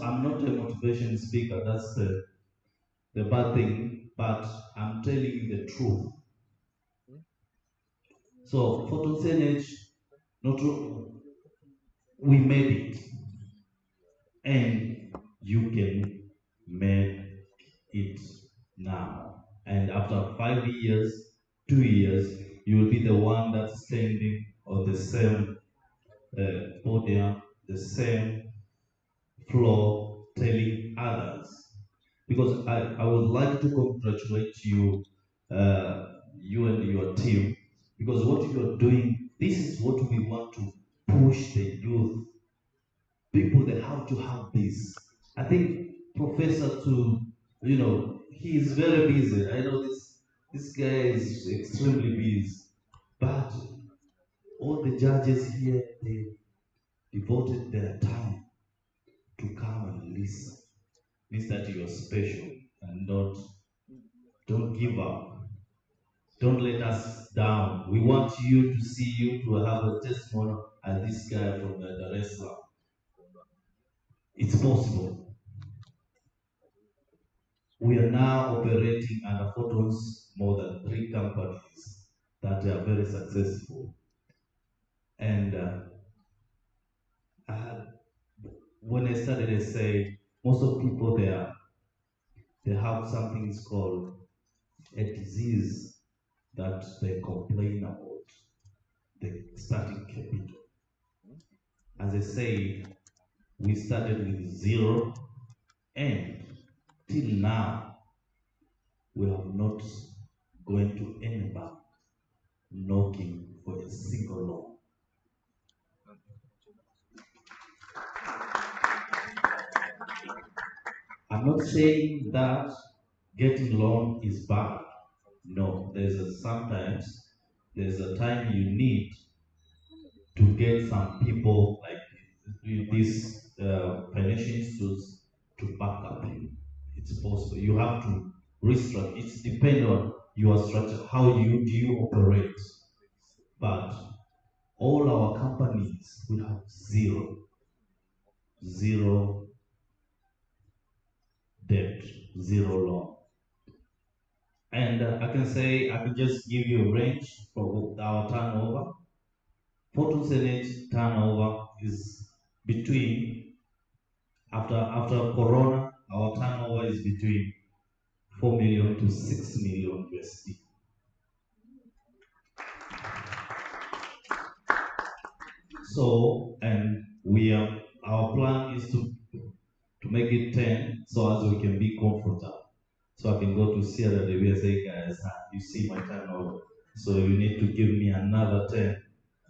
I'm not a motivation speaker. That's the bad thing, but I'm telling you the truth. So photosynthesis, we made it, and you can make it now. And after 5 years, 2 years, you will be the one that's standing on the same podium, the same floor, telling others. Because I would like to congratulate you, you and your team, because what you are doing, this is what we want to push the youth. People that have to have this. I think Professor he is very busy. I know this guy is extremely busy. But all the judges here, they devoted their time to come and listen. Means that you are special, and don't give up. Don't let us down. We want you to see you to have a testimony as this guy from Dar es Salaam. It's possible. We are now operating under Photons more than 3 companies that are very successful. And when I started, I say most of people there, they have something called a disease that they complain about, the starting capital. As I said, we started with 0, and till now, we have not going to any bank knocking for a single loan. I'm not saying that getting loan is bad. No, sometimes there's a time you need to get some people like these financial institutes to back up you. It's possible. You have to restructure. It's depend on your structure, how do you operate. But all our companies will have zero debt, zero loan. And I can just give you a range for our turnover. Photosynthetic turnover is between, after Corona, our turnover is between 4 million to 6 million USD. So, and our plan is to make it 10 so as we can be comfortable. So I can go to Sierra Leone and say, guys, you see my turnover. So you need to give me another 10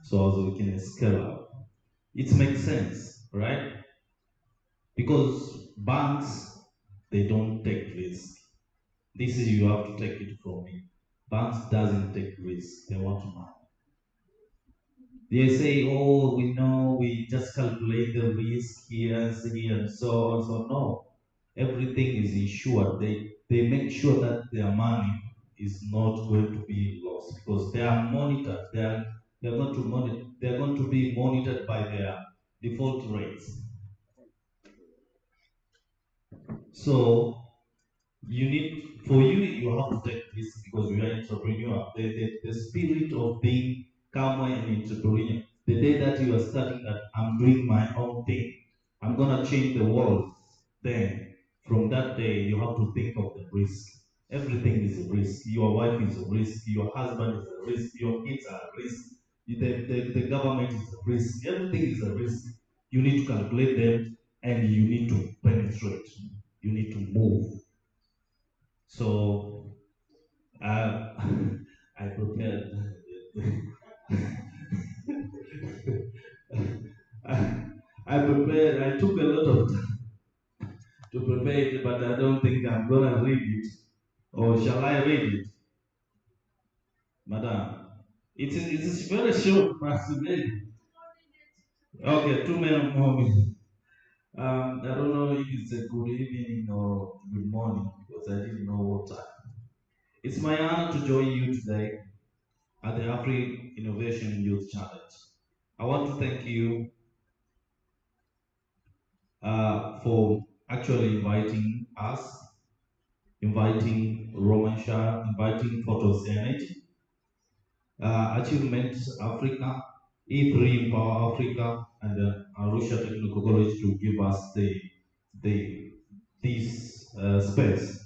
so as we can scale up. It makes sense, right? Because banks, they don't take risk. This is, you have to take it from me. Banks doesn't take risk. They want money. They say, oh, we know, we just calculate the risk here and so on. So no, everything is insured. They make sure that their money is not going to be lost because they are monitored. They're going to be monitored by their default rates. So you have to take this because we are entrepreneur. The spirit of being calm and entrepreneur. The day that you are starting that I'm doing my own thing, I'm gonna change the world. Then from that day you have to think of the risk. Everything is a risk. Your wife is a risk, your husband is a risk, your kids are a risk, the government is a risk, everything is a risk. You need to calculate them and you need to penetrate. You need to move. So I prepared. I took a lot of time to prepare it, but I don't think I'm gonna read it. Or shall I read it? Madam, it's very short, maybe. Okay, 2 more minutes. I don't know if it's a good evening or good morning because I didn't know what time. It's my honor to join you today at the Afrinnovative Youth Challenge. I want to thank you for actually inviting us, inviting Roman Shah, inviting Photos Energy, Achievement Africa, E3 Empower Africa, and Arusha Technical College to give us this space.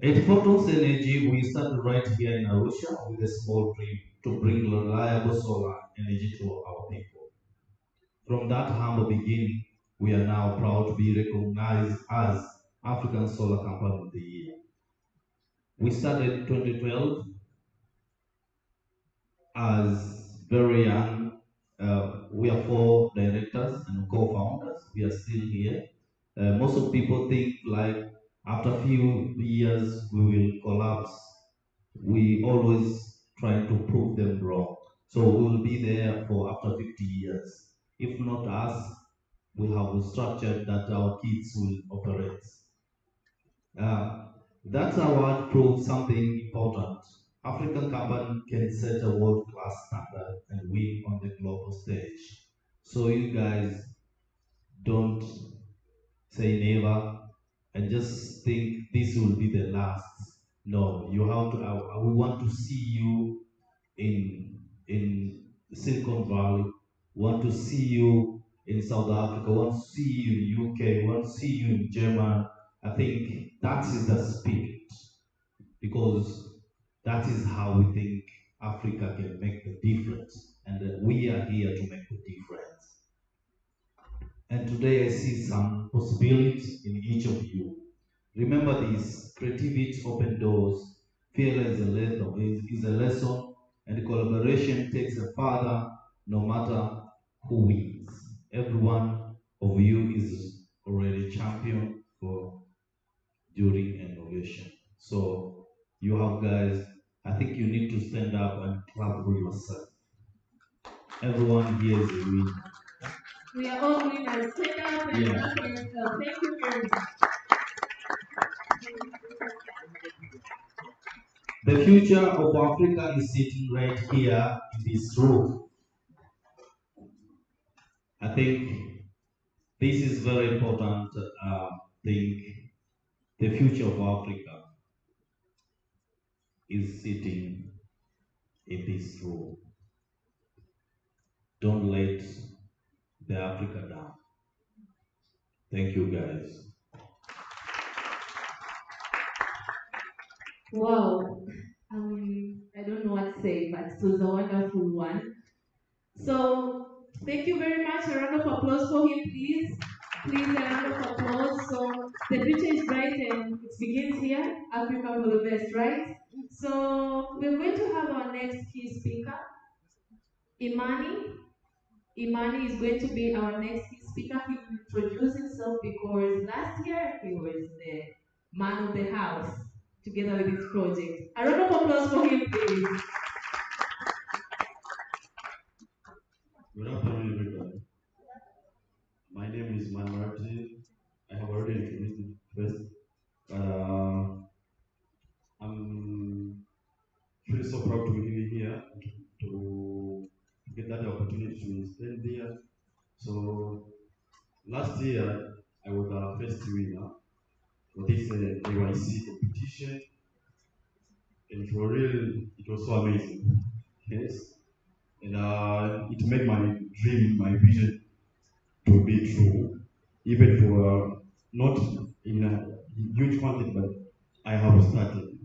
At Photos Energy, we started right here in Arusha with a small dream to bring reliable solar energy to our people. From that humble beginning, we are now proud to be recognized as African Solar Company of the Year. We started in 2012 as very young. We are 4 directors and co-founders. We are still here. Most of people think like after a few years we will collapse. We always try to prove them wrong. So we will be there for after 50 years. If not us, we have a structure that our kids will operate. That award proves something important. African company can set a world-class standard and win on the global stage. So you guys don't say never and just think this will be the last. No, you have to. We want to see you in Silicon Valley. Want to see you in South Africa. Want to see you in UK. Want to see you in Germany. I think that is the spirit because that is how we think Africa can make the difference, and we are here to make the difference. And today I see some possibilities in each of you. Remember this: creativity open doors, Failure is a lesson, and collaboration takes a further no matter who wins. Every one of you is already champion for during innovation. So you have guys, I think you need to stand up and clap for yourself. Everyone here is a winner. We are all winners. Stand up and clap for yourself. Thank you very much. The future of Africa is sitting right here in this room. I think this is very important thing. The future of Africa is sitting in this room. Don't let the Africa down. Thank you, guys. Wow. I don't know what to say, but it was a wonderful one. So thank you very much. A round of applause for him, please. Please, a round of applause. So the future is bright and it begins here. Africa for the best, right? So we're going to have our next key speaker, Imani. Imani is going to be our next key speaker. He will introduce himself because last year he was the man of the house together with his project. A round of applause for him, please. Good afternoon, everybody. My name is Manmarti. I have already introduced it first. I'm really so proud to be here to get that opportunity to stand there. So last year I was the first winner for this AYC competition, and for real it was so amazing. Yes, and it made my dream, my vision to be true, even for not in a huge quantity, but I have started.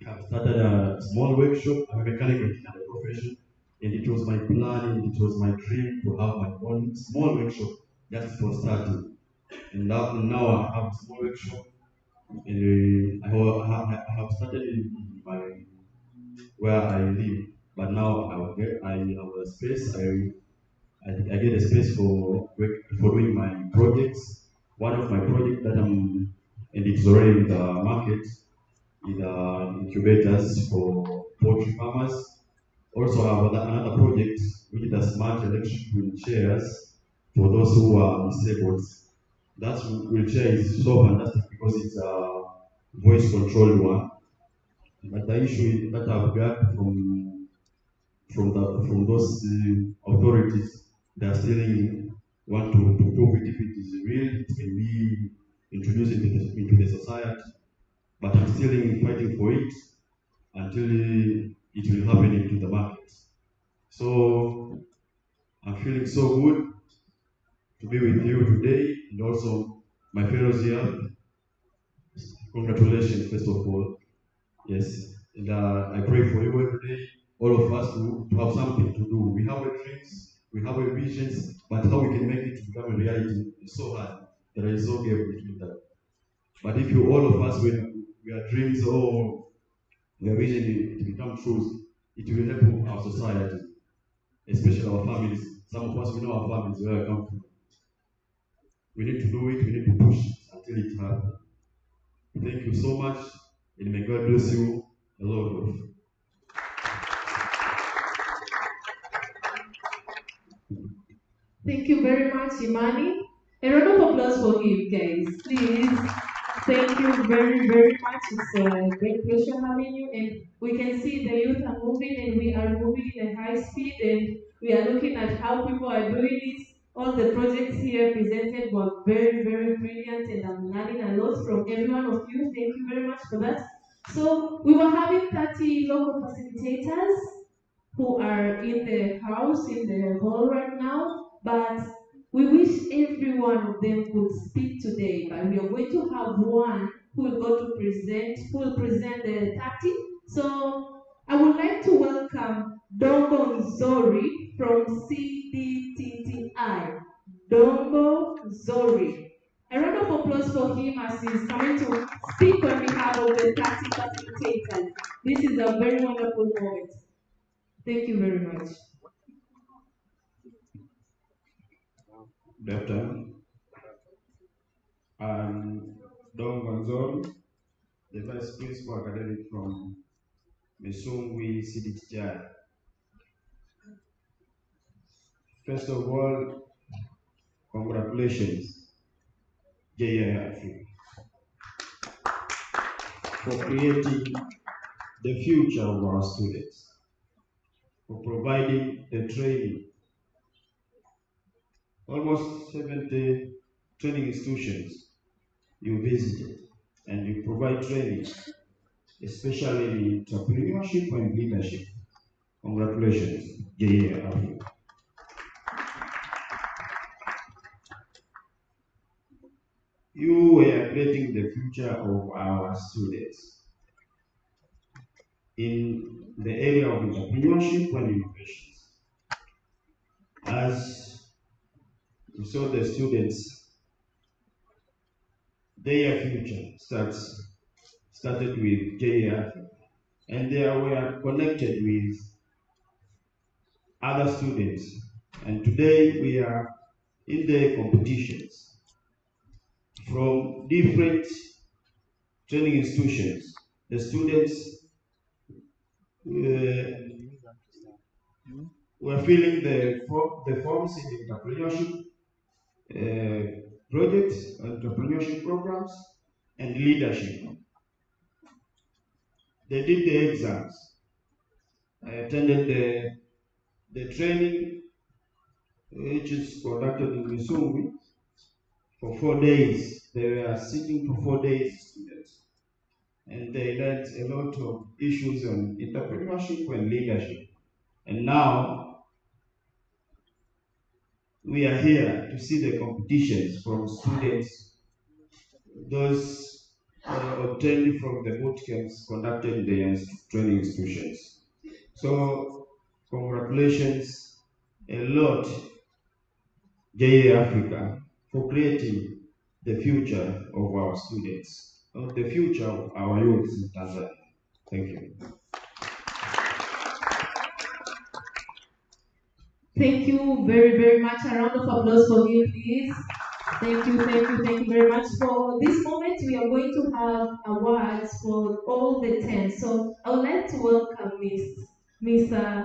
I have started a small workshop. I'm a mechanic in a profession, and it was my plan, and it was my dream to have my own small workshop just for starting. And now I have a small workshop, and I have started in my where I live, but now I have a space. I get a space for doing my projects. One of my projects that and it's already in the market is incubators for poultry farmers. Also have another project which is the smart electric wheelchairs for those who are disabled. That wheelchair is so fantastic because it's a voice controlled one. But the issue that I've got from those authorities, they are still want to prove it if it is real, it can be introduced into the society. But I'm still fighting for it until it will happen into the market. So I'm feeling so good to be with you today, and also my fellows here. Congratulations, first of all. Yes, and I pray for you every day, all of us to have something to do. We have our dreams, we have our visions, but how we can make it become a reality is so hard. There is no gap between that. But if you, all of us, we are dreams or we are vision to become truth, it will help our society, especially our families. Some of us, we know our families, where I come from. We need to do it, we need to push until it happens. Thank you so much, and may God bless you a lot. Thank you very much, Imani. A round of applause for him, guys, please. Thank you very, very much. It's a great pleasure having you. And we can see the youth are moving, and we are moving in a high speed, and we are looking at how people are doing it. All the projects here presented were very, very brilliant, and I'm learning a lot from every one of you. Thank you very much for that. So we were having 30 local facilitators who are in the house, in the hall right now, but we wish every one of them could speak today, but we are going to have one who will go to present, who will present the 30. So I would like to welcome Dongo Nzori from CDTTI. Dongo Nzori. A round of of applause for him as he's coming to speak on behalf of the taxi facilitators. This is a very wonderful moment. Thank you very much. Good afternoon. I'm Don Gonzalo, the Vice Principal Academic from Misungwi CDTI. First of all, congratulations, JIF, for creating the future of our students, for providing the training. Almost 70 training institutions you visited, and you provide training, especially in entrepreneurship and leadership. Congratulations, JIF. You were creating the future of our students in the area of entrepreneurship and innovations. As you saw the students, their future started with JIF, and they were connected with other students. And today we are in the competitions from different training institutions. The students were filling the forms in the entrepreneurship projects, entrepreneurship programs, and leadership. They did the exams. I attended the training, which is conducted in Misungwi for 4 days. They were sitting for 4 days, students, and they learned a lot of issues on entrepreneurship and leadership. And now we are here to see the competitions from students, those obtained from the boot camps conducted in the training institutions. So congratulations a lot, JA Africa, for creating the future of our students, or the future of our youth in Tanzania. Thank you. Thank you very, very much. A round of applause for me, please. Thank you very much. For this moment, we are going to have awards for all the 10. So I would like to welcome Miss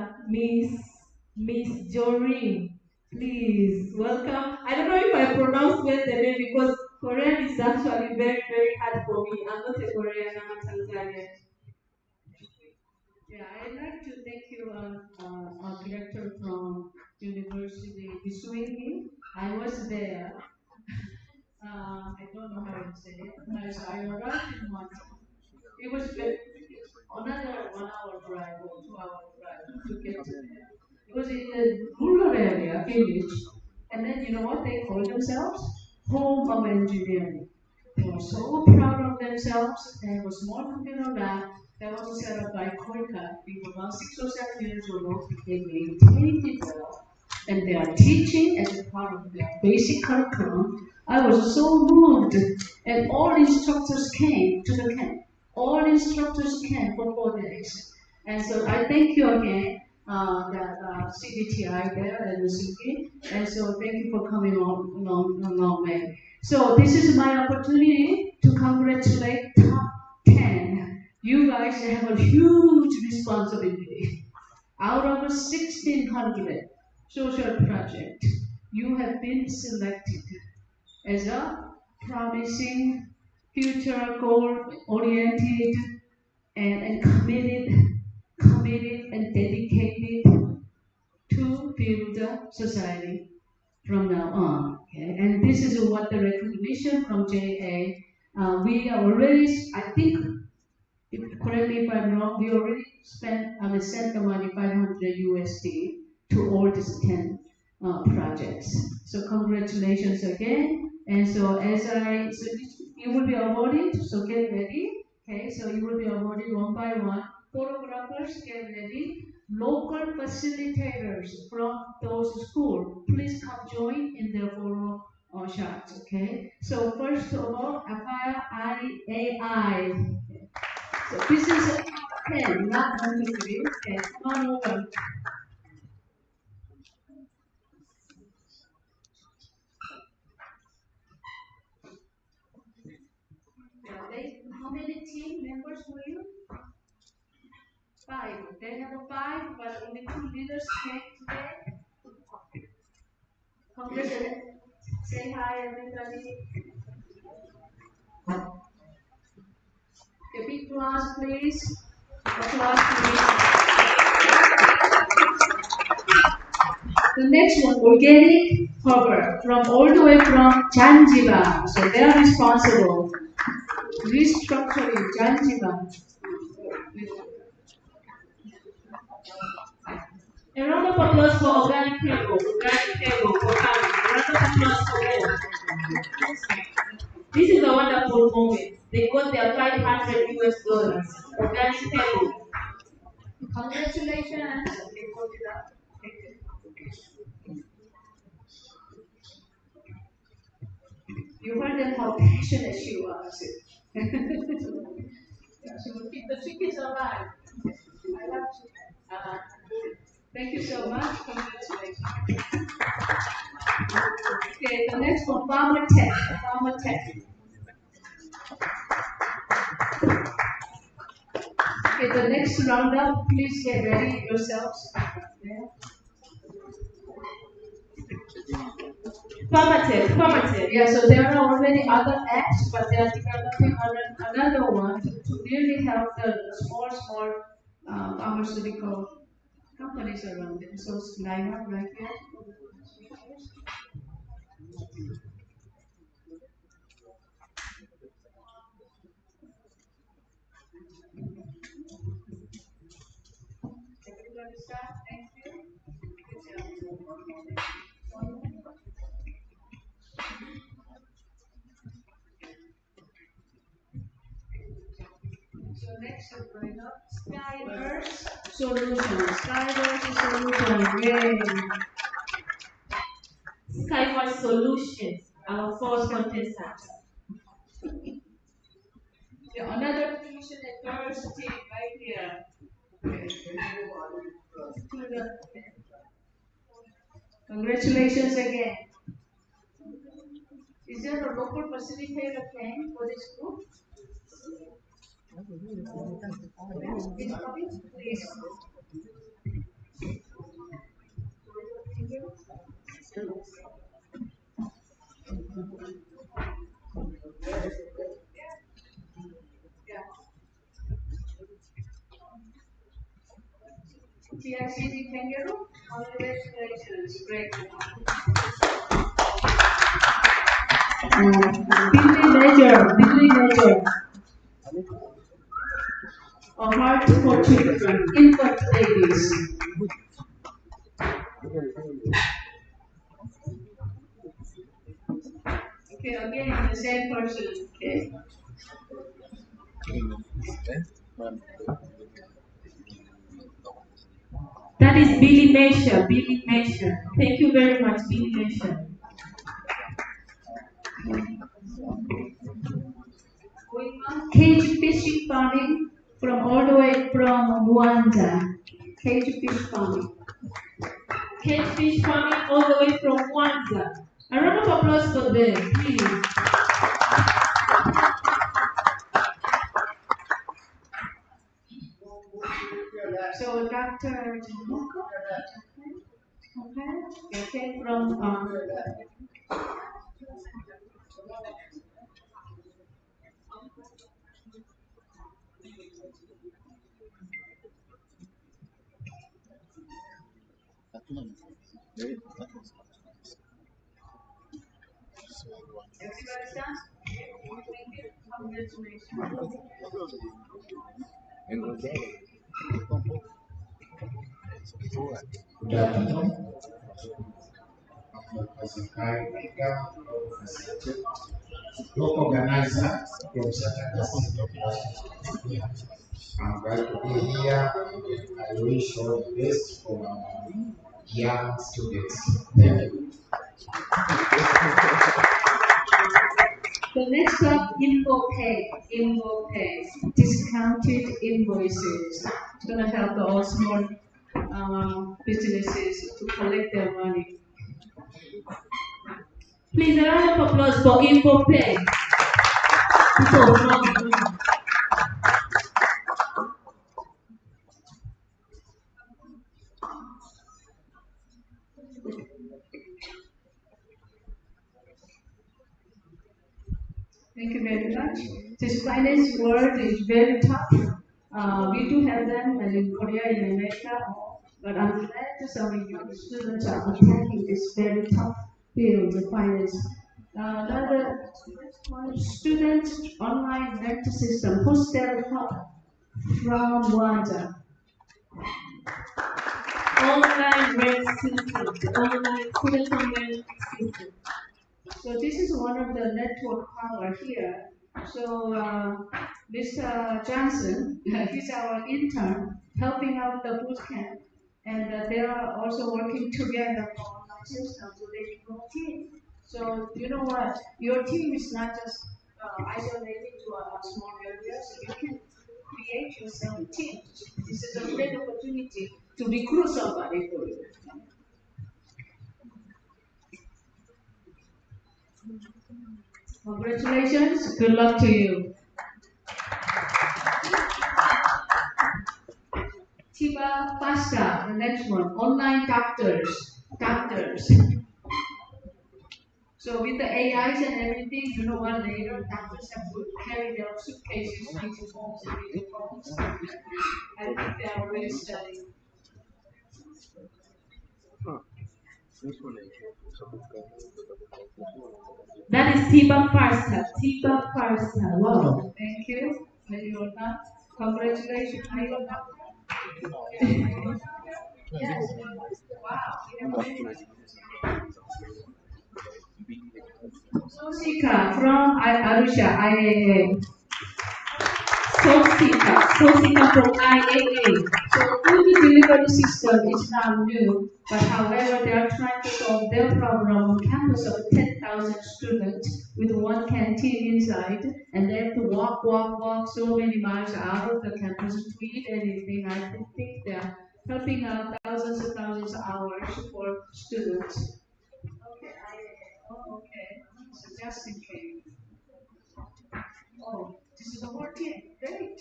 Joreen. Please welcome. I don't know if I pronounced well the name because Korean is actually very, very hard for me. I'm not a Korean, I'm a Tanzanian. Yeah, I'd like to thank you, our director from University Missouri. I was there. I don't know how to say it. I arrived in one. It was another 1 hour drive or 2 hour drive to get to there. It was in a rural area, village. And then you know what they call themselves? Home of engineering. They were so proud of themselves. There was more to be on that. That was set up by Koika. People about 6 or 7 years old. They maintained it well. And they are teaching as a part of their basic curriculum. I was so moved. And all instructors came to the camp. All instructors came for 4 days. And so I thank you again, the CDTI there and the CP. And so thank you for coming on long way. So this is my opportunity to congratulate top 10. You guys have a huge responsibility. Out of 1,600 social projects, you have been selected as a promising, future goal-oriented, and committed and dedicated to build a society from now on. Okay? And this is what the recognition from JA. We are already, I think, correct me if I'm wrong, we already sent the money 500 USD to all these 10 projects. So congratulations again. And so so you will be awarded, so get ready. Okay, so you will be awarded one by one. Photographers, get ready. Local facilitators from those schools, please come join in their photo shots. Okay, so first first of all, AI. So this is 10, not 1 to 3. Okay, come on over. How many team members were you? 5. They have a 5, but only 2 leaders came today. Congratulations. Say hi, everybody. A big applause, please. Applause, please. The next one, organic cover, from all the way from Zanzibar. So they are responsible. Restructuring Zanzibar. A round of applause for organic cable for coming. A round of applause for them. This is a wonderful moment. They got their 500 US dollars. Organic cable. Congratulations. You heard them how passionate she was. Yeah, she will keep the chickens alive. I love chickens. Thank you so much. Congratulations. Okay, the next one, Farmer Tech. Farmer Tech. Okay, the next roundup, please get ready yourselves. Yeah. Formative. Yeah, so there are already other apps, but they are developing another one to really help the small pharmaceutical companies around them. So it's line up right here. Everybody start. Thank you. So next is going up. Skyverse Solutions. Skyverse Solutions. Yay. Skyverse Solutions, our fourth contestant. Yeah, another fusion adversity right here. Congratulations again. Is there a local facilitator plan for this group? Is coming? Please. TRCD Kangaroo, congratulations, great. Billy Ledger. A heart for children, infant babies. Okay, again, the same person, okay? That is Billy Measure. Thank you very much, Billy Measure. Going on, cage fishing farming from all the way from Rwanda. Cage fish farming. Cage fish farming all the way from Rwanda. A round of applause for them, please. So Dr. Moko, okay, from everybody done? Good afternoon. Local organizer from Second City. I'm glad to be here. I wish all the best for our young students. Thank you. The next up, InvoPay, discounted invoices. It's going to help all small businesses to collect their money. Please, a round of applause for InvoPay. People from Thank you very much. This finance world is very tough. We do have them in Korea, in America, but I'm glad some of your students are attacking this very tough field of finance. Another one, student online rent system, hostel hub from Rwanda. online rent system, online student rent system. So this is one of the network power here. So Mr. Johnson, he's our intern, helping out the boot camp, and they are also working together for online system so they can go team. So you know what? Your team is not just isolated to a small area, so you can create yourself a team. This is a great opportunity to recruit somebody for you. Congratulations, good luck to you. Tiba Pasta, the next one, online doctors. So with the AIs and everything, you know what, later doctors have to carry their suitcases, reaching homes and reaching homes. I think they are already studying. That is Tiba Farsa. Tiba Farsa. Wow. Thank you. Maybe you're not. Congratulations. Are you a doctor? Yes. Wow. Sosika from Arusha, IAA. Sosika from IAA. So food delivery system is not new, but however they are trying to solve their problem on campus of 10,000 students with one canteen inside, and they have to walk so many miles out of the campus to eat anything. I think they are helping out thousands of hours for students. Okay, okay. So Justin came. Oh, this is the whole team. Great.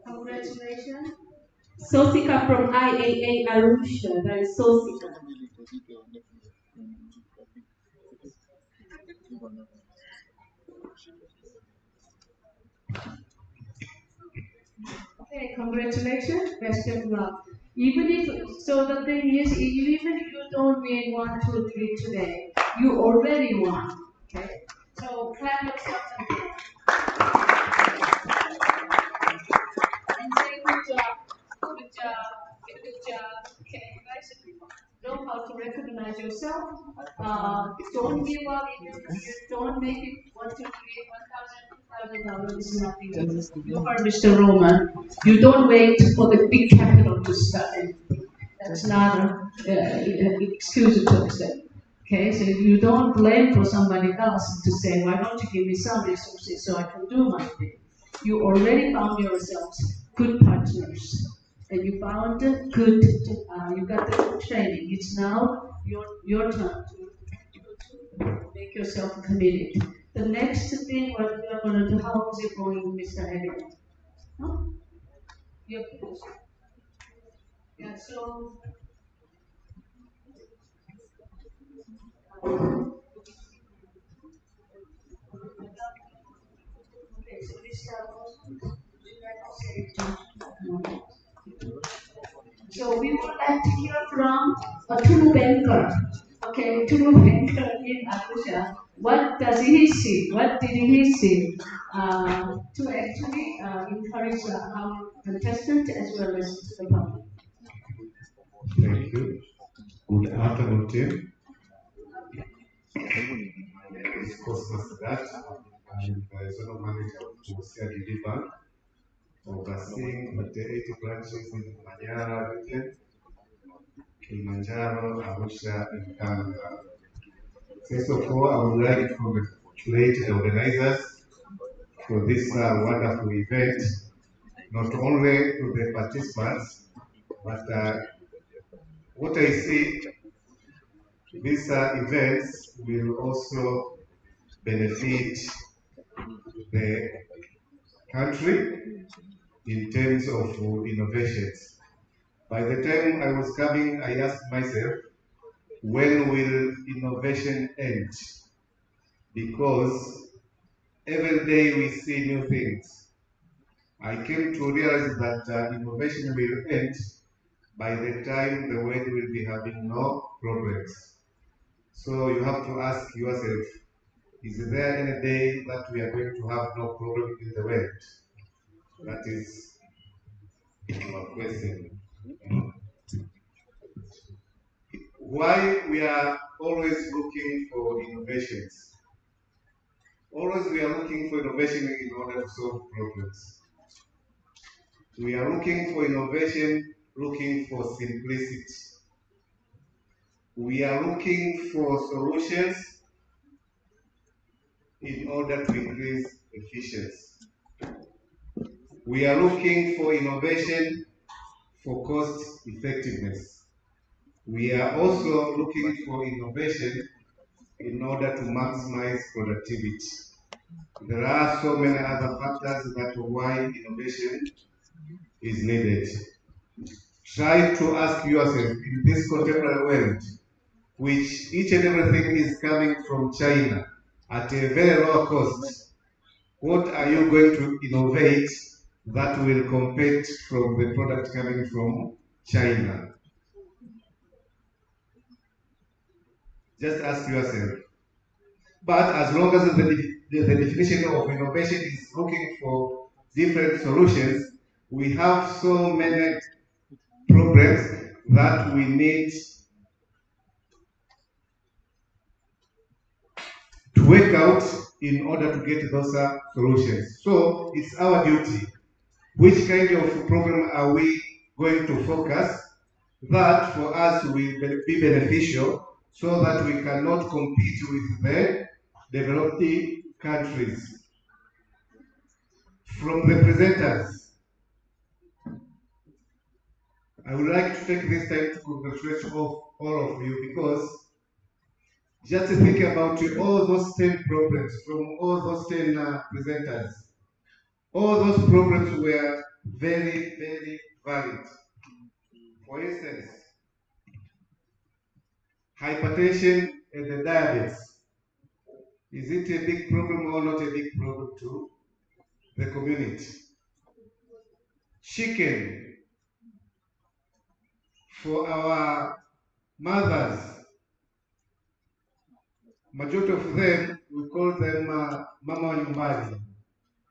Congratulations. Sosika from IAA Arusha. That is Sosika. Okay, congratulations. Best of luck. Even if, so the thing is, even if you don't win 1, 2, 3 today, you already won. Okay? So clap yourself again. And say good job, good job, good job. Okay, guys, know how to recognize yourself. Don't give up even if you don't make it 1, 2, 3, $1,000, $2,000 is nothing. You are Mr. Roman. You don't wait for the big capital to start anything. That's not an excuse to accept. Okay, so you don't blame for somebody else to say, why don't you give me some resources so I can do my thing? You already found yourselves good partners. And you found good, you got the good training. It's now your turn to make yourself committed. The next thing what we are going to do, how is it going, Mr. Evan? Huh? Yep. Yeah, so okay, so this so we would like to hear from a true banker. Okay, true banker in Abuja. What does he see? What did he see to actually encourage our contestant as well as the public? Thank you. Good afternoon, team. Of course, Master that I'm the zonal manager of CRDB Bank, overseeing the 80 branches in Manyara region, Kilimanjaro, Arusha, and Canada. First of all, I would like to congratulate the organizers for this wonderful event, not only to the participants, but what I see, these events will also benefit the country in terms of innovations. By the time I was coming, I asked myself, when will innovation end? Because every day we see new things. I came to realize that innovation will end by the time the world will be having no problems. So you have to ask yourself, is there any day that we are going to have no problem in the world? That is our question. Why we are always looking for innovations? Always we are looking for innovation in order to solve problems. We are looking for innovation, looking for simplicity. We are looking for solutions in order to increase efficiency. We are looking for innovation for cost effectiveness. We are also looking for innovation in order to maximize productivity. There are so many other factors that why innovation is needed. Try to ask yourself, in this contemporary world, which each and everything is coming from China at a very low cost, what are you going to innovate that will compete from the product coming from China? Just ask yourself. But as long as the definition of innovation is looking for different solutions, we have so many problems that we need to work out in order to get those solutions. So it's our duty. Which kind of problem are we going to focus that for us will be beneficial so that we cannot compete with the developing countries? From the presenters, I would like to take this time to congratulate all of you, because just think about all those 10 problems from all those 10 presenters. All those problems were very, very valid. For instance, hypertension and the diabetes. Is it a big problem or not a big problem to the community? Chicken, for our mothers, majority of them, we call them mama nyumbani.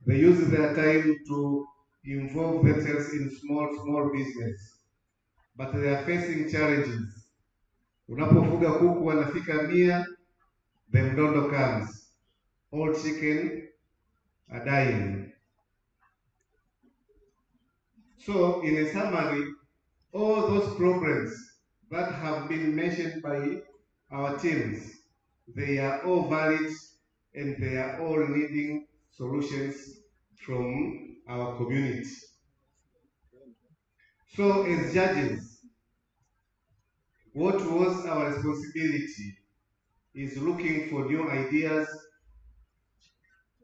They use their time to involve themselves in small business, but they are facing challenges. Unapofuga kuku wanafika 100, the mdondo comes. All chicken are dying. So, in a summary, all those problems that have been mentioned by our teams, they are all valid and they are all needing solutions from our community. So, as judges, what was our responsibility is looking for new ideas,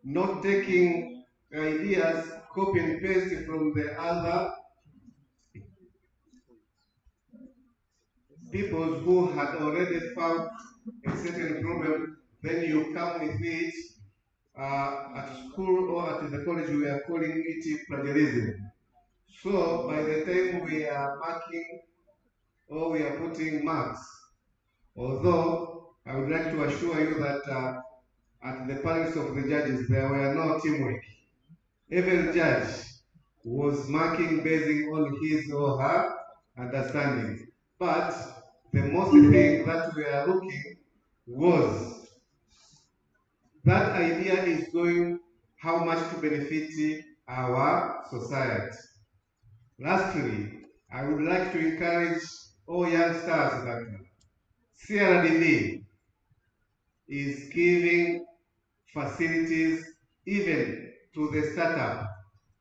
not taking ideas, copy and paste from the other people who had already found a certain problem, then you come with it at school or at the college. We are calling it plagiarism. So by the time we are marking or we are putting marks, although I would like to assure you that at the panels of the judges there were no teamwork. Every judge was marking based on his or her understanding. But the most thing that we are looking was that idea is going how much to benefit our society. Lastly, I would like to encourage all youngsters that CRDB is giving facilities, even to the startup.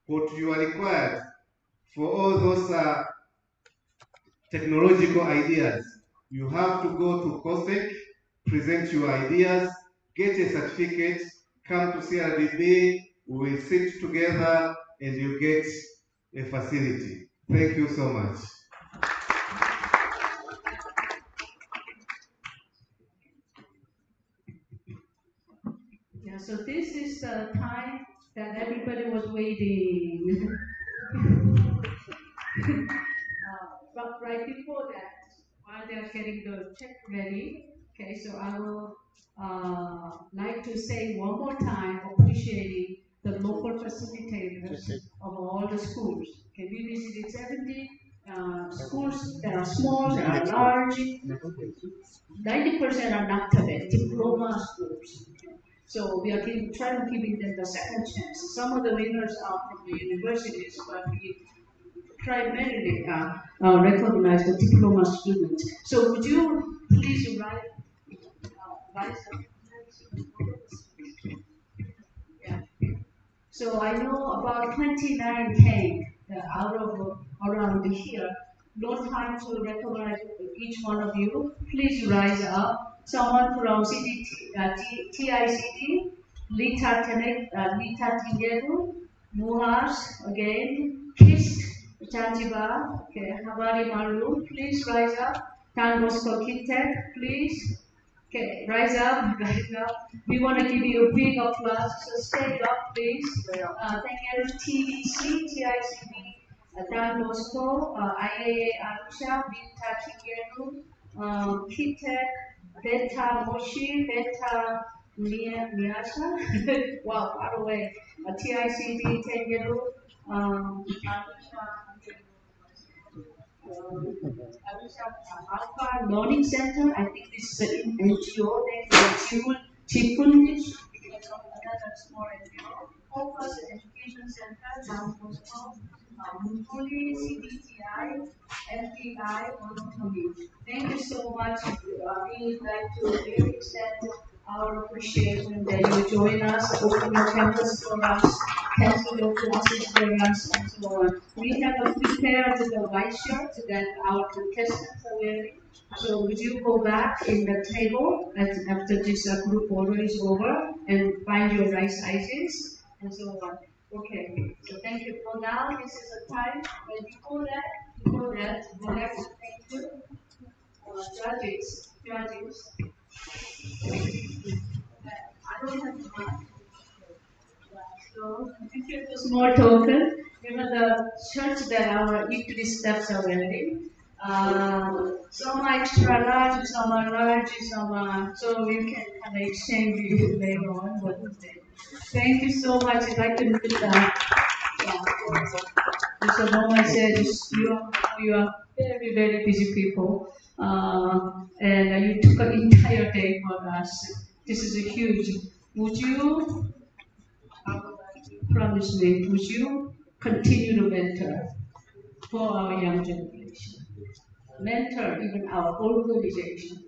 What you are required for all those technological ideas, you have to go to COSTECH, present your ideas, get a certificate, come to CRDB, we will sit together and you get a facility. Thank you so much. Yeah, so this is the time that everybody was waiting. But right before that, while they're getting the check ready, okay, so I will like to say one more time appreciating the local facilitators of all the schools. Okay, we visited 70 schools that are small, that are large. 90% are not diploma schools. So we are trying to giving them the second chance. Some of the winners are from the universities, but we primarily recognize the diploma students. So would you please rise up? Yeah. So I know about 29 came out of around here. No time to recognize each one of you. Please rise up. Someone from TICD, Lita Tingeru, Muhas, again, Kist, Zanzibar, okay, Habari Maru, please rise up. Tan Bosco Kintek, please. Okay, rise up, rise up. We want to give you a big applause, so stand up, please. Thank you, TBC, TICB, Dan Bosco, IAA Arusha, Binta Chigeru, Kitek, Beta Moshi, Beta Miasha, wow, by the way, TICB, Tengeru, Alpha Learning Center. I think this is an NGO. Chipunish, another small NGO. Focus Education Center, John Bosco, Mutuli, CBTI, FDI, Monotony. Thank you so much. We would like to really extend our appreciation that you join us, open your campus for us, cancel your classes for us, and so on. We have prepared the white shirt that our contestants are wearing. So would you go back in the table after this group order is over and find your right sizes and so on. Okay, so thank you for now. This is the time. But before that, we'd like to thank you, judges. I don't have much. So if you have a small token, you know the shirts that our weekly staffs are wearing. Some are extra large, some are large, some are, so we can have an exchange later on. Thank you so much. I'd like to meet Mr. Norman said, you are very, very busy people. And you took an entire day for us. This is a huge. Would you promise me, would you continue to mentor for our young generation? Mentor even our organization.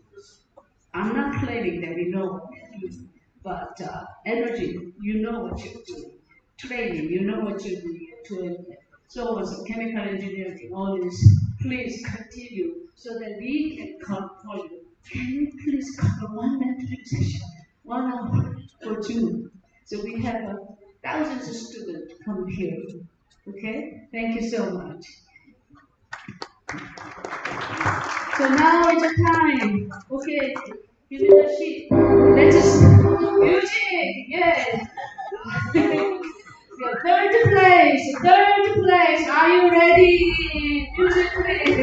I'm not claiming that we know what we're doing, but energy, you know what you're doing. Training, you know what you're doing. So as chemical engineering, all this, please continue so that we can come for you. Can you please cover one mentoring session, 1 hour for June? So we have thousands of students come here. Okay? Thank you so much. So now it's a time. Okay, give me the sheet. Let's just music. Yes. Third place. Are you ready? Music, please.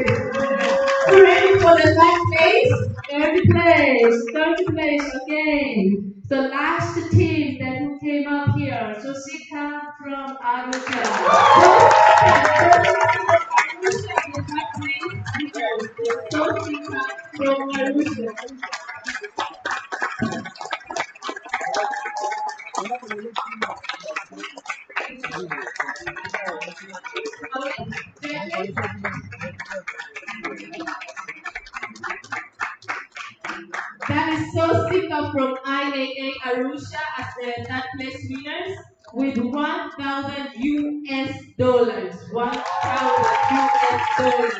You ready for the last place? Third place again. The last team that came up here. Jessica from Arusha. That is Sosika from IAA Arusha as the third place winners with 1,000 US dollars. 1,000 US dollars.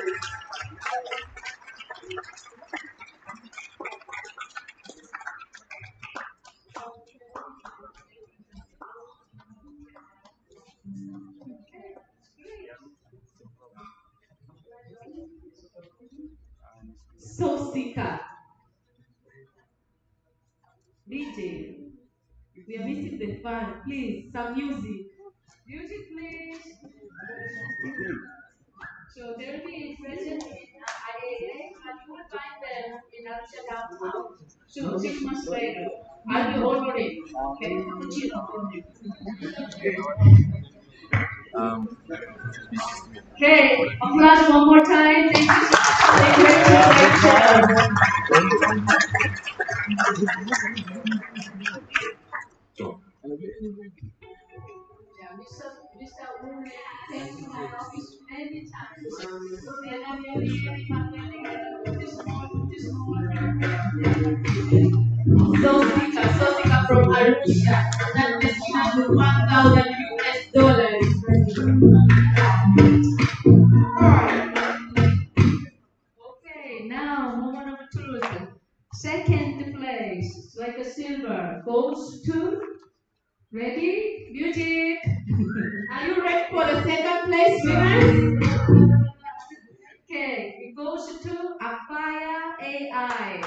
Sosika. DJ. We are missing the fun. Please, some music. Music, please. So they'll be present in IAA, but you will find them in Arusha downtown. So 6 months later, I'll be already. Okay, okay, applause one more time. Thank you so much for the great presentation. Yeah, Mr. Uri came to my office many times. Sosika from Arusha. That is with 1,000 US dollars. Okay, now moment of truth. Second place, like a silver, goes to. Ready? Music. Are you ready for the second place winners? Okay, it goes to Afaya AI.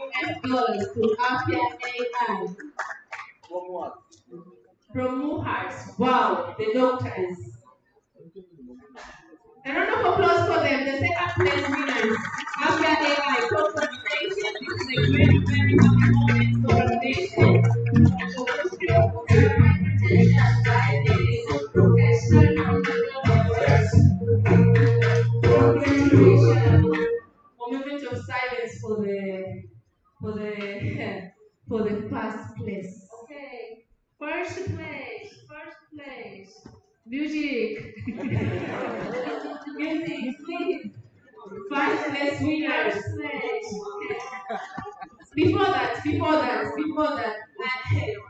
$2,000 to Afia AI. From Muhars. Wow, the doctors. A round of applause for them, the second place winners. Afia AI, congratulations. This is a very, very happy moment for our nation. A moment of silence for the for the for the first place. Okay, first place. Music. Music, please. First place winners. First place. Okay. Before that,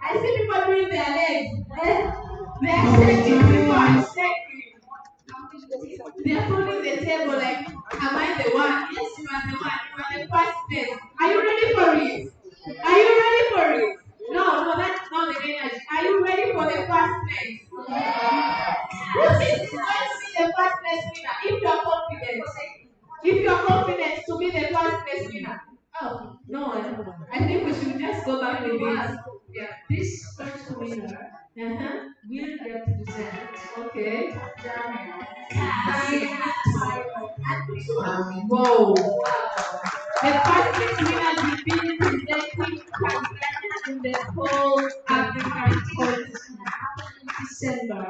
I see people doing their legs. They are shaking, people are shaking. They are holding the table like, am I the one? Yes, you are the one. You are the first place. Are you ready for it? Are you ready for it? No, that's not the energy. Are you ready for the first place? Who thinks is going to be the first place winner? If you are confident. If you are confident to be the first place winner. Oh, no, I think we should just go back with this. Yeah, this first winner will represent. Okay. Thailand. Whoa. The first place winners will be presenting Tanzania in the whole African continent. December,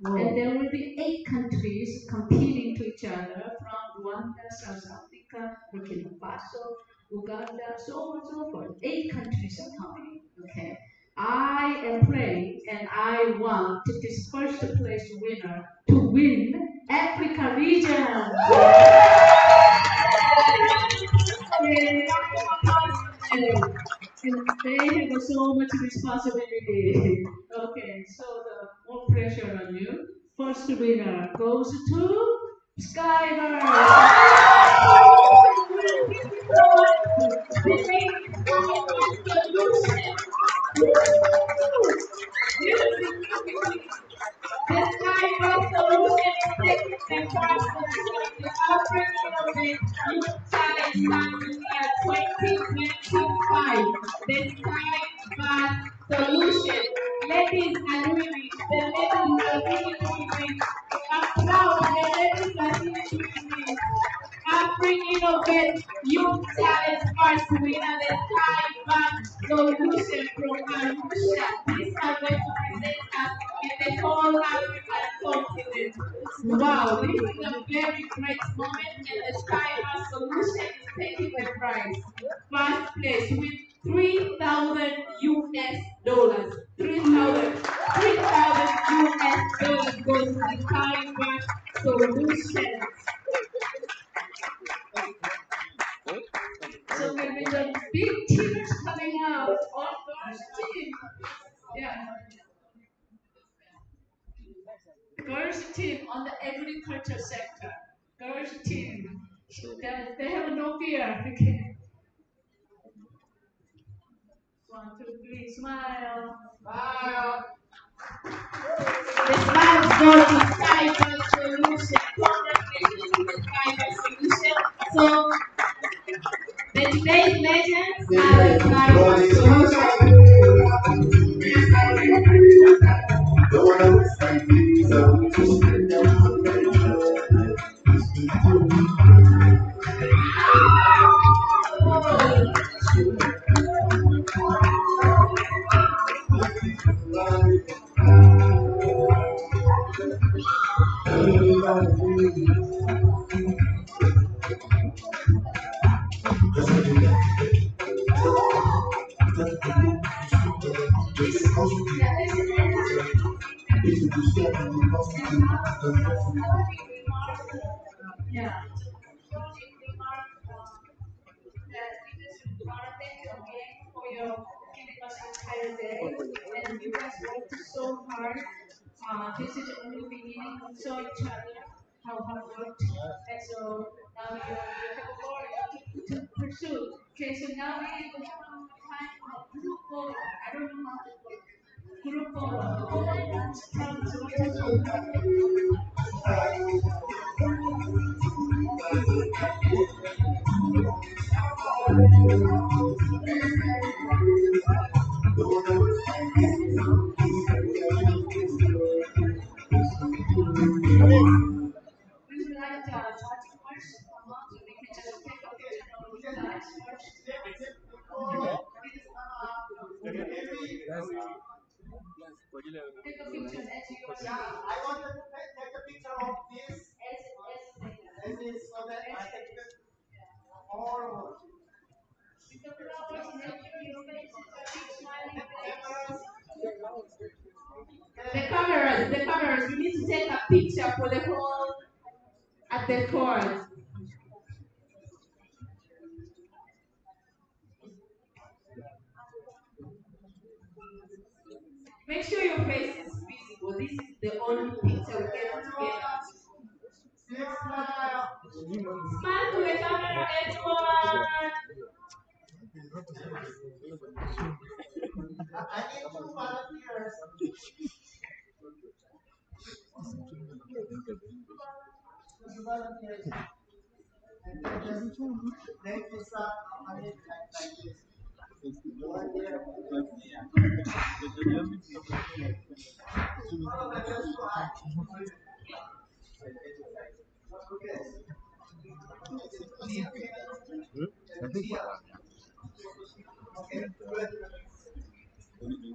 and there will be 8 countries competing to each other from Rwanda, South Africa, Burkina Faso, Uganda, so on and so forth. 8 countries are coming. Okay. I am praying and I want this first place winner to win Africa region. And they have so much responsibility. Okay, so the more pressure on you. First winner goes to Skybird. This Skybox solution is taking the first position in the Afrinnovative Youth Challenge Year 2025. The Skybox solution. Ladies and women, the ladies are really doing it. I'm proud the ladies are really doing it. Afrinnovative Youth Challenge first winner, the Skybox solution from Arusha. These are going to present us in the whole African continent. Wow, this is a very great moment, and the Skybox solution is taking the prize. First place with $3,000 US. $3,000 goes to the Caliber Solutions. So maybe the big teams coming out on first team. Yeah. Girls team on the agriculture sector. Girls team. They have no fear. Okay. 1, 2, 3, smile. Smile. The smiles go to Cyber Solution. Congratulations to the Cyber Solution. So the today's legends are the Cyber Solution. Yeah. Thank you again for your giving us entire day, and you guys worked so hard. This is only the beginning. We saw each other how hard worked, and so now you have a goal to pursue. Okay, so now we will have time for group photo. I don't know how to put group photo. Tell us what to do. We would like to starting first, so we can just take a picture of you guys first. Take a picture as you are. I want to take a picture of this as is so that I can get more. With the flowers and everything, your faces are big smiling faces. The cameras, we need to take a picture for the whole at the court. Make sure your face is visible. This is the only picture we get together. Smile. Smile to the camera, everyone. I need 2 volunteers. Volunteers. And then just make this up. I mean, like this.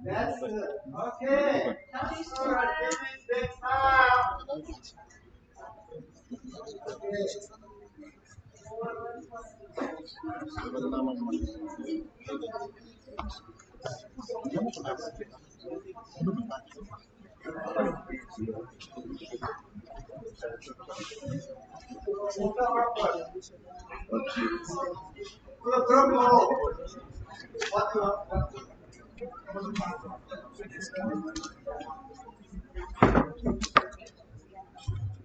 That's good. Okay. All right. Big smile.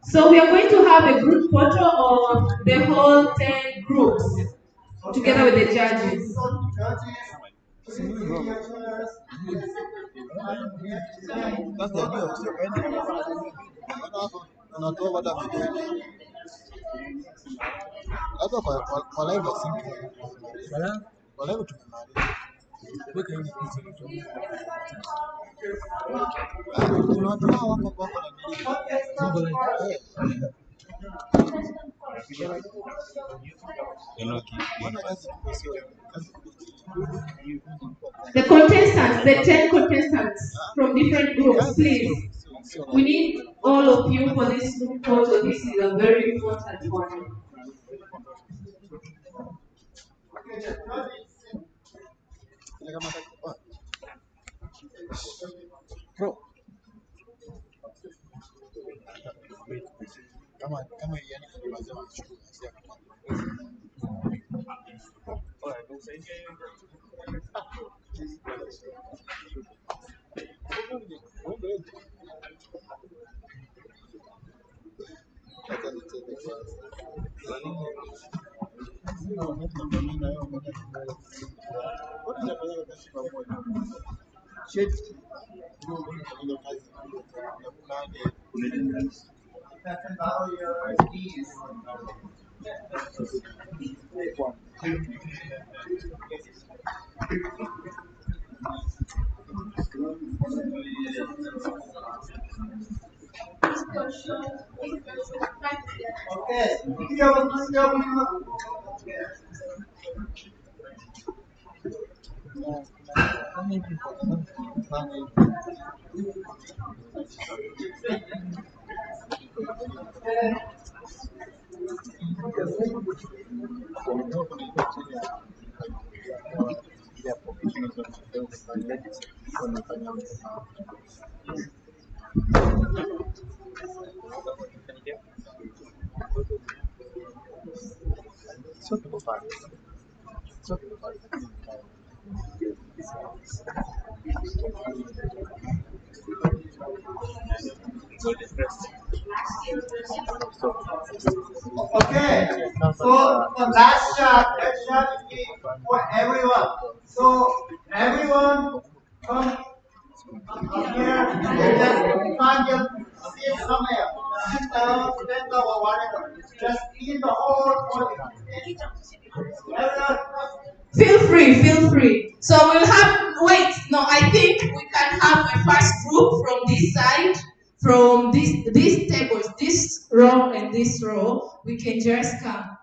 So we are going to have a group photo of the whole 10 groups together with the judges. That's the idea also. Unatoa baada ya video. Hata kwa live simple. Kwa live tumemaliza. Weka hiyo picha. Kuna watu hao wako na nini? The contestants, the 10 contestants from different groups, please. We need all of you for this group photo. This is a very important one. Bro. Kama yani wazee wanachukua Okay, so the last shot is for everyone. So everyone come up here and then find your seat somewhere. Sit down, stand up or whatever. Just in the whole audience. Everyone. Feel free, feel free. So we'll have, wait, no, I think we can have a first group from this side, from these tables, this row and this row. We can just come.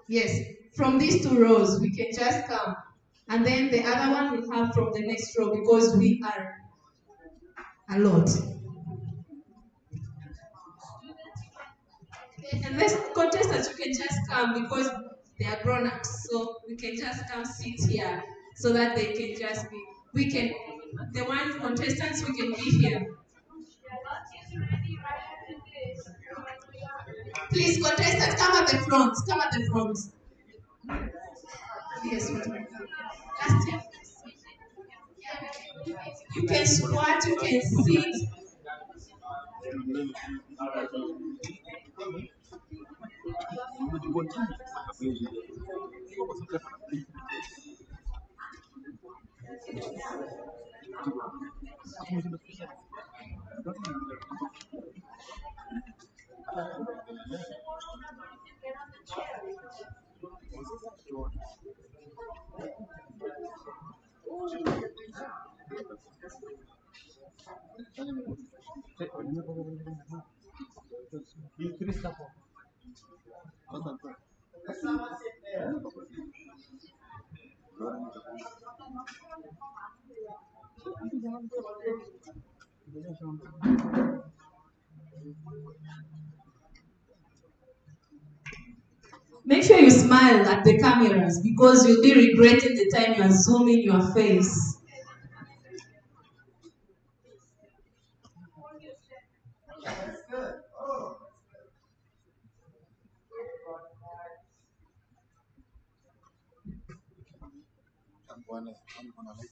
Yes, from these two rows, we can just come. And then the other one we'll have from the next row because we are a lot. And these contestants, you can just come because they are grown-ups. So we can just come sit here so that they can just be, the ones contestants, we can be here. Please, contestants, come at the front. Come at the front. Yes, last year. You can squat, you can sit. Make sure you smile at the cameras because you'll be regretting the time you are zooming your face.